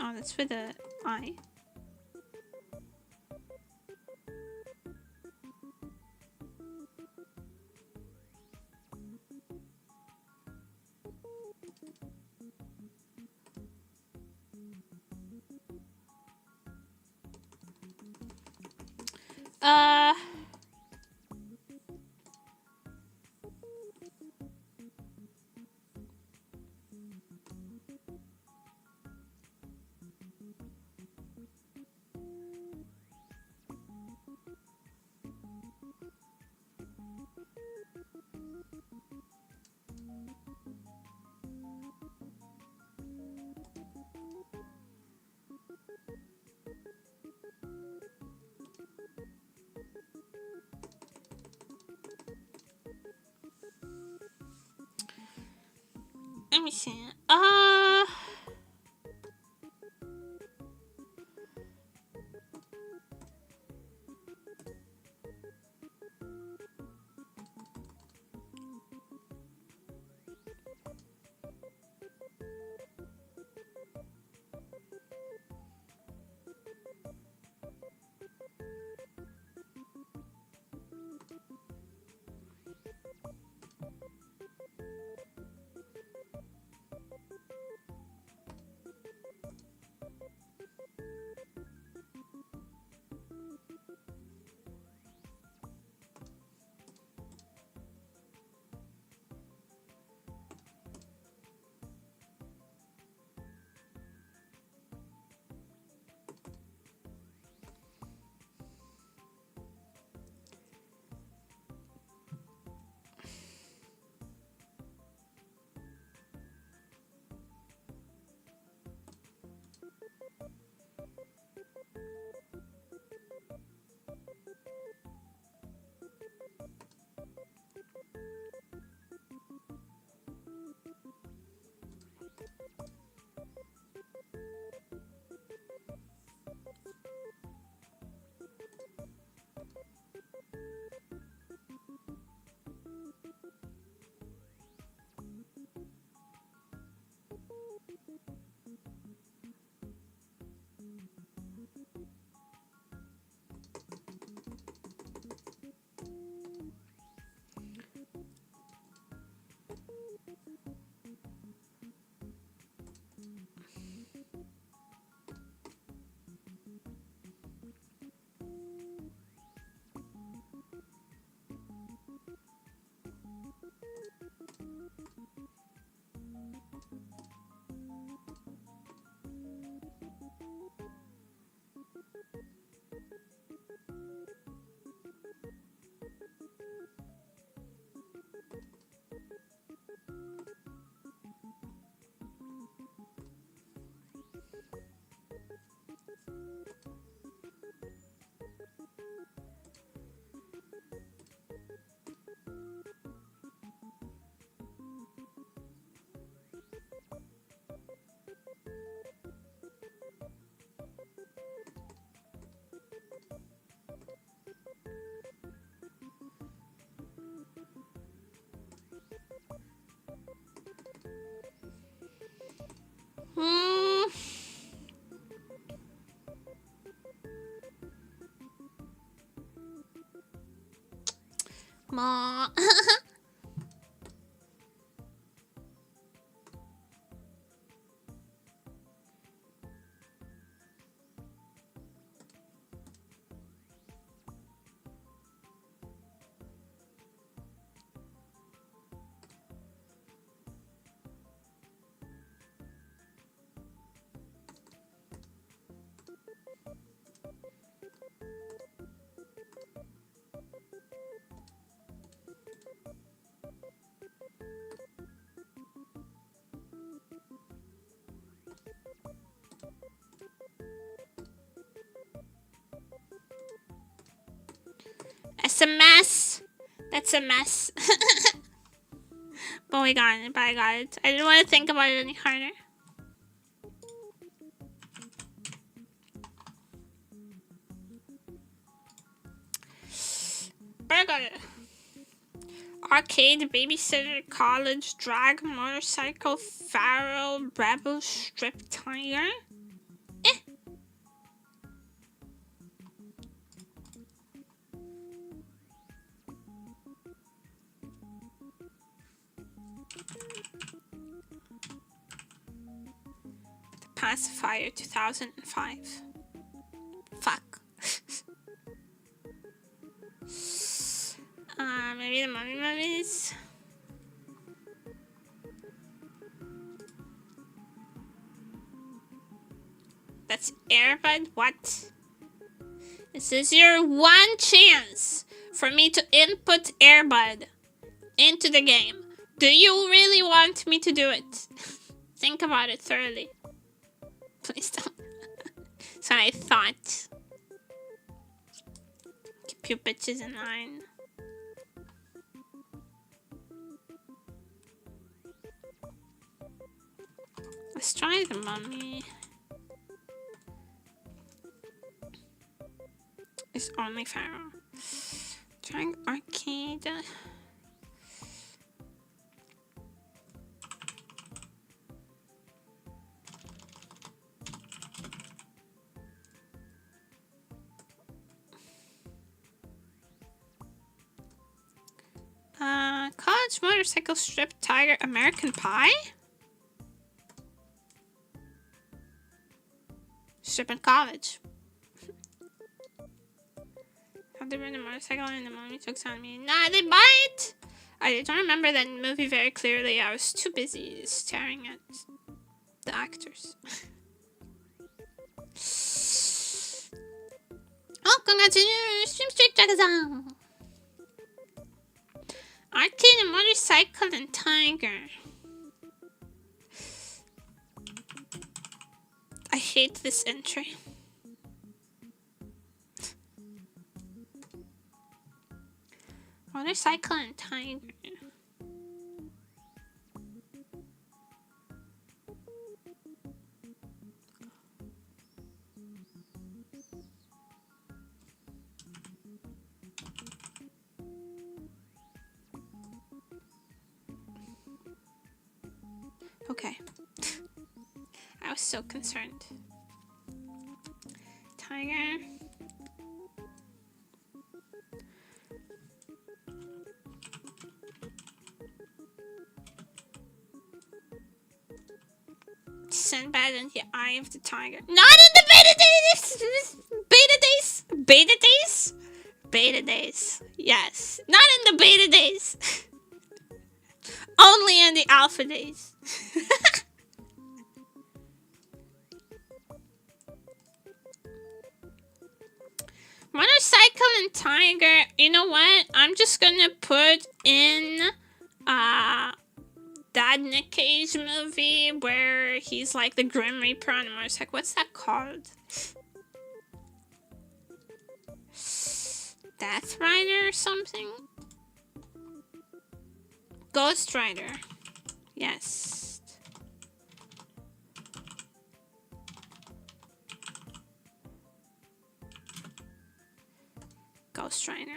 S1: Oh, that's for the eye. Let me see. もうIt's a mess. That's a mess. But we got it. But I got it. I didn't want to think about it any harder. But I got it. Arcade, babysitter, college, drag, motorcycle, feral, rebel, strip tiger. Pacifier 2005. Fuck. Maybe the mummy movies. That's Airbud? What? This is your one chance for me to input Airbud into the game. Do you really want me to do it? Think about it thoroughly. Please don't. So I thought. Keep you bitches in line. Let's try the mummy. It's only Pharaoh. Trying arcade. College motorcycle strip tiger American Pie? Strip in college. How they ride a motorcycle and the mommy took on me. Nah, they bite! I don't remember that movie very clearly. I was too busy staring at the actors. Oh, congratulations, Stream Street Jackazan! Arcade and motorcycle and tiger. I hate this entry. Motorcycle and tiger. Okay. I was so concerned. Tiger. Sinbad and the Eye of the Tiger. Not in the beta days! Beta days! Beta days? Beta days. Yes. Not in the beta days. Only in the alpha days. Motorcycle and tiger. You know what? I'm just gonna put in that Nick Cage movie where he's like the Grim Reaper on a motorcycle. What's that called? Death Rider or something? Ghost Rider. Yes. Ghost Rider.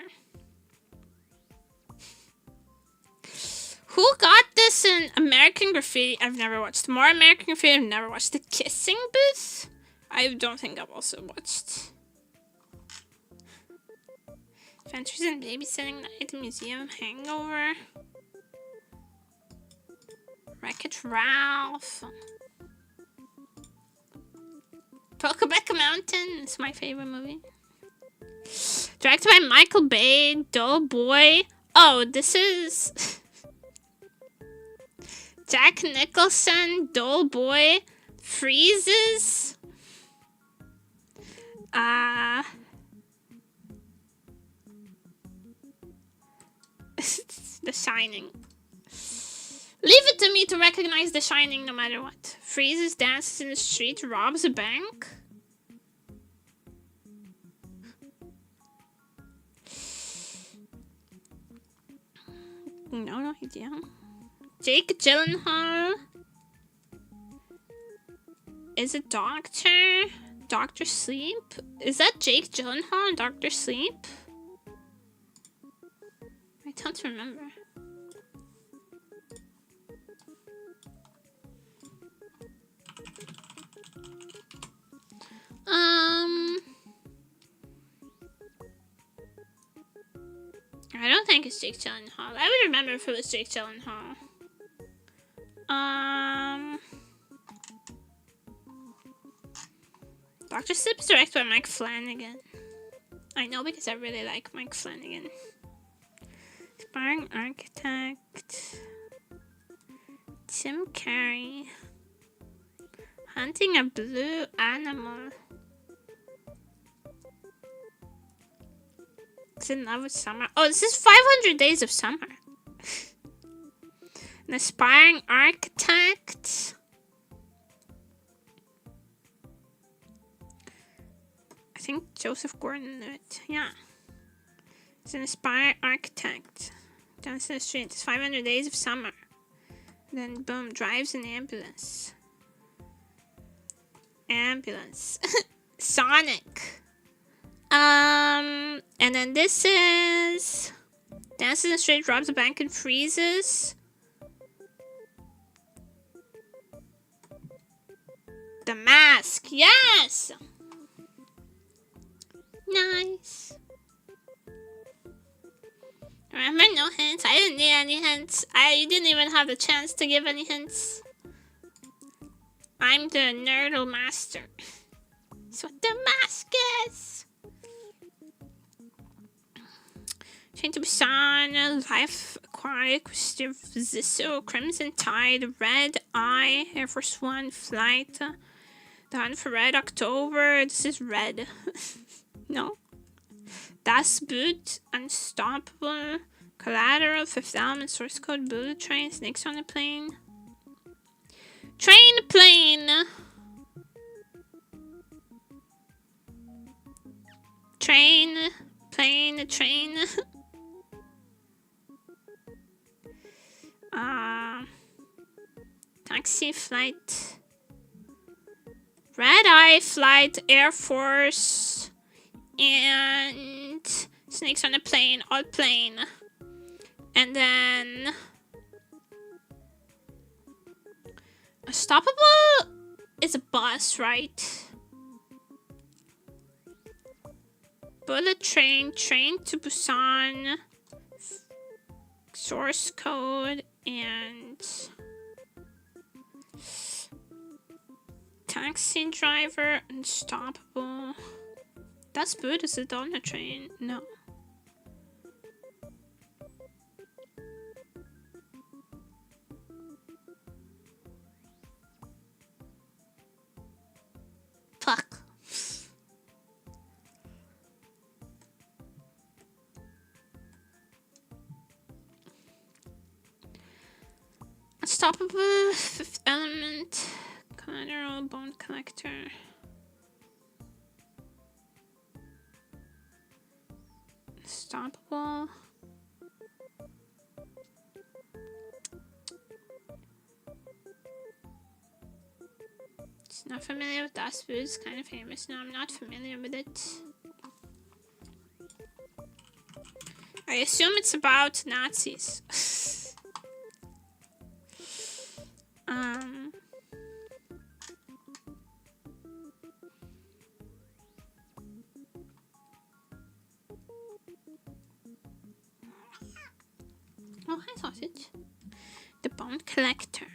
S1: Who got this in American Graffiti? I've never watched more American Graffiti. I've never watched The Kissing Booth. I don't think I've also watched Adventures in Babysitting Night, Museum Hangover. Wreck-It Ralph. Brokeback Mountain is my favorite movie. Directed by Michael Bay, Doughboy. Oh, this is Jack Nicholson, Doughboy, Freezes. The Shining. Leave it to me to recognize The Shining no matter what. Freezes, dances in the street, robs a bank. No idea. Jake Gyllenhaal is a doctor. Doctor Sleep? Is that Jake Gyllenhaal in Doctor Sleep? I don't remember. I don't think it's Jake Gyllenhaal. I would remember if it was Jake Gyllenhaal. Dr. Sleep is directed by Mike Flanagan. I know because I really like Mike Flanagan. Aspiring Architect. Tim Carey. Hunting a Blue Animal. Is in love with summer. Oh, this is 500 Days of Summer. An aspiring architect. I think Joseph Gordon knew it. Yeah. He's an aspiring architect. Dances in the street. It's 500 Days of Summer. Then, boom, drives an ambulance. Ambulance. Sonic. And then this is Dances in the Street, robs a bank and freezes. The Mask, yes! Nice. Remember, no hints. I didn't need any hints. You didn't even have the chance to give any hints. I'm the nerdle master. That's what the mask is. Train to Busan, Life Aquatic, Steve Zissou, Crimson Tide, Red Eye, Air Force One, Flight, The Hunt for Red October. This is Red. No. Das Boot, Unstoppable, Collateral, Fifth Element, Source Code, Bullet Train, Snakes on a Plane. Train Plane! Train, plane, train. Taxi, flight. Red Eye, Flight, Air Force, and Snakes on a Plane, all plane. And then Unstoppable is a bus, right? Bullet Train, Train to Busan, Source Code, and Taxi Driver, Unstoppable. That's good. Is it on a train? No. Fuck. Unstoppable, Fifth Element, Collateral, Bone Collector. Unstoppable. It's not familiar with Das Boot. It's kind of famous. No, I'm not familiar with it. I assume it's about Nazis. Oh, hi, sausage. The bone collector.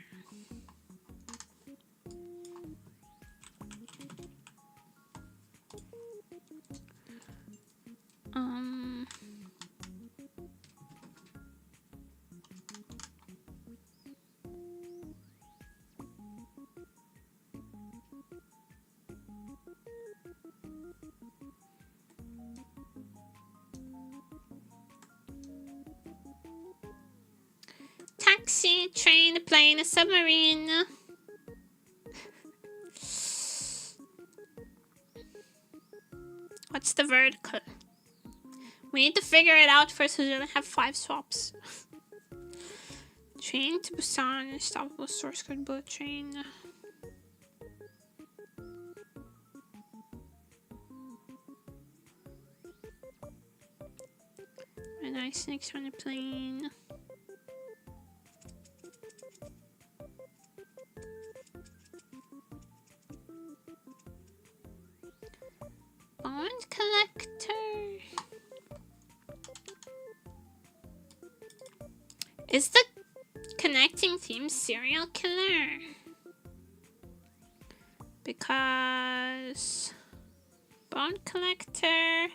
S1: Taxi, train, plane, a submarine. What's the vertical? We need to figure it out first because we only have 5 swaps. Train to Busan, unstoppable source code bullet train. A nice snakes on a plane. Bond collector. Is the connecting theme serial killer? Because bond collector.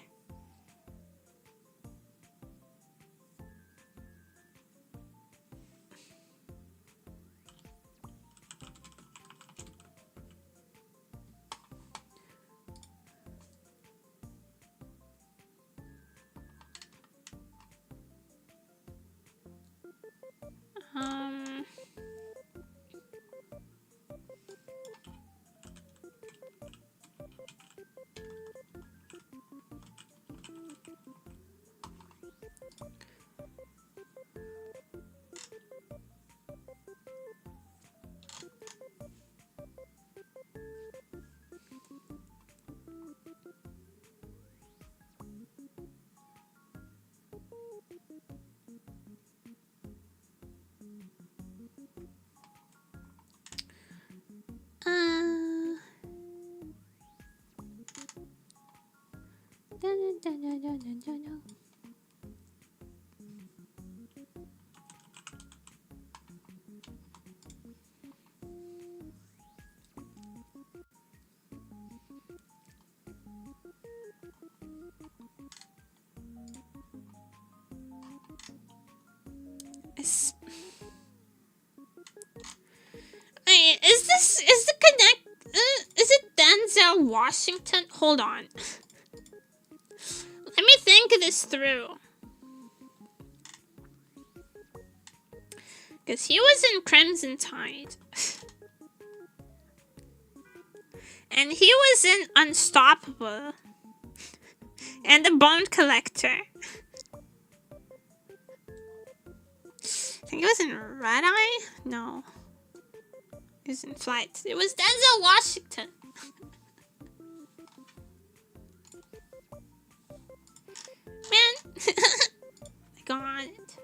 S1: Is it Denzel Washington? Hold on. Let me think this through. Because he was in Crimson Tide. And he was in Unstoppable. And the Bone Collector. I think it was in Red Eye? No. It was in Flight. It was Denzel Washington. Man. I got it.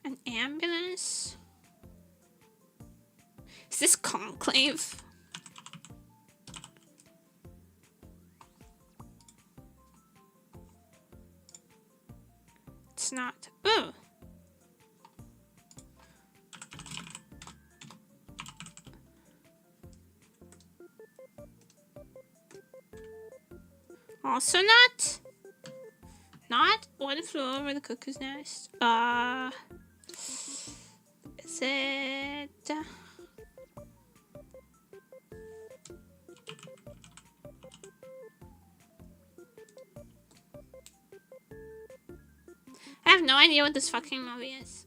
S1: An ambulance. Is this Conclave? It's not. Ooh. Also not. Not One Flew Over the Cuckoo's Nest. Is it? I have no idea what this fucking movie is.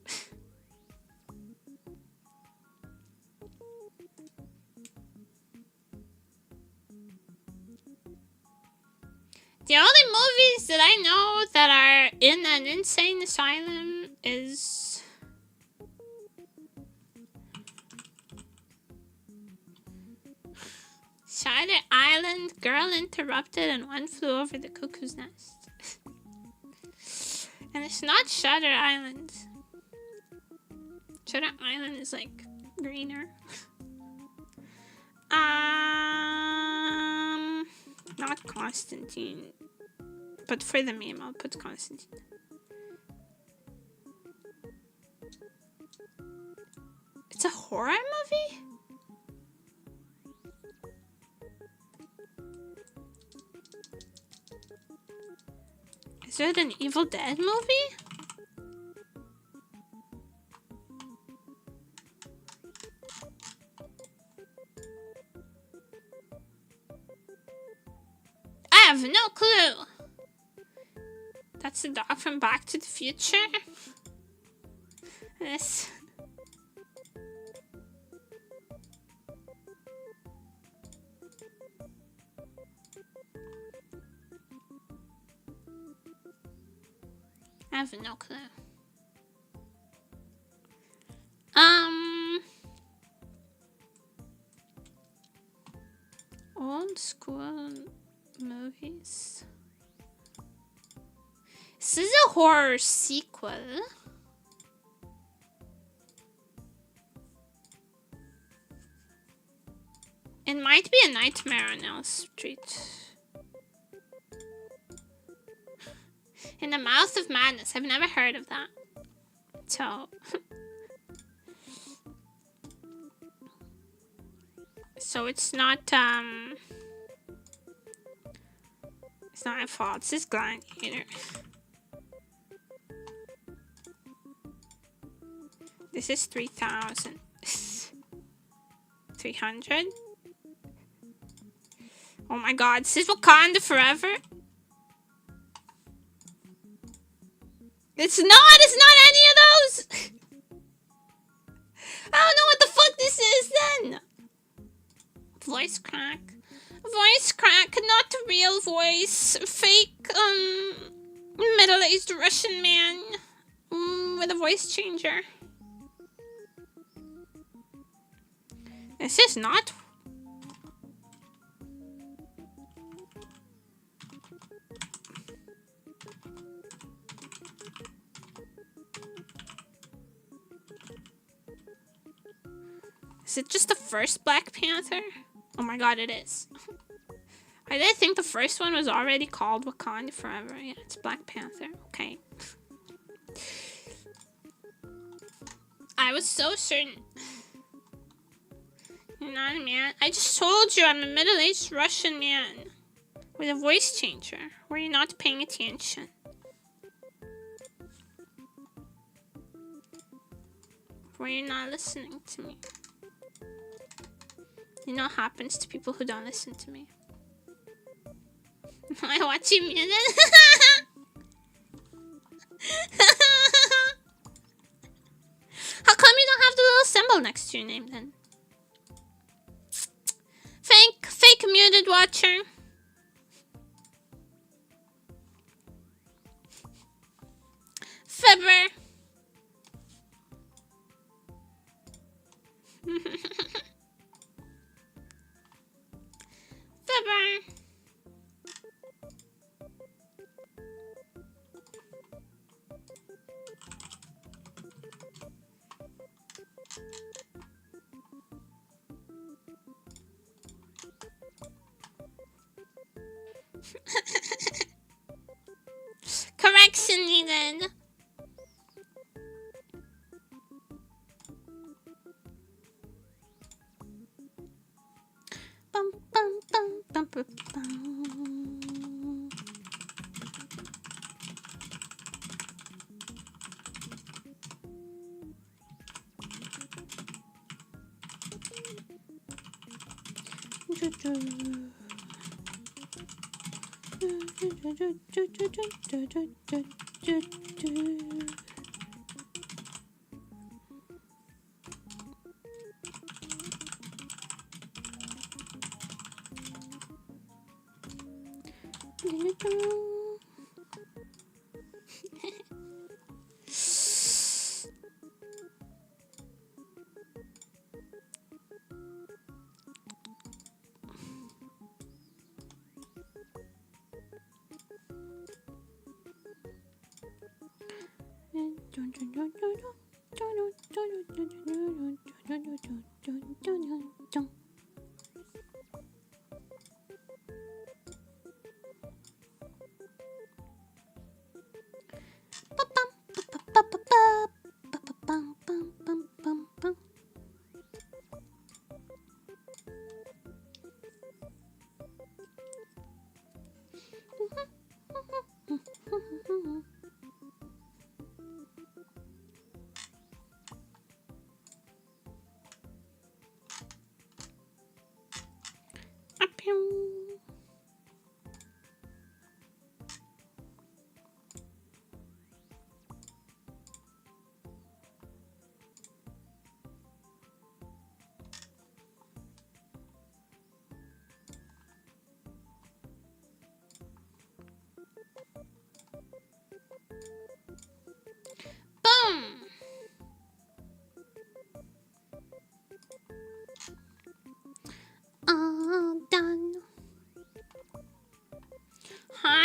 S1: The only movies that I know that are in an insane asylum is Shutter Island, Girl Interrupted, and One Flew Over the Cuckoo's Nest. And it's not Shutter Island. Shutter Island is like greener. Not Constantine. But for the meme, I'll put Constantine. It's a horror movie? Is it an Evil Dead movie? I have no clue. That's the dog from Back to the Future. This. I have no clue. Old school movies. This is a horror sequel. It might be A Nightmare on Elm Street. In the Mouth of Madness. I've never heard of that. So. So it's not, it's not my fault. It's this Gladiator. This is 3,000. 300? Oh my god, this is Wakanda Forever? It's not any of those! I don't know what the fuck this is then! Voice crack. Voice crack, not real voice. Fake, middle-aged Russian man with a voice changer. This is not. Is it just the first Black Panther? Oh my god, it is. I did think the first one was already called Wakanda Forever. Yeah, it's Black Panther. Okay. I was so certain. You're not a man. I just told you I'm a middle-aged Russian man with a voice changer. Were you not paying attention? Were you not listening to me? You know what happens to people who don't listen to me. I watch you muted. How come you don't have the little symbol next to your name then? Fake muted watcher. Fibber. Fibber. Correction needed. Bum, bum, bum, bum, bum, bum.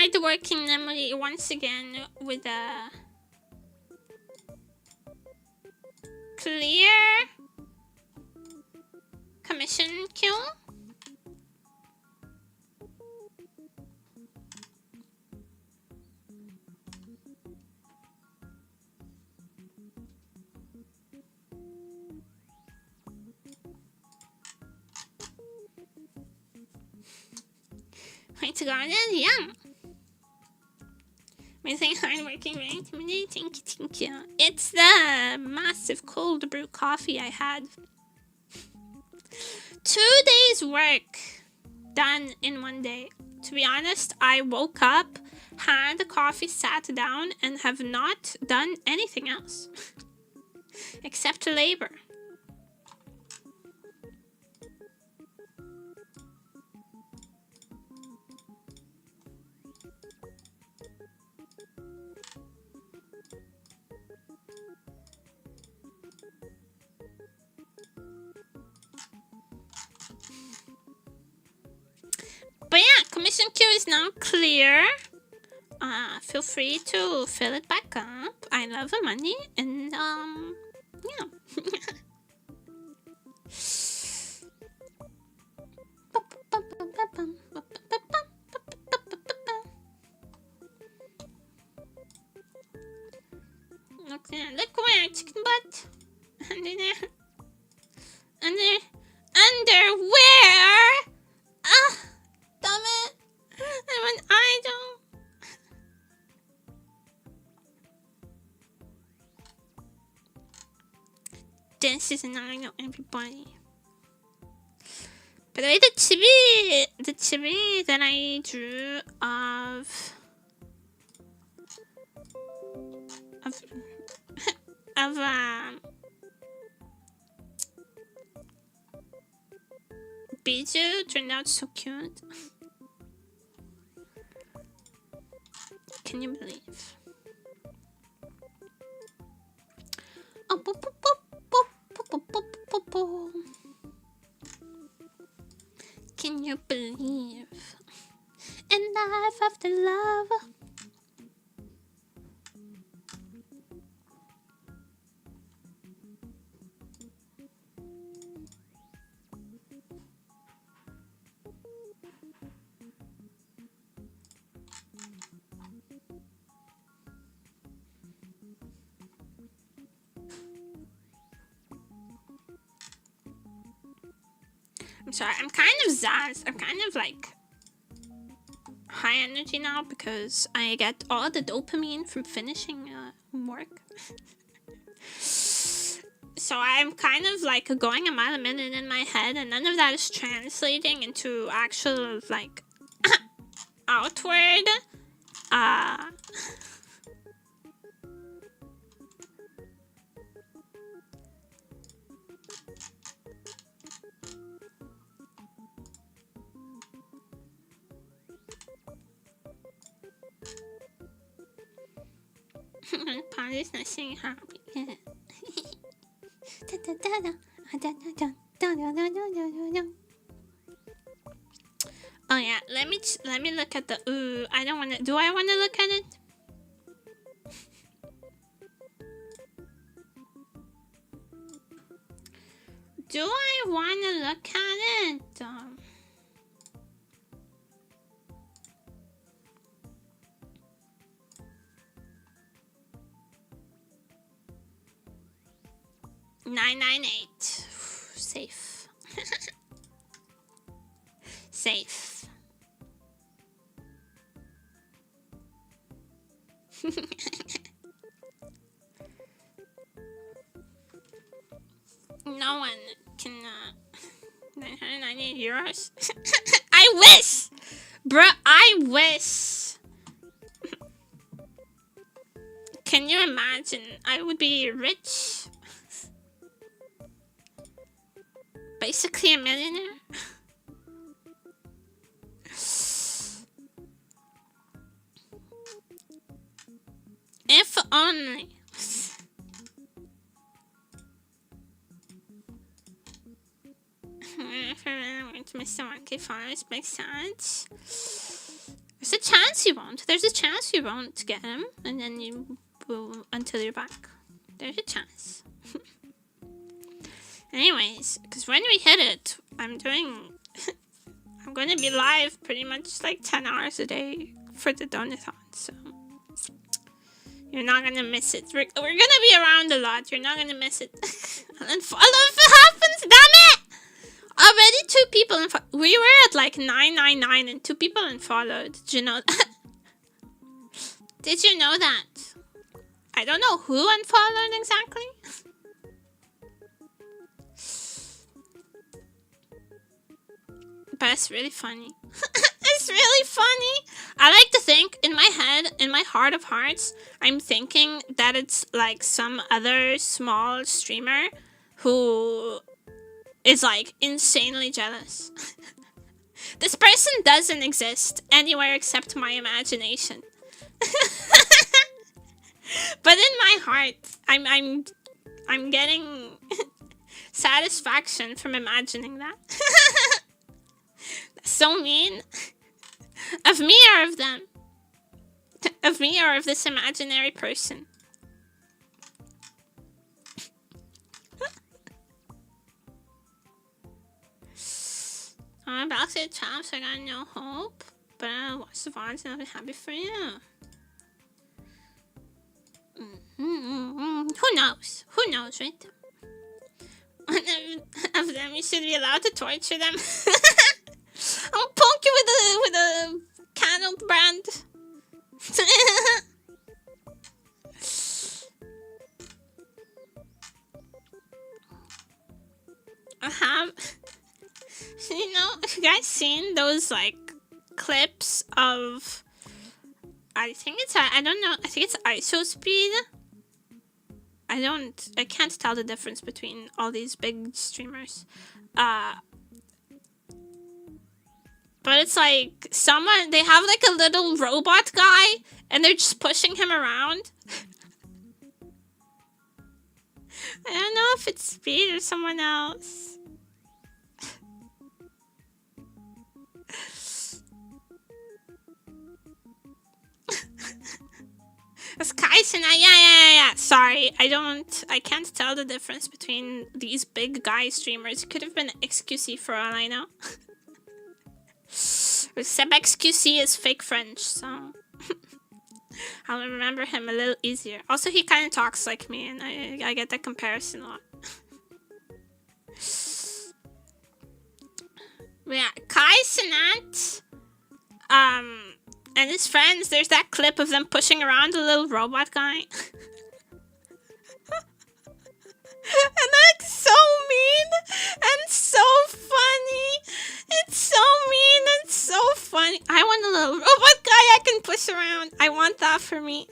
S1: hardworking nemuri once again with a clear commission kill. Wait, Garden? Yeah. Amazing, hardworking, very intimidating. Thank you. It's the massive cold brew coffee I had. 2 days work done in 1 day. To be honest, I woke up, had the coffee, sat down, and have not done anything else. Except labor. But yeah, commission queue is now clear. Feel free to fill it back up. I love the money, and yeah. Look where chicken butt under there, underwear. Ah. Damn it! I'm an idol! This is an idol, everybody. By the way, the chibi that I drew of Biju turned out so cute. Can you believe? Oh, boop, boop, boop, boop, boop, boop, boop, boop. Can you believe in life after love? I'm sorry, I'm kind of zazzed. I'm kind of like high energy now because I get all the dopamine from finishing work. So I'm kind of like going a mile a minute in my head, and none of that is translating into actual like outward Party's not saying happy. Oh yeah, let me look at the I don't want to. Do I want to look at it? Do I want to look at it? $998. Safe. Safe. No one can 998 euros. I wish, bruh. I wish. Can you imagine? I would be rich. Basically a millionaire. If only. If I went to Mr. Monkey Forest, makes sense. There's a chance you won't. There's a chance you won't get him, and then you will until you're back. There's a chance. Anyways, because when we hit it, I'm going to be live pretty much like 10 hours a day for the donathon, so you're not going to miss it. We're going to be around a lot. You're not going to miss it. And follow if it happens, damn it! Already 2 people we were at like 999 and 2 people unfollowed. Did you know that? Did you know that? I don't know who unfollowed exactly. But it's really funny. It's really funny. I like to think in my head, in my heart of hearts, I'm thinking that it's like some other small streamer who is like insanely jealous. This person doesn't exist anywhere except my imagination. But in my heart, I'm getting satisfaction from imagining that. That's so mean. Of me or of them? Of me or of this imaginary person? I'm about to get chopped, so I got no hope. But I'll watch the VODs and I'll be happy for you. Who knows? Who knows, right? One of them, you should be allowed to torture them. I'll poke you with a candle brand. I have, you know, have you guys seen those like clips of? I think it's I don't know. I think it's ISO speed. I can't tell the difference between all these big streamers. But it's like someone, they have like a little robot guy and they're just pushing him around. I don't know if it's Speed or someone else. It's Kaisen. Yeah. Sorry, I can't tell the difference between these big guy streamers. It could have been XQC for all I know. Except XQC is fake French, so I'll remember him a little easier. Also, he kind of talks like me, and I get that comparison a lot. But yeah, Kai Sinat, and his friends, there's that clip of them pushing around a little robot guy. And that's so mean and so funny. It's so mean and so funny. I want a little robot guy I can push around. I want that for me.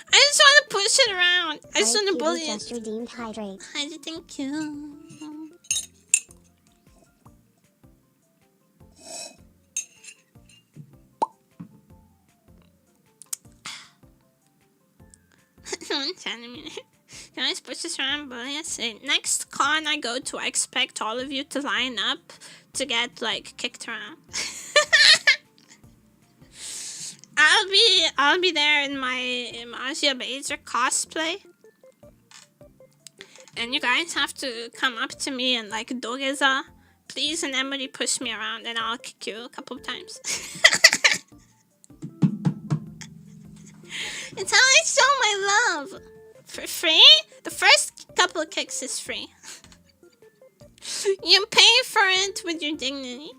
S1: I just want to push it around. I just want to bully it.
S5: Just redeemed hydrate.
S1: Thank you. Can I push this around? But yes, next con I go to, I expect all of you to line up to get like kicked around. I'll be there in my Asia Baser cosplay, and you guys have to come up to me and like dogeza, please, and Emily push me around, and I'll kick you a couple of times. It's how I show my love. For free? The first couple of kicks is free. You pay for it with your dignity.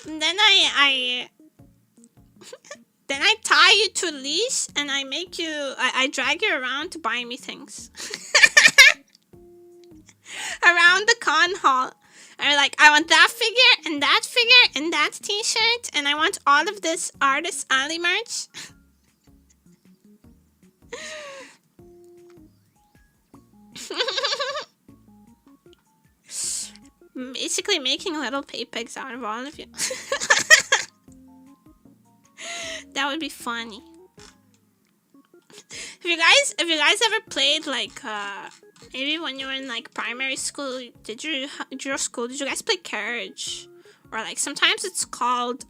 S1: Then I tie you to a leash and I make you, I drag you around to buy me things. Around the con hall. Or like, I want that figure and that t-shirt, and I want all of this Artist Alley merch. Basically making little pay pigs out of all of you. That would be funny. If you guys ever played like maybe when you were in like primary school, did you guys play carriage? Or like sometimes it's called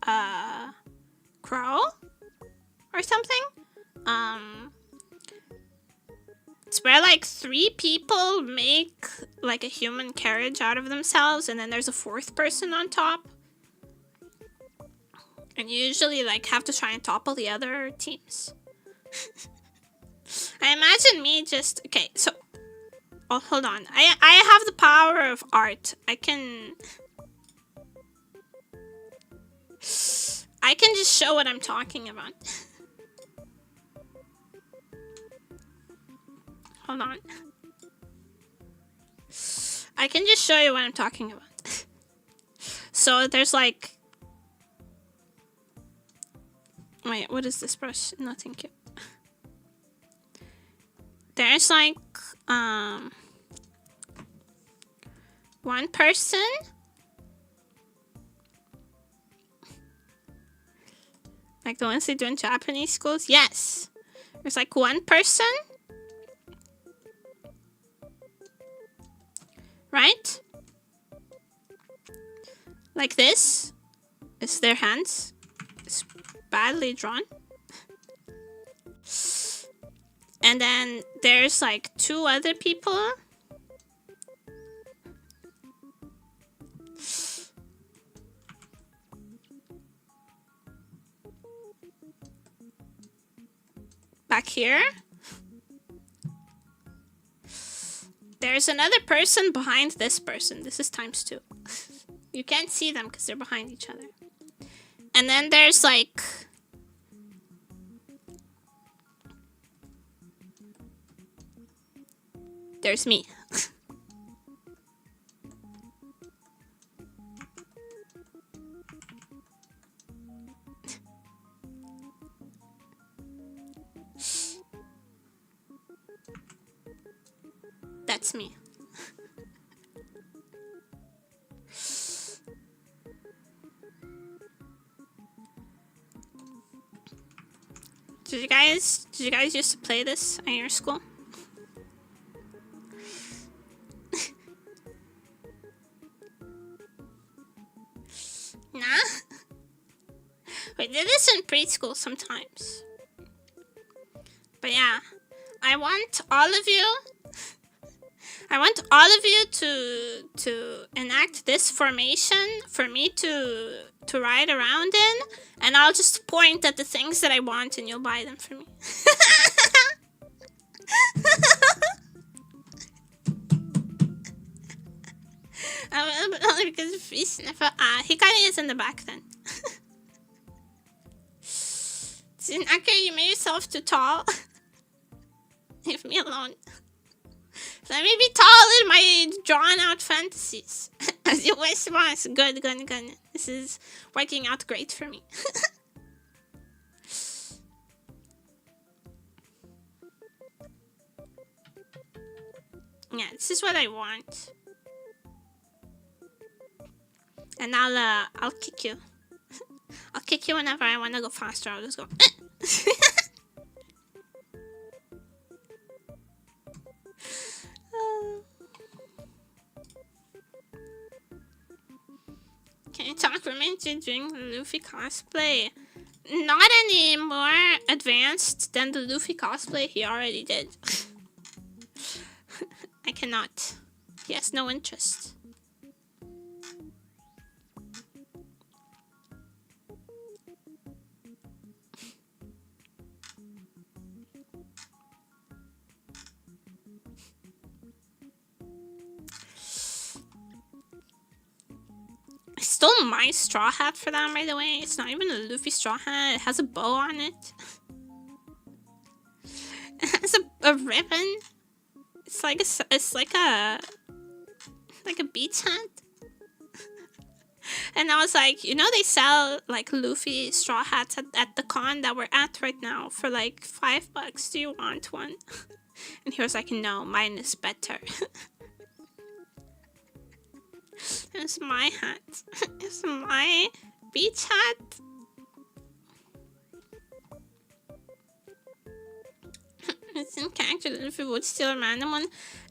S1: crow or something. It's where like 3 people make like a human carriage out of themselves, and then there's a 4th person on top. And you usually like have to try and topple the other teams. I imagine me just okay. So, oh, hold on. I have the power of art. I can just show what I'm talking about. Hold on. I can just show you what I'm talking about. So there's like... Wait, what is this brush? No, thank you. There's like... one person... Like the ones they do in Japanese schools? Yes. There's like one person... Right? Like this. It's their hands. It's badly drawn. And then there's like 2 other people. Back here. There's another person behind this person. This is times 2. You can't see them because they're behind each other. And then there's like... There's me. That's me. Did you guys used to play this at your school? Nah? We did this in preschool sometimes. But yeah, I want all of you to enact this formation for me to ride around in, and I'll just point at the things that I want and you'll buy them for me. Only because of Hikari is in the back then. Akira, you made yourself too tall. Leave me alone. Let me be tall in my drawn-out fantasies. As you wish, boss. Good. This is working out great for me. Yeah, this is what I want. And I'll kick you. I'll kick you whenever I want to go faster. I'll just go. Can you talk for me to doing the Luffy cosplay? Not any more advanced than the Luffy cosplay he already did. I cannot. He has no interest. I stole my straw hat for that, by the way. It's not even a Luffy straw hat. It has a bow on it. It has a ribbon. It's like a beach hat. And I was like, you know, they sell like Luffy straw hats at the con that we're at right now for like $5. Do you want one? And he was like, no, mine is better. It's my hat. It's my beach hat. Isn't character Luffy would steal a random one?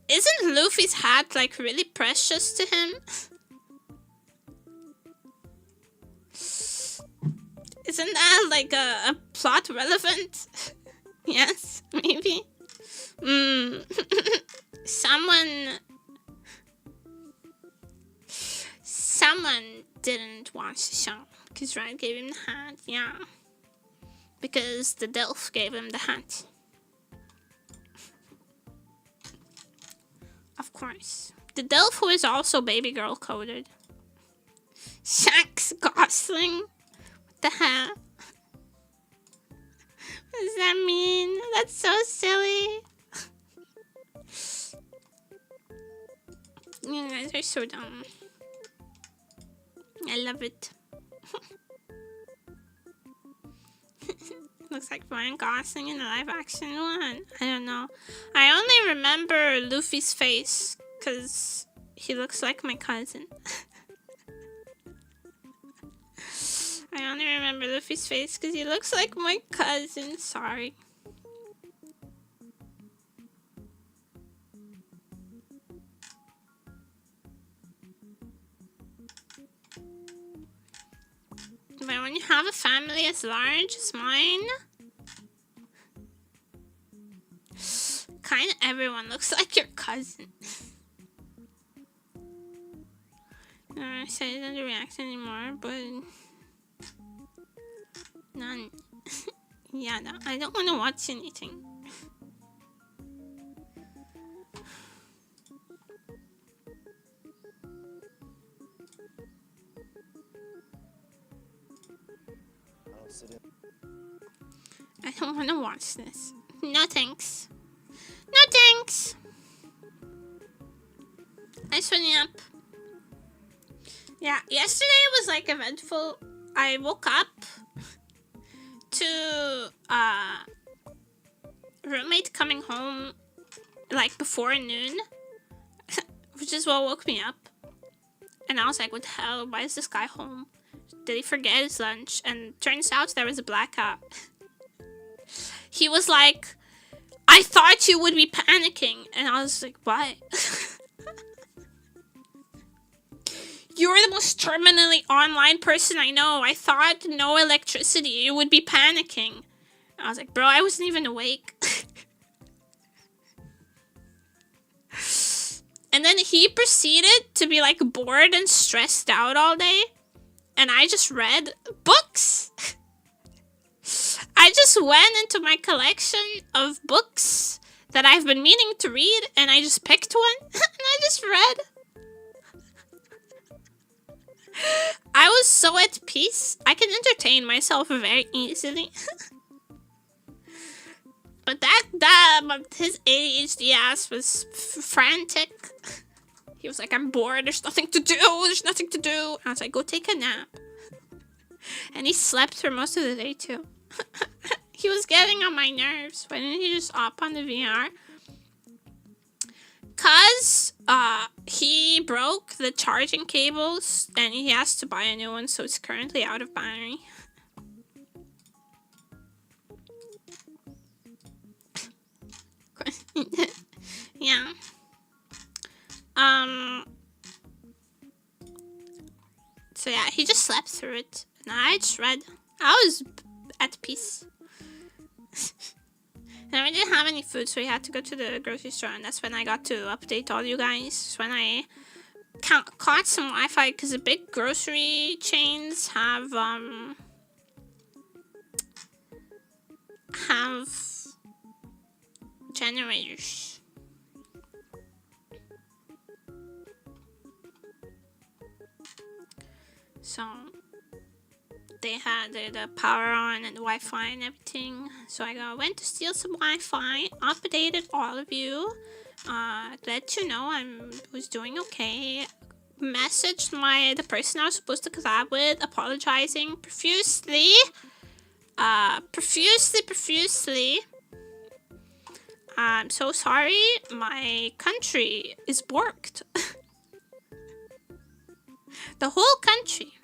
S1: Isn't Luffy's hat like really precious to him? Isn't that like a plot relevant? Yes, maybe. Someone didn't watch the show because Ryan gave him the hat. Yeah, because the Delph gave him the hat. Of course, the Delph who is also baby girl coded. Shanks Gosling. What the hell? What does that mean? That's so silly. You guys are so dumb. I love it. Looks like Ryan Gosling in a live action one. I don't know. I only remember Luffy's face because he looks like my cousin. I only remember Luffy's face because he looks like my cousin. Sorry. But when you have a family as large as mine, kind of everyone looks like your cousin. I say it doesn't react anymore, but none. Yeah, no, I don't want to watch anything. I don't want to watch this. No thanks. No thanks. Nice one, yep. Yeah, yesterday was like eventful. I woke up to roommate coming home like before noon, which is what woke me up. And I was like, what the hell? Why is this guy home? Did he forget his lunch? And turns out there was a blackout. He was like, I thought you would be panicking. And I was like, what? You're the most terminally online person I know. I thought no electricity, you would be panicking. I was like, bro, I wasn't even awake. And then he proceeded to be like bored and stressed out all day. And I just read books. I just went into my collection of books that I've been meaning to read, and I just picked one, and I just read. I was so at peace. I can entertain myself very easily. But his ADHD ass was frantic. He was like, I'm bored, there's nothing to do, there's nothing to do. I was like, go take a nap. And he slept for most of the day too. He was getting on my nerves. Why didn't he just hop on the VR? Cause he broke the charging cables and he has to buy a new one, so it's currently out of battery. Yeah. So yeah, he just slept through it. And I just read. I was at peace. And we didn't have any food, so we had to go to the grocery store. And that's when I got to update all you guys. When I caught some Wi-Fi, because the big grocery chains have generators. So they had the power on and the Wi-Fi and everything. So I went to steal some Wi-Fi, updated all of you, let you know I was doing okay. Messaged the person I was supposed to collab with, apologizing profusely. Profusely. I'm so sorry. My country is borked. The whole country.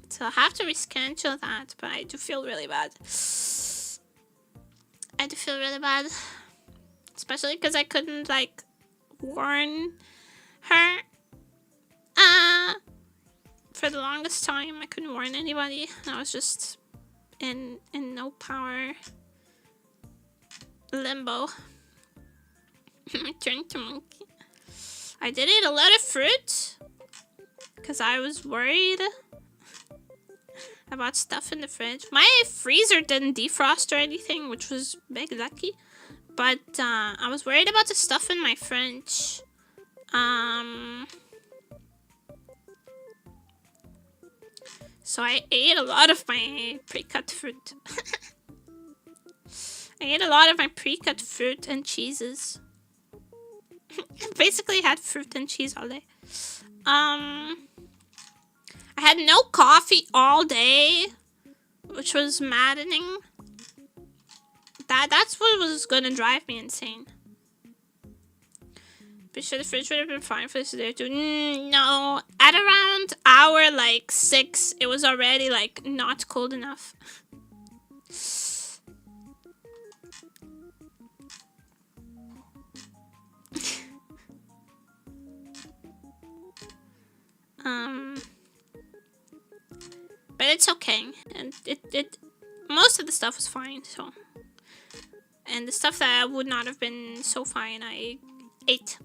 S1: So I'll have to reschedule that, but I do feel really bad. Especially because I couldn't, like, warn her. For the longest time, I couldn't warn anybody. I was just in no power limbo. I turned to monkey. I did eat a lot of fruit because I was worried about stuff in the fridge. My freezer didn't defrost or anything, which was big lucky. But I was worried about the stuff in my fridge. So I ate a lot of my pre-cut fruit. I ate a lot of my pre-cut fruit and cheeses. Basically had fruit and cheese all day. I had no coffee all day, which was maddening. That's what was gonna drive me insane. Pretty sure the fridge would have been fine for this day too. No, at around hour like 6, it was already like not cold enough. But it's okay, and it most of the stuff was fine. So, and the stuff that would not have been so fine, I ate.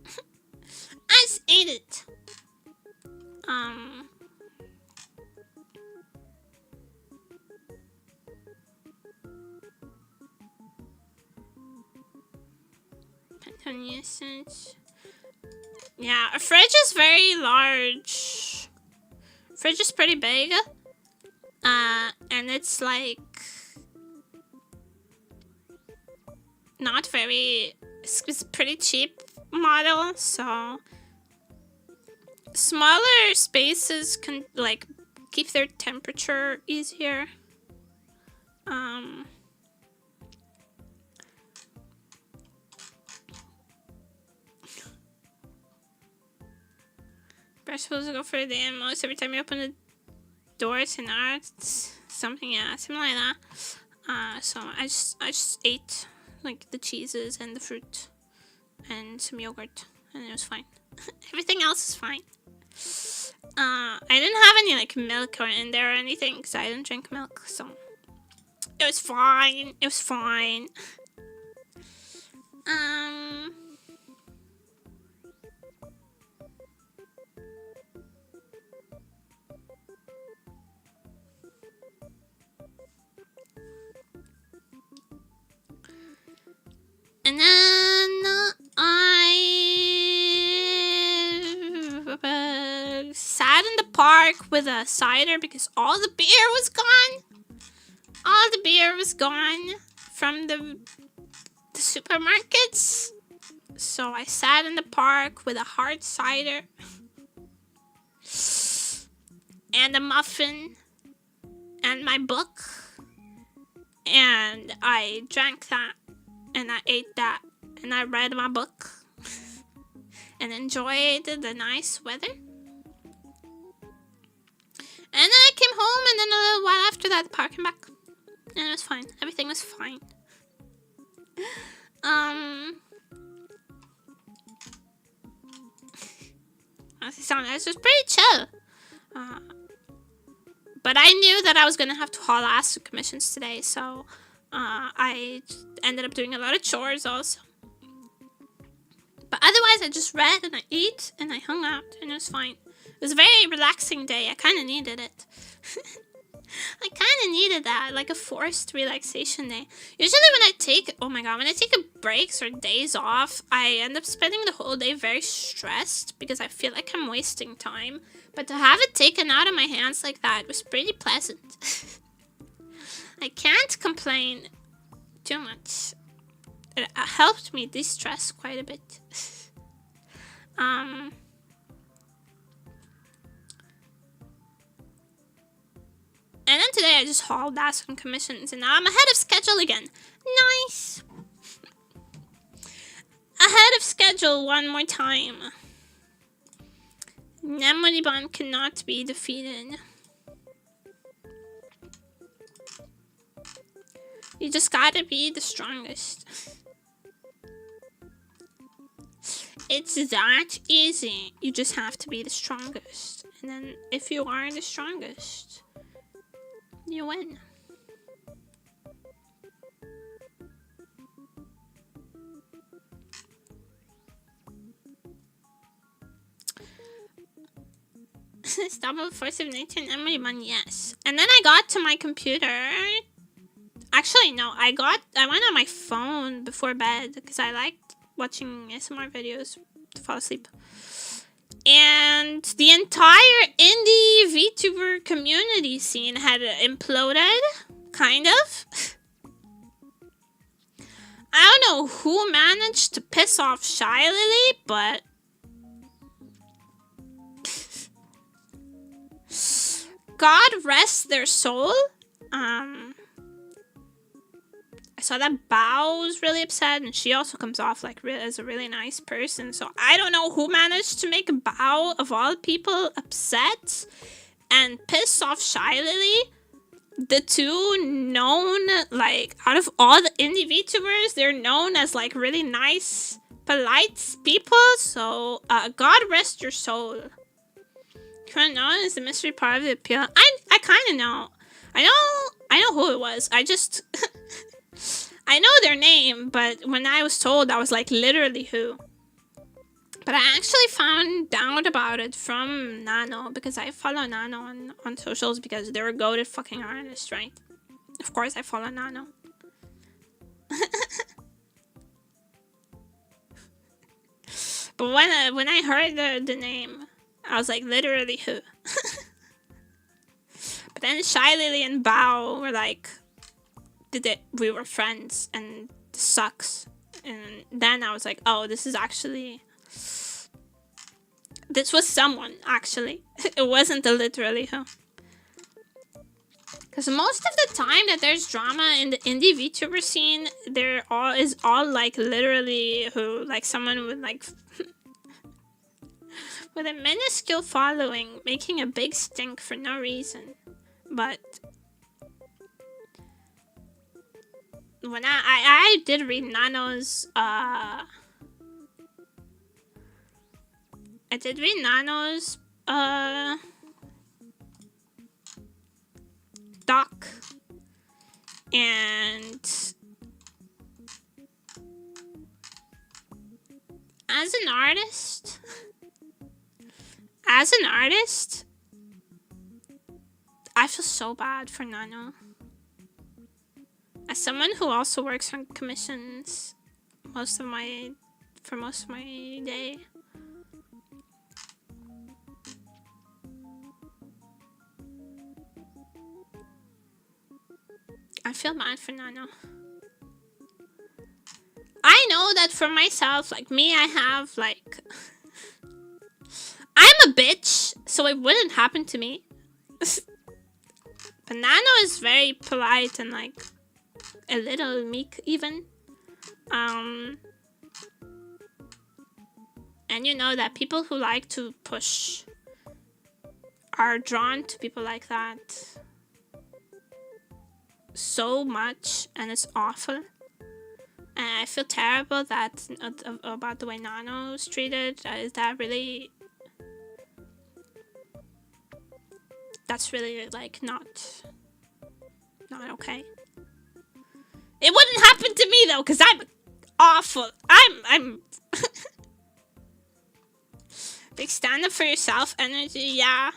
S1: I just ate it. Yeah, a fridge is very large. Fridge is pretty big. And it's like not very. It's pretty cheap model, so smaller spaces can like keep their temperature easier. We're supposed to go for the most every time you open the door. It's an art, something like that. So I just ate like the cheeses and the fruit and some yogurt, and it was fine. Everything else is fine. I didn't have any like milk or in there or anything because I didn't drink milk, so it was fine. It was fine. And then I sat in the park with a cider because all the beer was gone. All the beer was gone from the supermarkets. So I sat in the park with a hard cider and a muffin and my book. And I drank that. And I ate that, and I read my book, and enjoyed the nice weather. And then I came home, and then a little while after that, the park came back. And it was fine. Everything was fine. It was pretty chill. But I knew that I was going to have to haul ass to commissions today, so I ended up doing a lot of chores also. But otherwise, I just read and I ate and I hung out and it was fine. It was a very relaxing day. I kind of needed it. I kind of needed that, like a forced relaxation day. Usually when I take, when I take breaks or days off, I end up spending the whole day very stressed because I feel like I'm wasting time. But to have it taken out of my hands like that was pretty pleasant. I can't complain too much. It helped me de-stress quite a bit. And then today I just hauled ass on commissions and now I'm ahead of schedule again. Nice! Ahead of schedule one more time. Nemuri cannot be defeated. You just gotta be the strongest. It's that easy. You just have to be the strongest. And then if you are the strongest, you win. Double force of nature and memory one, yes. And then I got to my computer. Actually, no, I went on my phone before bed because I liked watching ASMR videos to fall asleep. And the entire indie VTuber community scene had imploded, kind of. I don't know who managed to piss off Shy Lily, but God rest their soul. I saw that Bao was really upset, and she also comes off like as a really nice person. So I don't know who managed to make Bao, of all people, upset and piss off Shy Lily. The two known, like, out of all the indie VTubers, they're known as like really nice, polite people. So God rest your soul. You wanna know is the mystery part of the appeal? I kind of know. I know who it was. I just I know their name, but when I was told, I was like, literally who? But I actually found out about it from Nano, because I follow Nano on socials because they're a goated fucking artist, right? Of course I follow Nano. But when I heard the name, I was like, literally who? But then Shy Lily and Bao were like, we were friends and this sucks. And then I was like, oh, this was someone, actually. It wasn't a literally who. Because most of the time that there's drama in the indie VTuber scene, there is all like literally who, like someone with like with a minuscule following making a big stink for no reason. But when I did read Nano's doc, and as an artist, I feel so bad for Nano. As someone who also works on commissions most of my day, I feel bad for Nano. I know that for myself, like me, I have like I'm a bitch, so it wouldn't happen to me. But Nano is very polite and like a little meek even. And you know that people who like to push are drawn to people like that so much, and it's awful. And I feel terrible that about the way Nano's treated. Is that really? That's really like not okay. It wouldn't happen to me though, cause I'm awful. I'm big stand up for yourself energy, yeah.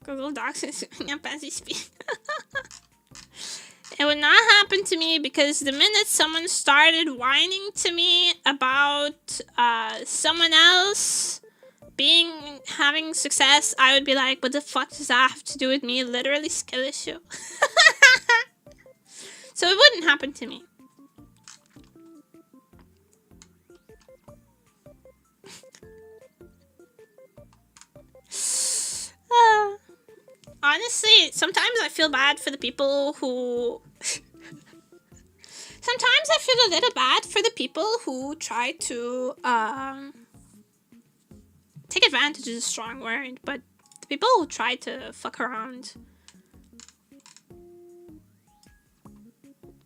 S1: Google Docs is up as we speak. It would not happen to me because the minute someone started whining to me about someone else having success, I would be like, what the fuck does that have to do with me? Literally skill issue. So it wouldn't happen to me. Honestly, sometimes I feel bad for the people who... Sometimes I feel a little bad for the people who try to... take advantage is a strong word, but the people who try to fuck around.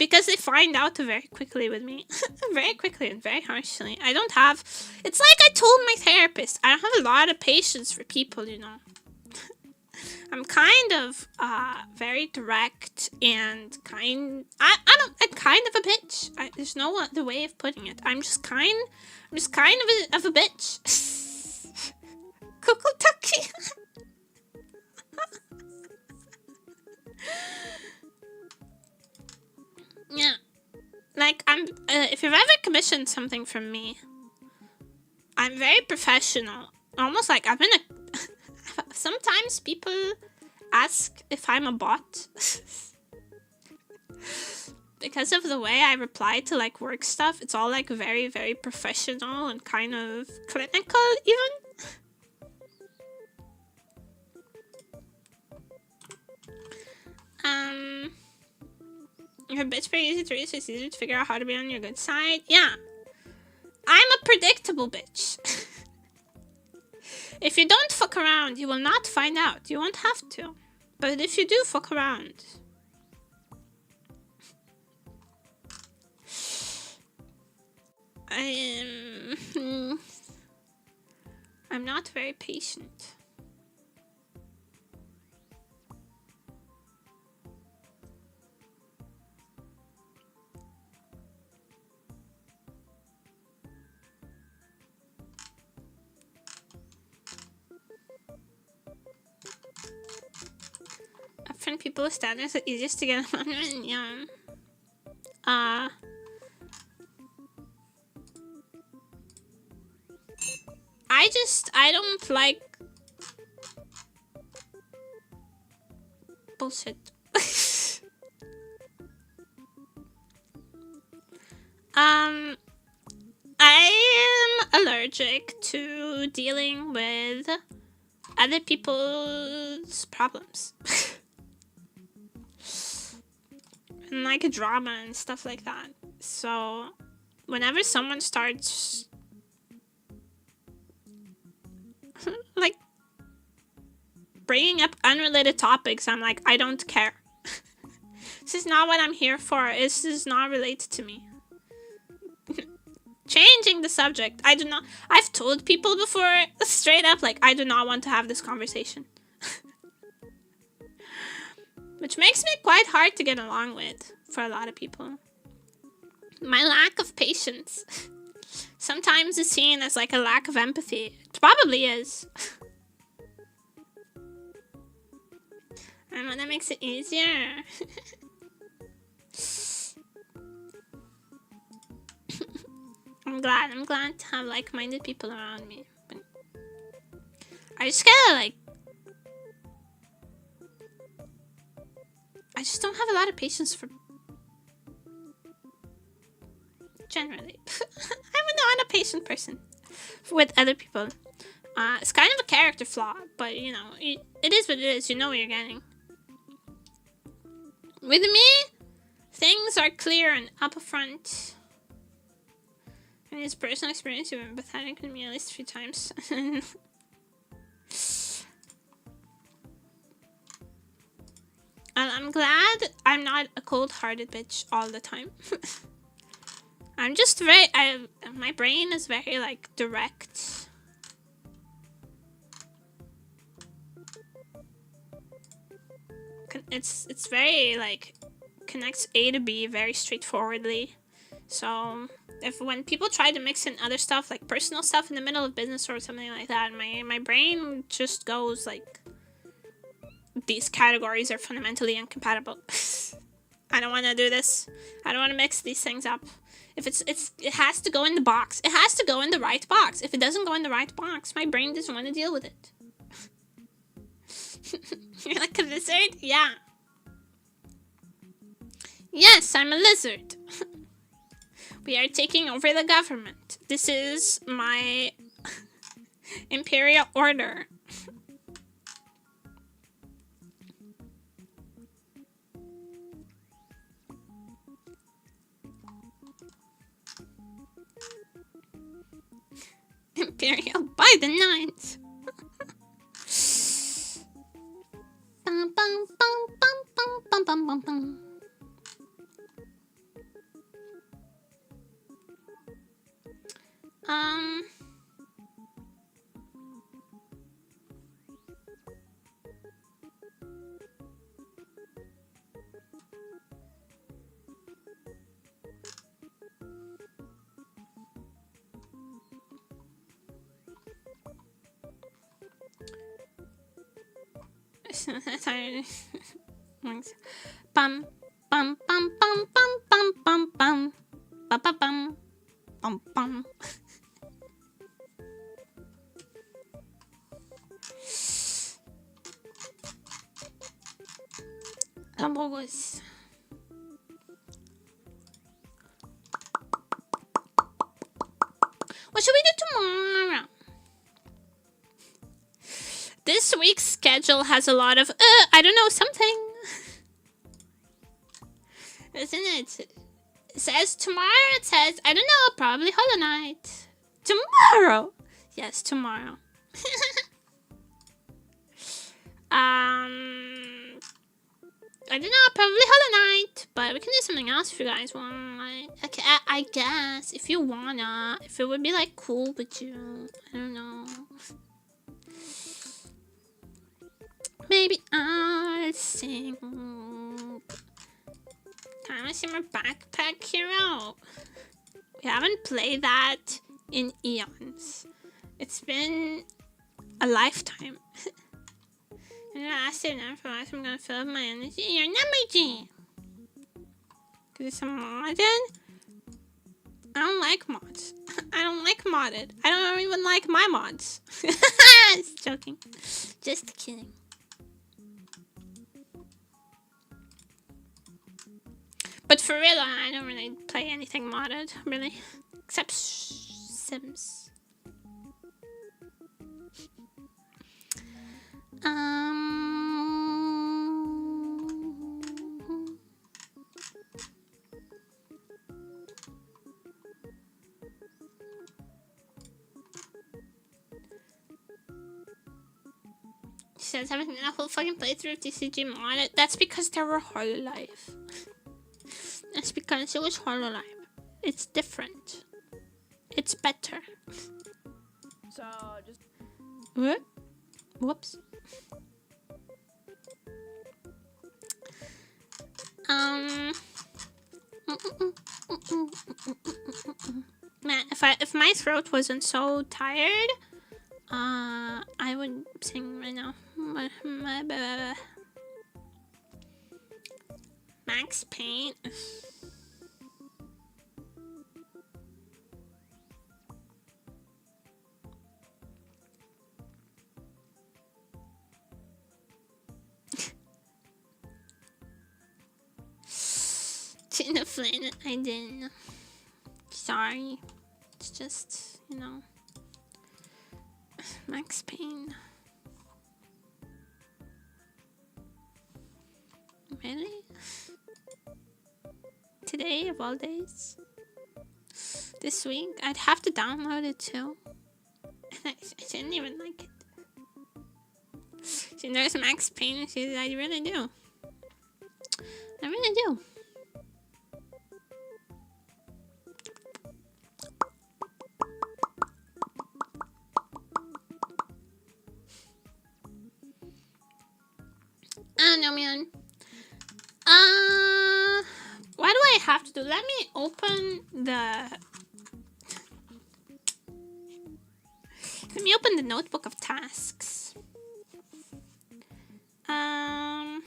S1: because they find out very quickly with me. Very quickly and very harshly. I don't have... It's like I told my therapist. I don't have a lot of patience for people, you know. I'm kind of very direct and I'm kind of a bitch. There's no other way of putting it. I'm just kind of a bitch. Kukutaki. Yeah. Like, if you've ever commissioned something from me, I'm very professional. Almost like I've been sometimes people ask if I'm a bot. Because of the way I reply to, like, work stuff, it's all, like, very, very professional and kind of clinical, even. You're a bitch very easy to reach, so it's easier to figure out how to be on your good side. Yeah. I'm a predictable bitch. If you don't fuck around, you will not find out. You won't have to. But if you do fuck around... I'm not very patient. Upfront people with standards are easiest to get on. Yeah. I don't like bullshit. I am allergic to dealing with other people's problems. And like drama and stuff like that. So whenever someone starts like bringing up unrelated topics, I'm like, I don't care. This is not what I'm here for. This is not related to me. Changing the subject. I do not. I've told people before, straight up, like, I do not want to have this conversation. Which makes me quite hard to get along with for a lot of people. My lack of patience. Sometimes is seen as like a lack of empathy. It probably is. And that makes it easier. I'm glad to have like-minded people around me. But I just gotta like... I just don't have a lot of patience for... Generally. I'm not a patient person with other people. It's kind of a character flaw, but you know, it is what it is. You know what you're getting. With me, things are clear and up front. In his personal experience, you've been pathetic with me at least 3 times. I'm glad I'm not a cold-hearted bitch all the time. I'm just very... my brain is very, like, direct. It's very, like, connects A to B very straightforwardly. So, when people try to mix in other stuff, like personal stuff in the middle of business or something like that, my brain just goes, like, these categories are fundamentally incompatible. I don't want to do this. I don't want to mix these things up. If it has to go in the box. It has to go in the right box. If it doesn't go in the right box, my brain doesn't want to deal with it. You're like a lizard? Yeah. Yes, I'm a lizard. We are taking over the government. This is my imperial order. Imperial by the 9th. Bum, bum, bum, bum, bum, bum, bum, bum. Sorry. Bum bum bum bum bum bum bum bum bum bum bum bum. Hamburgers. What should we do tomorrow? This week's schedule has a lot of, I don't know, something. Isn't it? It says tomorrow, it says, I don't know, probably Hollow Knight. Tomorrow! Yes, tomorrow. I don't know, probably Hollow Knight, but we can do something else if you guys want. Okay, I guess, if you wanna, if it would be like cool with you, I don't know. Maybe I'll sing. Time I see my Backpack Hero. We haven't played that in eons. It's been a lifetime. And I said, I'm gonna fill up my energy. Your energy! Cause it's a modded? I don't like mods. I don't like modded. I don't even like my mods. Just joking. Just kidding. But for real, I don't really play anything modded, really. Except Sims. She says having a whole fucking playthrough of TCG modded. That's because there were hololive. That's because it was hololive. It's different. It's better.
S5: So just
S1: what? Whoops. Man, if my throat wasn't so tired, I would sing right now. Max Payne. Tina Flynn, I didn't. Sorry. It's just, you know. Max Payne. Really? Today of all days? This week? I'd have to download it too. I didn't even like it. She knows Max Payne and she says, I really do. I really do. I don't know, man. What do I have to do? Let me open the... Let me open the notebook of tasks. Oh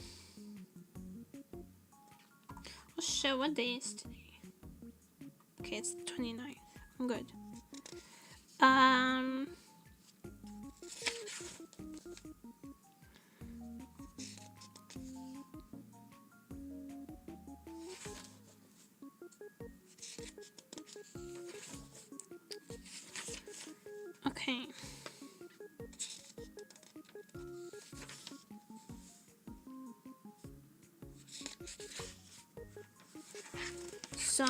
S1: shit, what day is today? Okay, it's the 29th. I'm good. Okay. So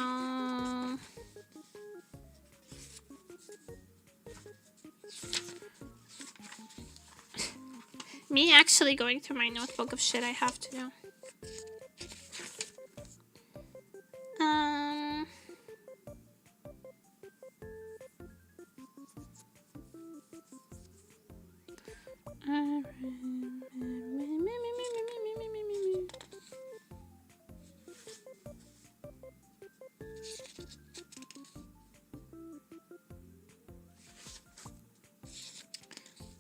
S1: me actually going through my notebook of shit I have to do.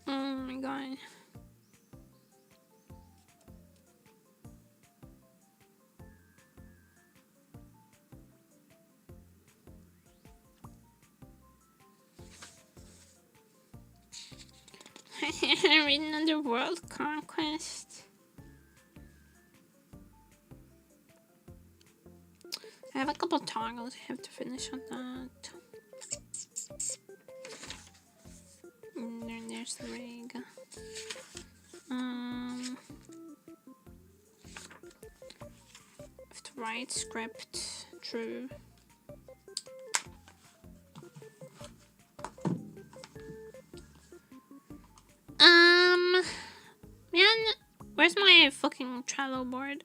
S1: Oh my god. I'm reading under World Conquest. I have a couple toggles I have to finish on that. And then there's the rig. Have to write script. True. Man, where's my fucking travel board?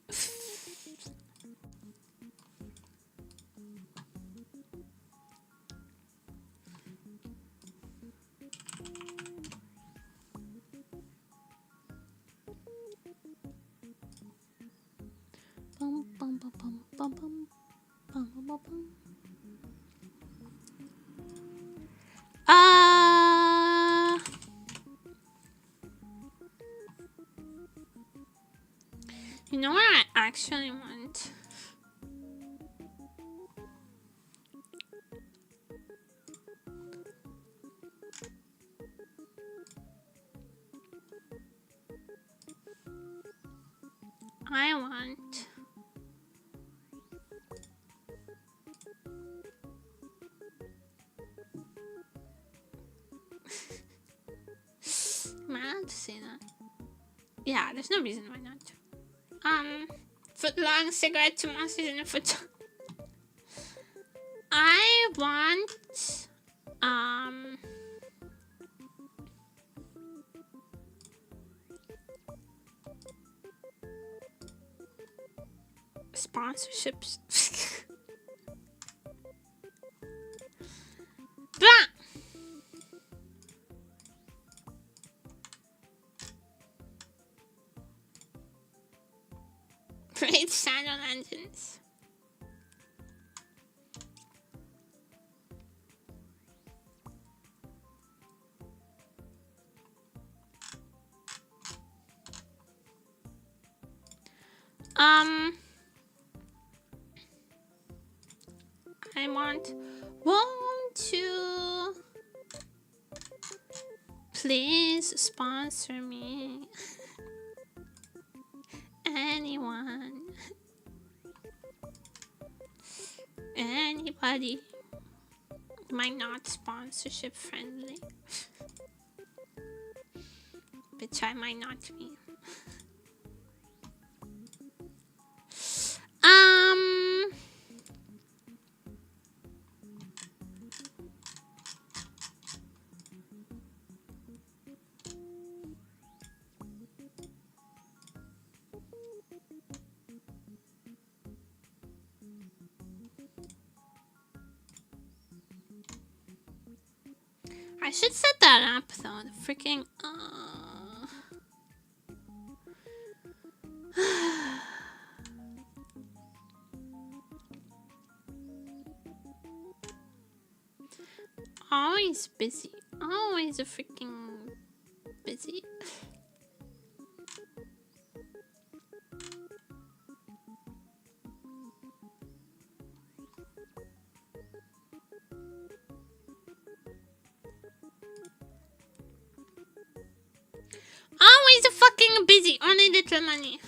S1: Bum, bum, bum, bum, bum, bum, bum, bum, bum. You know what I actually want? I want am I allowed to say that? Yeah, there's no reason why not. Foot long cigarette, 2 monsters in a foot. I want sponsorships. Blah! Great Shadow Legends. I won't you please sponsor me? Anyone? Anybody? Am I not sponsorship friendly? Bitch, I might not be. I should set that up though. The freaking always busy. Always a freaking busy. Always a fucking busy. Only little money.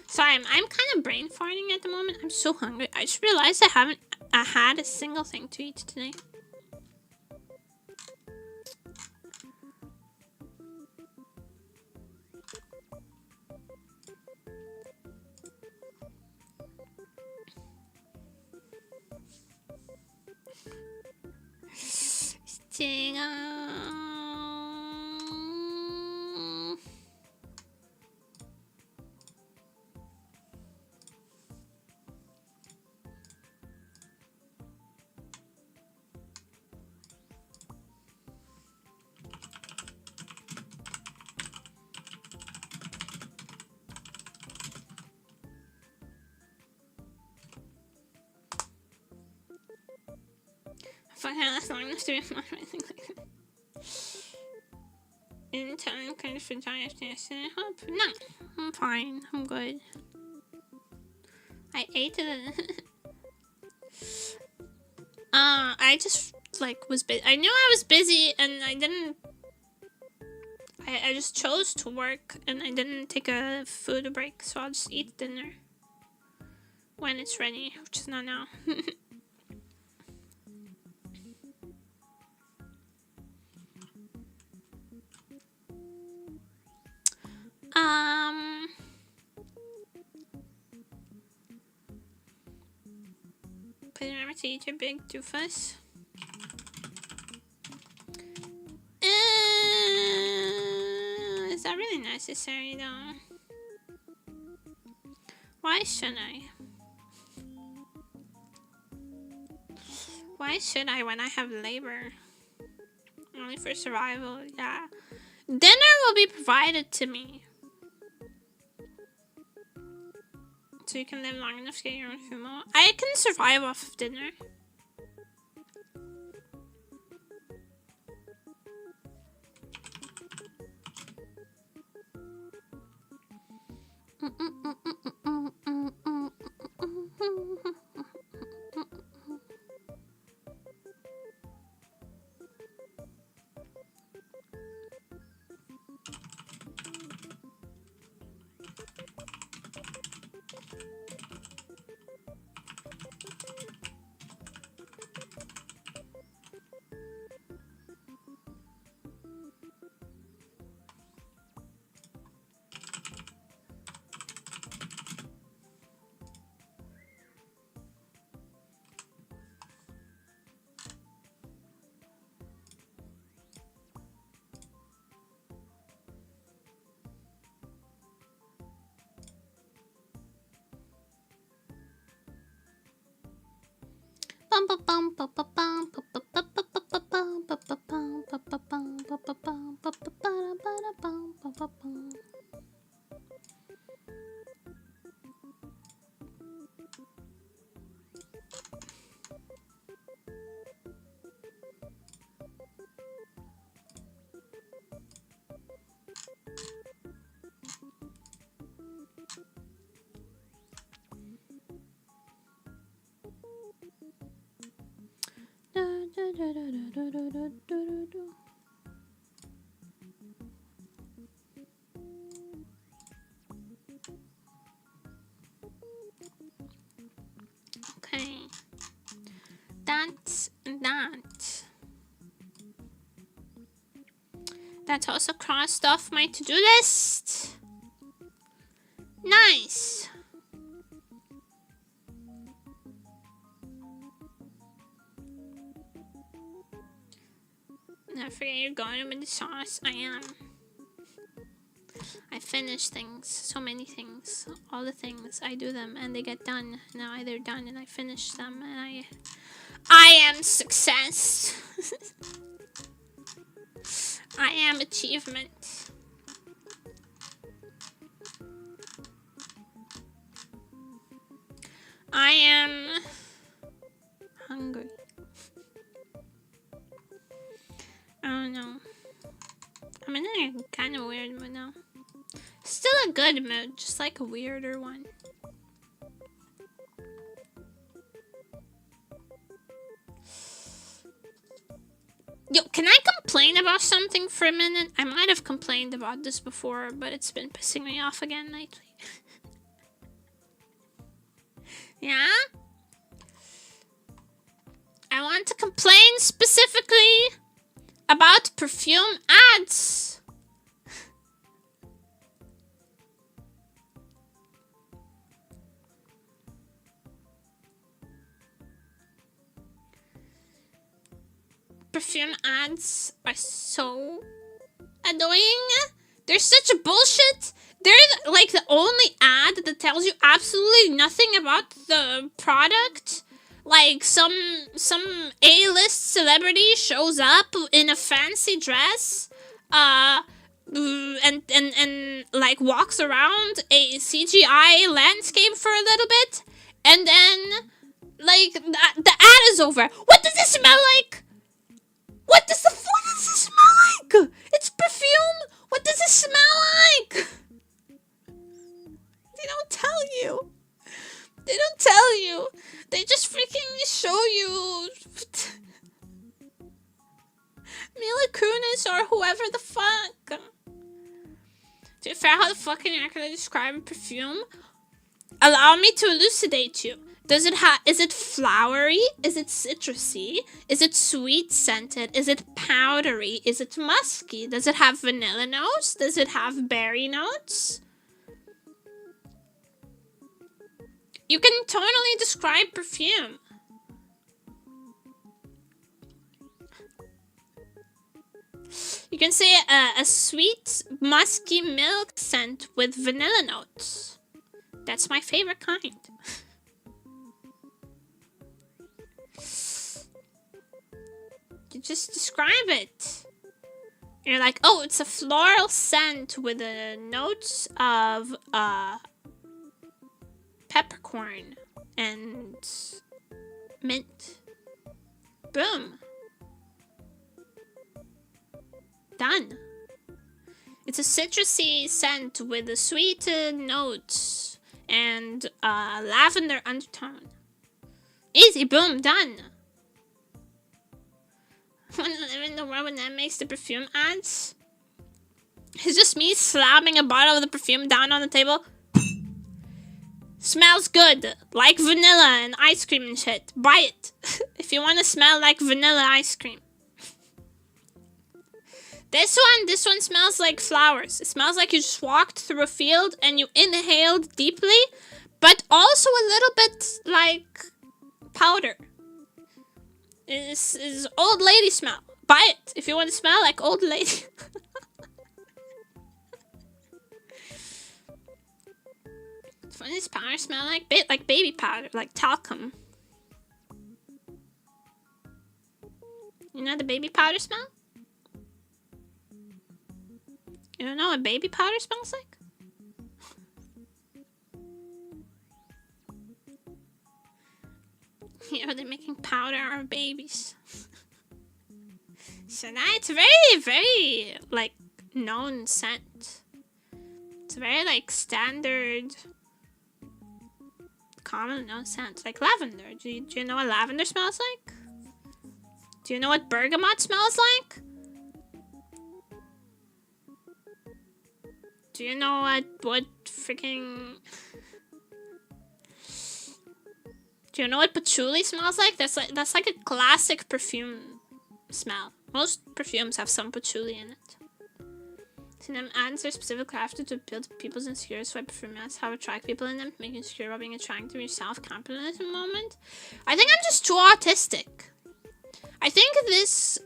S1: Sorry, I'm kind of brain farting at the moment. I'm so hungry. I just realized I haven't had a single thing to eat today. Fucking that's long enough to be my anything like that. In time, kind of for giant yesterday. Hope no, I'm fine. I'm good. I ate it. I just like was busy. I knew I was busy, and I didn't I just chose to work and I didn't take a food break, so I'll just eat dinner when it's ready, which is not now. Please remember to eat your big doofus. Is that really necessary though? Why should I? Why should I when I have labor? Only for survival, yeah. Dinner will be provided to me. So you can live long enough to get your own fumo. I can survive off of dinner. Okay, that's that. That's also crossed off my to-do list. Nice. Never forget you're going with the sauce. I am. I finish things, so many things, all the things. I do them and they get done. Now they're done and I finish them and I am success. I am achievement. I am hungry. I don't know. I'm in a kind of weird mood now. Still a good mood, just like a weirder one. Yo, can I complain about something for a minute? I might have complained about this before, but it's been pissing me off again lately. Yeah? I want to complain specifically about perfume ads. Perfume ads are so annoying. They're such a bullshit. They're like the only ad that tells you absolutely nothing about the product. Like some A-list celebrity shows up in a fancy dress, and like walks around a CGI landscape for a little bit, and then like the ad is over. What does it smell like? What does it smell like? It's perfume. What does it smell like? They don't tell you. They don't tell you. They just freaking show you Mila Kunis or whoever the fuck. To be fair, how the fuck can you actually describe a perfume? Allow me to elucidate you. Does it have? Is it flowery? Is it citrusy? Is it sweet scented? Is it powdery? Is it musky? Does it have vanilla notes? Does it have berry notes? You can totally describe perfume. You can say a sweet, musky milk scent with vanilla notes. That's my favorite kind. You just describe it. You're like, oh, it's a floral scent with the notes of peppercorn and mint. Boom. Done. It's a citrusy scent with the sweet notes and lavender undertone. Easy, boom, done. I want to live in the world when that makes the perfume ads. It's just me slamming a bottle of the perfume down on the table. Smells good, like vanilla and ice cream and shit. Buy it if you want to smell like vanilla ice cream. This one smells like flowers. It smells like you just walked through a field and you inhaled deeply, but also a little bit like powder. It's old lady smell. Buy it if you want to smell like old lady. What does powder smell like? Like baby powder, like talcum. You know the baby powder smell? You don't know what baby powder smells like? You know, they're making powder out of babies. So now it's very, very, like, known scent. It's very, like, standard, common known scent. Like lavender. Do you know what lavender smells like? Do you know what bergamot smells like? Do you know what freaking... Do you know what patchouli smells like? That's like a classic perfume smell. Most perfumes have some patchouli in it. See, them ads are specifically crafted to appeal to people's insecurities, so perfume ads have attract people in them, making insecure about being attracted to yourself, confident in the moment. I think I'm just too autistic. I think this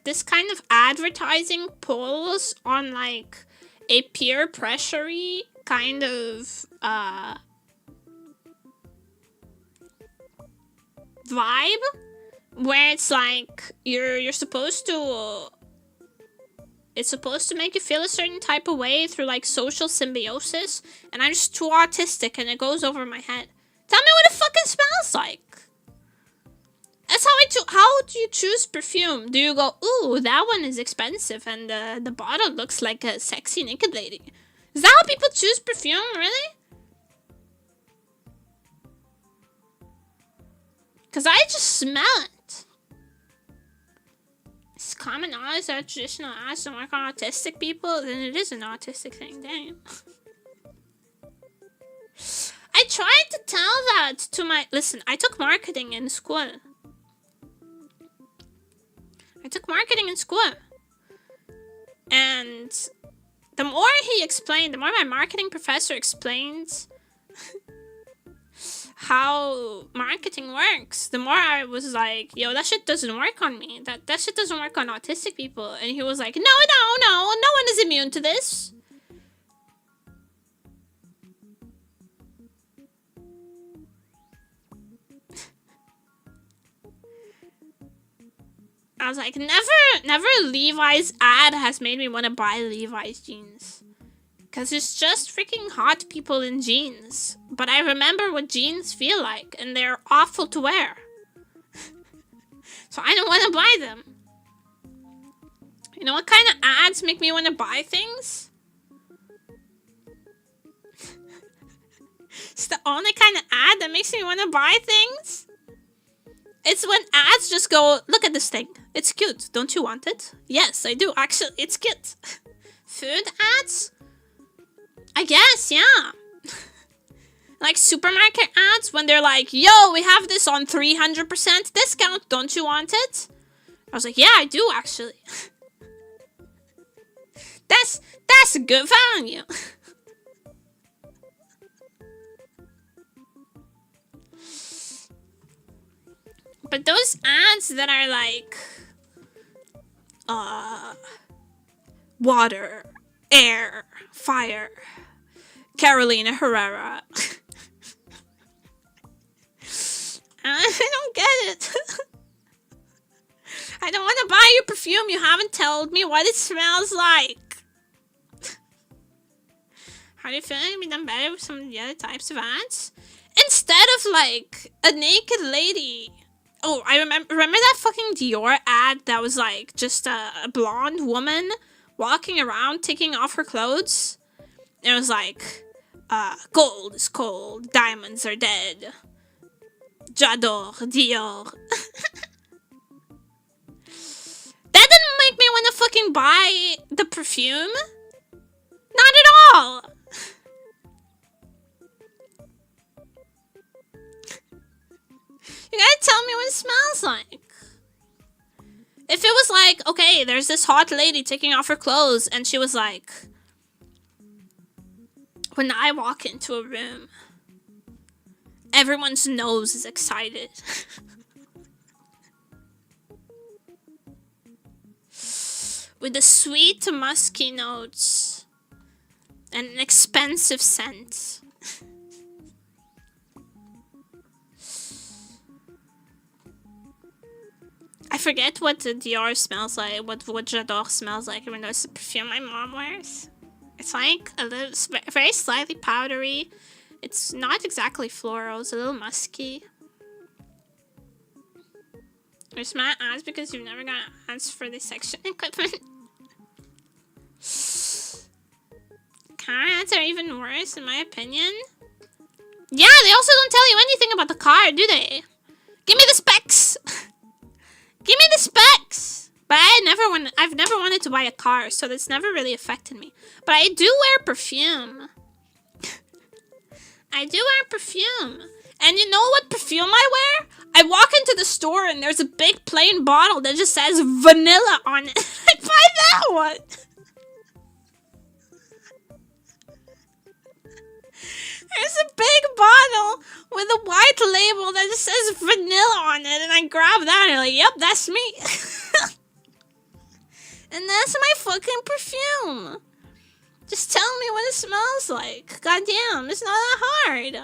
S1: this kind of advertising pulls on like a peer pressure-y kind of vibe, where it's like you're supposed to, it's supposed to make you feel a certain type of way through like social symbiosis, and I'm just too autistic and it goes over my head. Tell me what it fucking smells like. That's how do you choose perfume? Do you go, ooh, that one is expensive and the bottle looks like a sexy naked lady? Is that how people choose perfume, really? Because I just smell it. It's common knowledge that traditional ads don't work on autistic people. Then it is an autistic thing, damn. I tried to tell that to my... Listen, I took marketing in school. And the more he explained, the more my marketing professor explained how marketing works, the more I was like, yo, that shit doesn't work on me. That shit doesn't work on autistic people. And he was like, no one is immune to this. I was like, never Levi's ad has made me want to buy Levi's jeans. Because it's just freaking hot people in jeans. But I remember what jeans feel like, and they're awful to wear. So I don't want to buy them. You know what kind of ads make me want to buy things? It's the only kind of ad that makes me want to buy things. It's when ads just go, look at this thing. It's cute. Don't you want it? Yes, I do. Actually, it's cute. Food ads? I guess, yeah. Like supermarket ads when they're like, yo, we have this on 300% discount. Don't you want it? I was like, yeah, I do actually. That's a good value. But those ads that are like, water, air, fire, Carolina Herrera. I don't get it. I don't want to buy your perfume. You haven't told me what it smells like. How do you feel like it can be done better with some of the other types of ads? Instead of like a naked lady. Oh, I remember that fucking Dior ad that was like just a blonde woman walking around taking off her clothes. It was like, gold is cold, diamonds are dead. J'adore Dior. That didn't make me want to fucking buy the perfume. Not at all. You gotta tell me what it smells like. If it was like, okay, there's this hot lady taking off her clothes and she was like, when I walk into a room, everyone's nose is excited. With the sweet musky notes and an expensive scent. I forget what the Dior smells like, what J'adore smells like, even though it's the perfume my mom wears. It's like a little, very slightly powdery. It's not exactly floral, it's a little musky. There's my ads because you've never got ads for the section equipment. Car ads are even worse in my opinion. Yeah, they also don't tell you anything about the car, do they? Give me the specs! Give me the specs! But I've never wanted to buy a car, so that's never really affected me. But I do wear perfume. I do wear perfume. And you know what perfume I wear? I walk into the store and there's a big plain bottle that just says vanilla on it. I buy that one. There's a big bottle with a white label that just says vanilla on it, and I grab that and I'm like, yep, that's me. And that's my fucking perfume. Just tell me what it smells like. Goddamn, it's not that hard.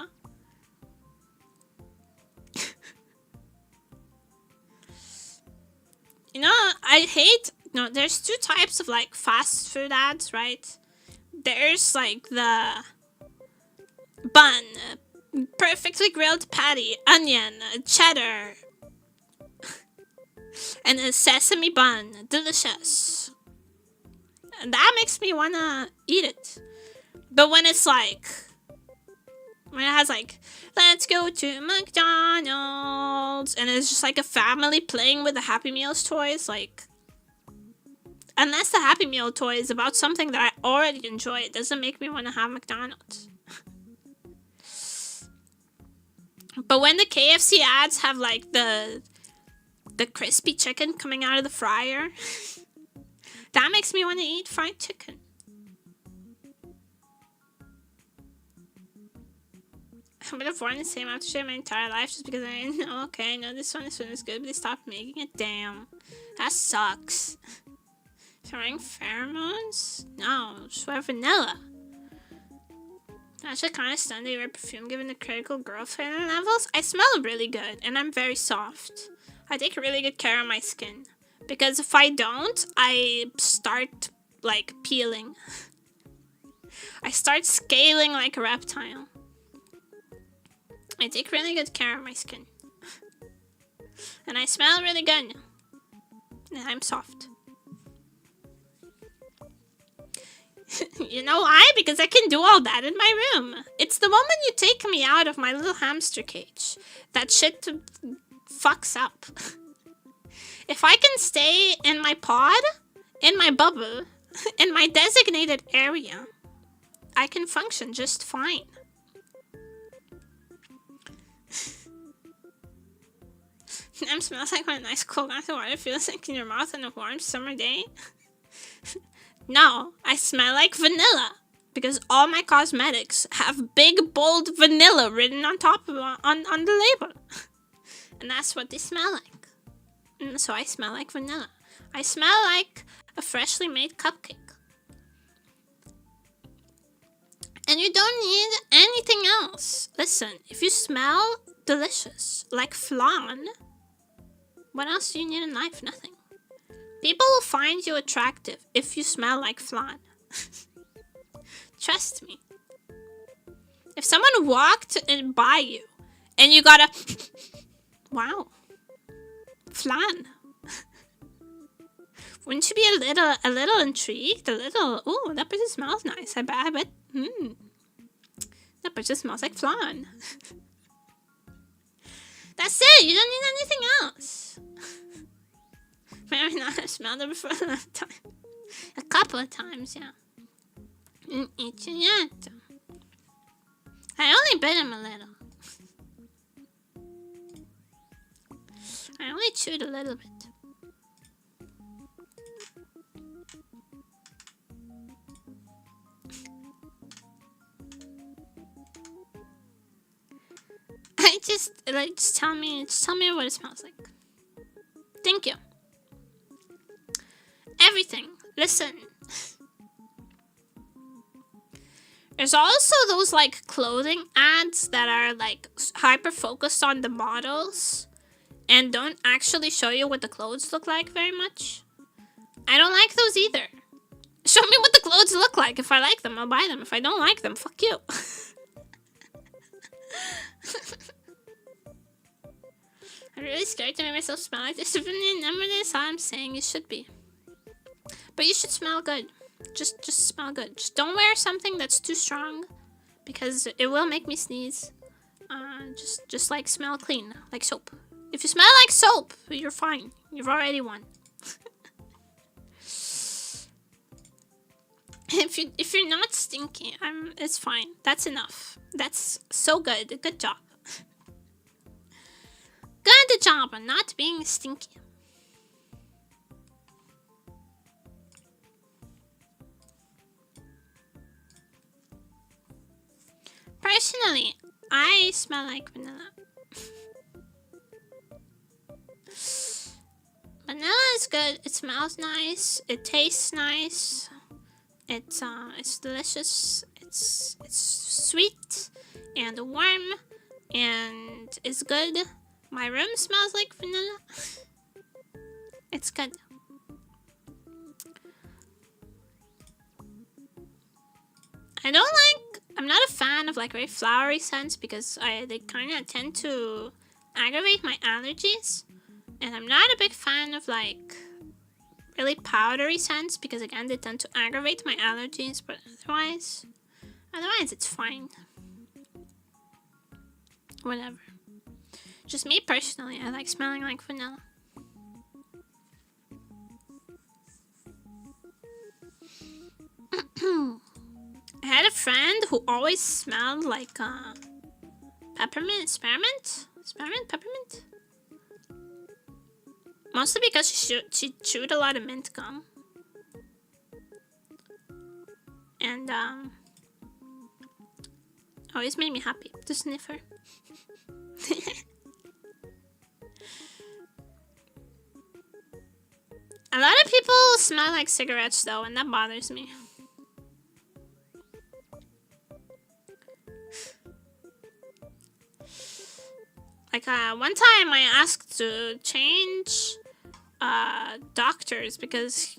S1: You know, I hate... No, there's two types of, like, fast food ads, right? There's, like, the... bun, perfectly grilled patty, onion, cheddar, and a sesame bun. Delicious. And that makes me wanna eat it. But when it's like... when it has like, let's go to McDonald's, and it's just like a family playing with the Happy Meals toys, like... unless the Happy Meal toy is about something that I already enjoy, it doesn't make me want to have McDonald's. But when the KFC ads have like the crispy chicken coming out of the fryer, that makes me want to eat fried chicken. I would have worn the same aftershave my entire life just because I didn't know, okay, I know this one is good, but they stopped making it. Damn. That sucks. Throwing pheromones? No, just wear vanilla. Actually kind of stunned that you wear perfume given the critical growth levels. I smell really good and I'm very soft. I take really good care of my skin. Because if I don't, I start like peeling. I start scaling like a reptile. I take really good care of my skin. And I smell really good. And I'm soft. You know why? Because I can do all that in my room. It's the moment you take me out of my little hamster cage that shit fucks up. If I can stay in my pod, in my bubble, in my designated area, I can function just fine. Nem smells like when a nice cold glass of water feels like in your mouth on a warm summer day. No, I smell like vanilla. Because all my cosmetics have big, bold vanilla written on top of on the label. And that's what they smell like. And so I smell like vanilla. I smell like a freshly made cupcake. And you don't need anything else. Listen, if you smell delicious, like flan, what else do you need in life? Nothing. People will find you attractive if you smell like flan. Trust me. If someone walked in by you and you got a wow, flan, wouldn't you be a little intrigued? A little, ooh, that person smells nice. I bet. That person smells like flan. That's it. You don't need anything else. Maybe not. I smelled it before a long time. A couple of times, yeah. I only bit him a little. I only chewed a little bit. Just tell me what it smells like. Thank you. Everything. Listen. There's also those like clothing ads that are like hyper focused on the models and don't actually show you what the clothes look like very much. I don't like those either. Show me what the clothes look like. If I like them, I'll buy them. If I don't like them, fuck you. I'm really scared to make myself smell like this. That's all I'm saying. You should be. But you should smell good. Just smell good. Just don't wear something that's too strong, because it will make me sneeze. Just like smell clean, like soap. If you smell like soap, you're fine. You've already won. If you're not stinky, it's fine. That's enough. That's so good. Good job. Good job on not being stinky. Personally, I smell like vanilla. Vanilla is good. It smells nice. It tastes nice. It's delicious. It's sweet and warm and it's good. My room smells like vanilla. It's good. I'm not a fan of like very flowery scents because they kind of tend to aggravate my allergies. And I'm not a big fan of like really powdery scents because again they tend to aggravate my allergies, but otherwise it's fine. Whatever. Just me personally, I like smelling like vanilla. I had a friend who always smelled like peppermint, spearmint, peppermint. Mostly because she chewed a lot of mint gum. And always made me happy to sniff her. A lot of people smell like cigarettes though, and that bothers me. Like one time I asked to change doctors because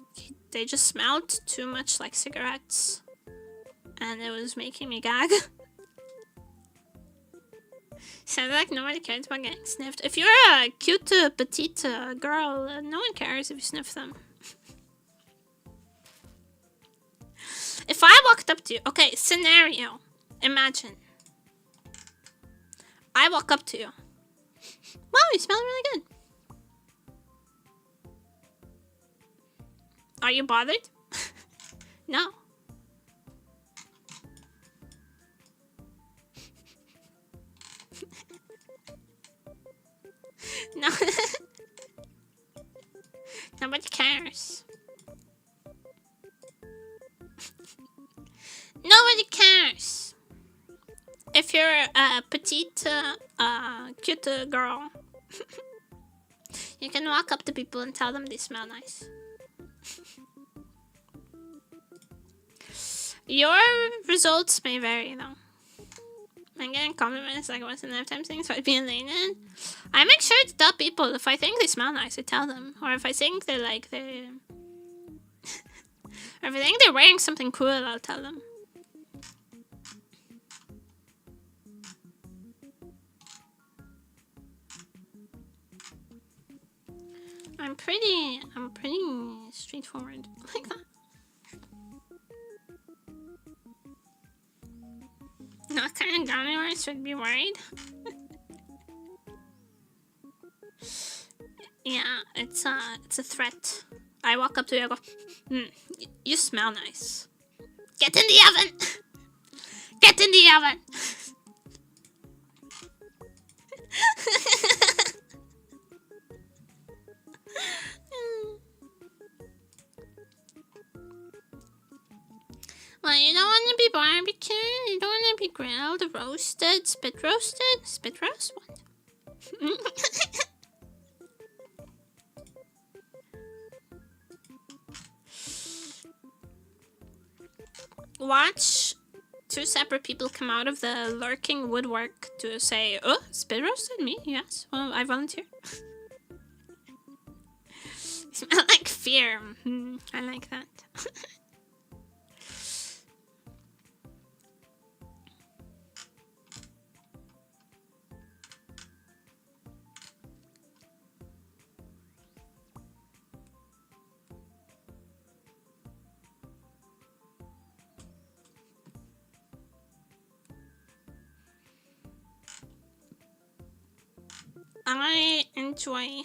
S1: they just smelled too much like cigarettes and it was making me gag. Sounded like nobody cares about getting sniffed. If you're a cute petite girl, no one cares if you sniff them. If I walked up to you, okay, scenario, imagine. I walk up to you. Wow, you smell really good. Are you bothered? No. No. Nobody cares. Nobody cares. If you're a petite, cute girl, you can walk up to people and tell them they smell nice. Your results may vary though. I'm getting compliments like once in a lifetime thing, so I'd be elated. I make sure to tell people if I think they smell nice, I tell them. Or if I think they're like they or if I think they're wearing something cool, I'll tell them. I'm pretty straightforward like that. What kind of January should be worried? Yeah, it's a threat. I walk up to you and go, you smell nice. Get in the oven! Get in the oven! Well, you don't want to be barbecued, you don't want to be grilled, roasted, spit roasted? Spit roast? What? Watch two separate people come out of the lurking woodwork to say, oh, spit roasted? Me? Yes. Well, I volunteer. You smell like fear. I like that. I enjoy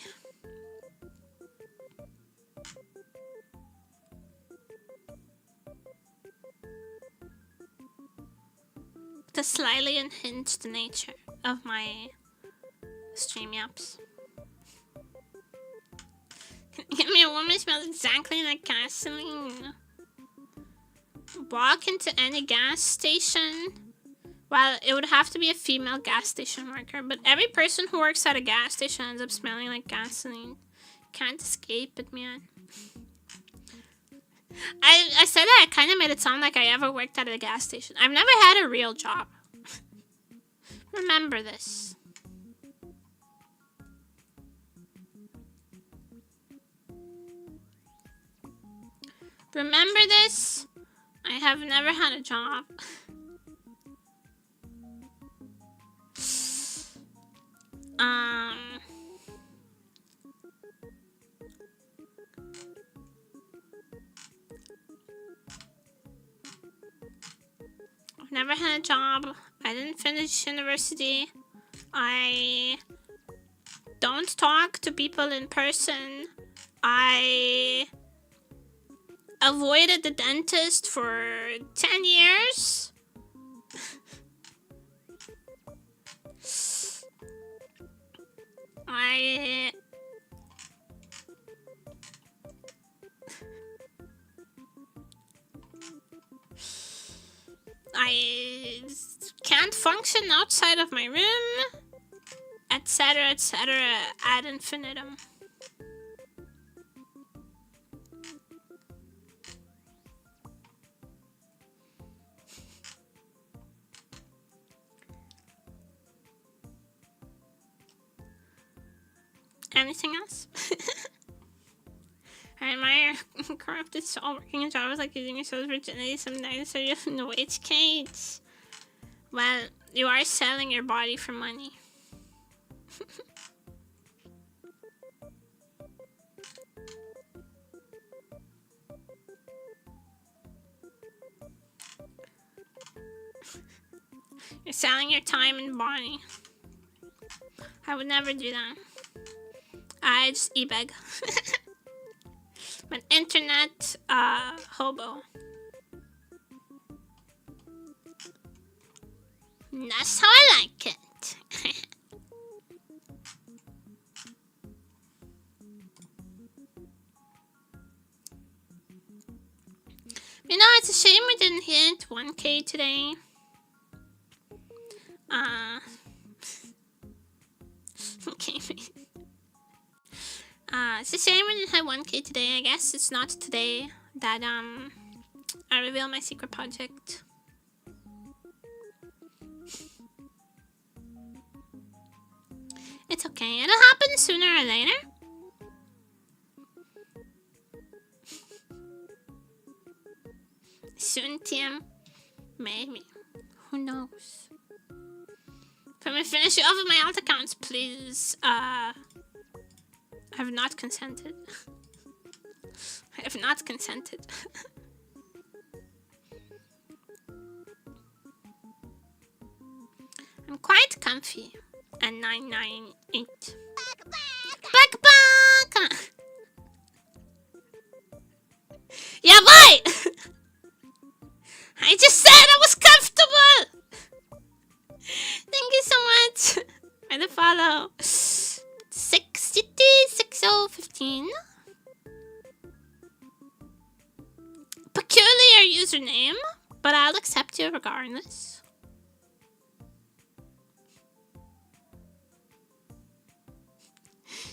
S1: the slightly unhinged nature of my stream yaps. Give me a woman who smells exactly like gasoline. Walk into any gas station. Well, it would have to be a female gas station worker, but every person who works at a gas station ends up smelling like gasoline. Can't escape it, man. I said that, I kind of made it sound like I ever worked at a gas station. I've never had a real job. Remember this. Remember this. I have never had a job. I've never had a job. I didn't finish university. I don't talk to people in person. I avoided the dentist for 10 years. I can't function outside of my room, etc., etc., ad infinitum. Anything else? I admire corrupted soul working a job is like using your soul's virginity sometimes so you have no wage cage. Well, you are selling your body for money. You're selling your time and body. I would never do that. I just e-beg. I'm an internet hobo. That's how I like it. it's a shame we didn't hit 1K today. Okay. It's a shame we didn't hit 1K today. I guess it's not today that I reveal my secret project. It's okay. It'll happen sooner or later. Soon, Tim. Maybe. Who knows? Let me finish it off with my alt accounts, please. I have not consented. I have not consented. I'm quite comfy at 998. Back! Yeah, boy! I just said I was comfortable! Thank you so much for the follow. 6015. Peculiar username, but I'll accept you regardless.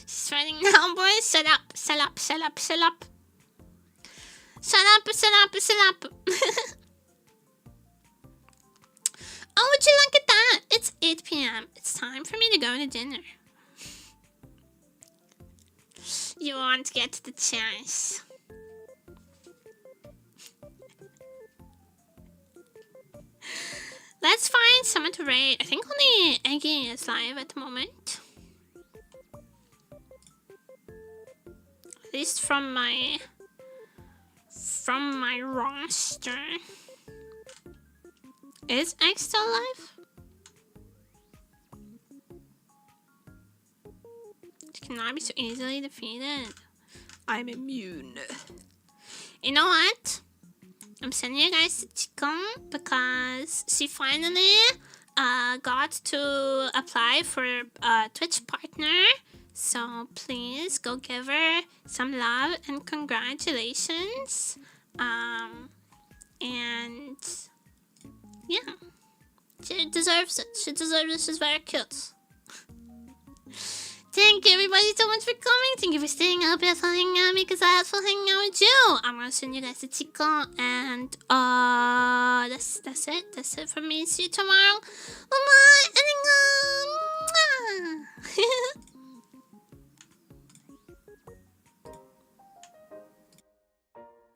S1: She's writing now, boys. Shut up. Shut up. Shut up. Shut up. Shut up. Shut up. Shut up. Oh, would you look at that? It's 8 p.m. It's time for me to go to dinner. You won't get the chance. Let's find someone to raid. I think only Eggy is live at the moment. At least from my roster. Is Egg still alive? She cannot be so easily defeated. I'm immune. You know what? I'm sending you guys to Chicken because she finally got to apply for a Twitch partner. So please go give her some love and congratulations. And yeah, she deserves it. She deserves it. She's very cute. Thank you everybody so much for coming. Thank you for staying up here for hanging out because I also hang out with you. I'm gonna send you guys to Chico and that's it. That's it for me. See you tomorrow. Bye bye.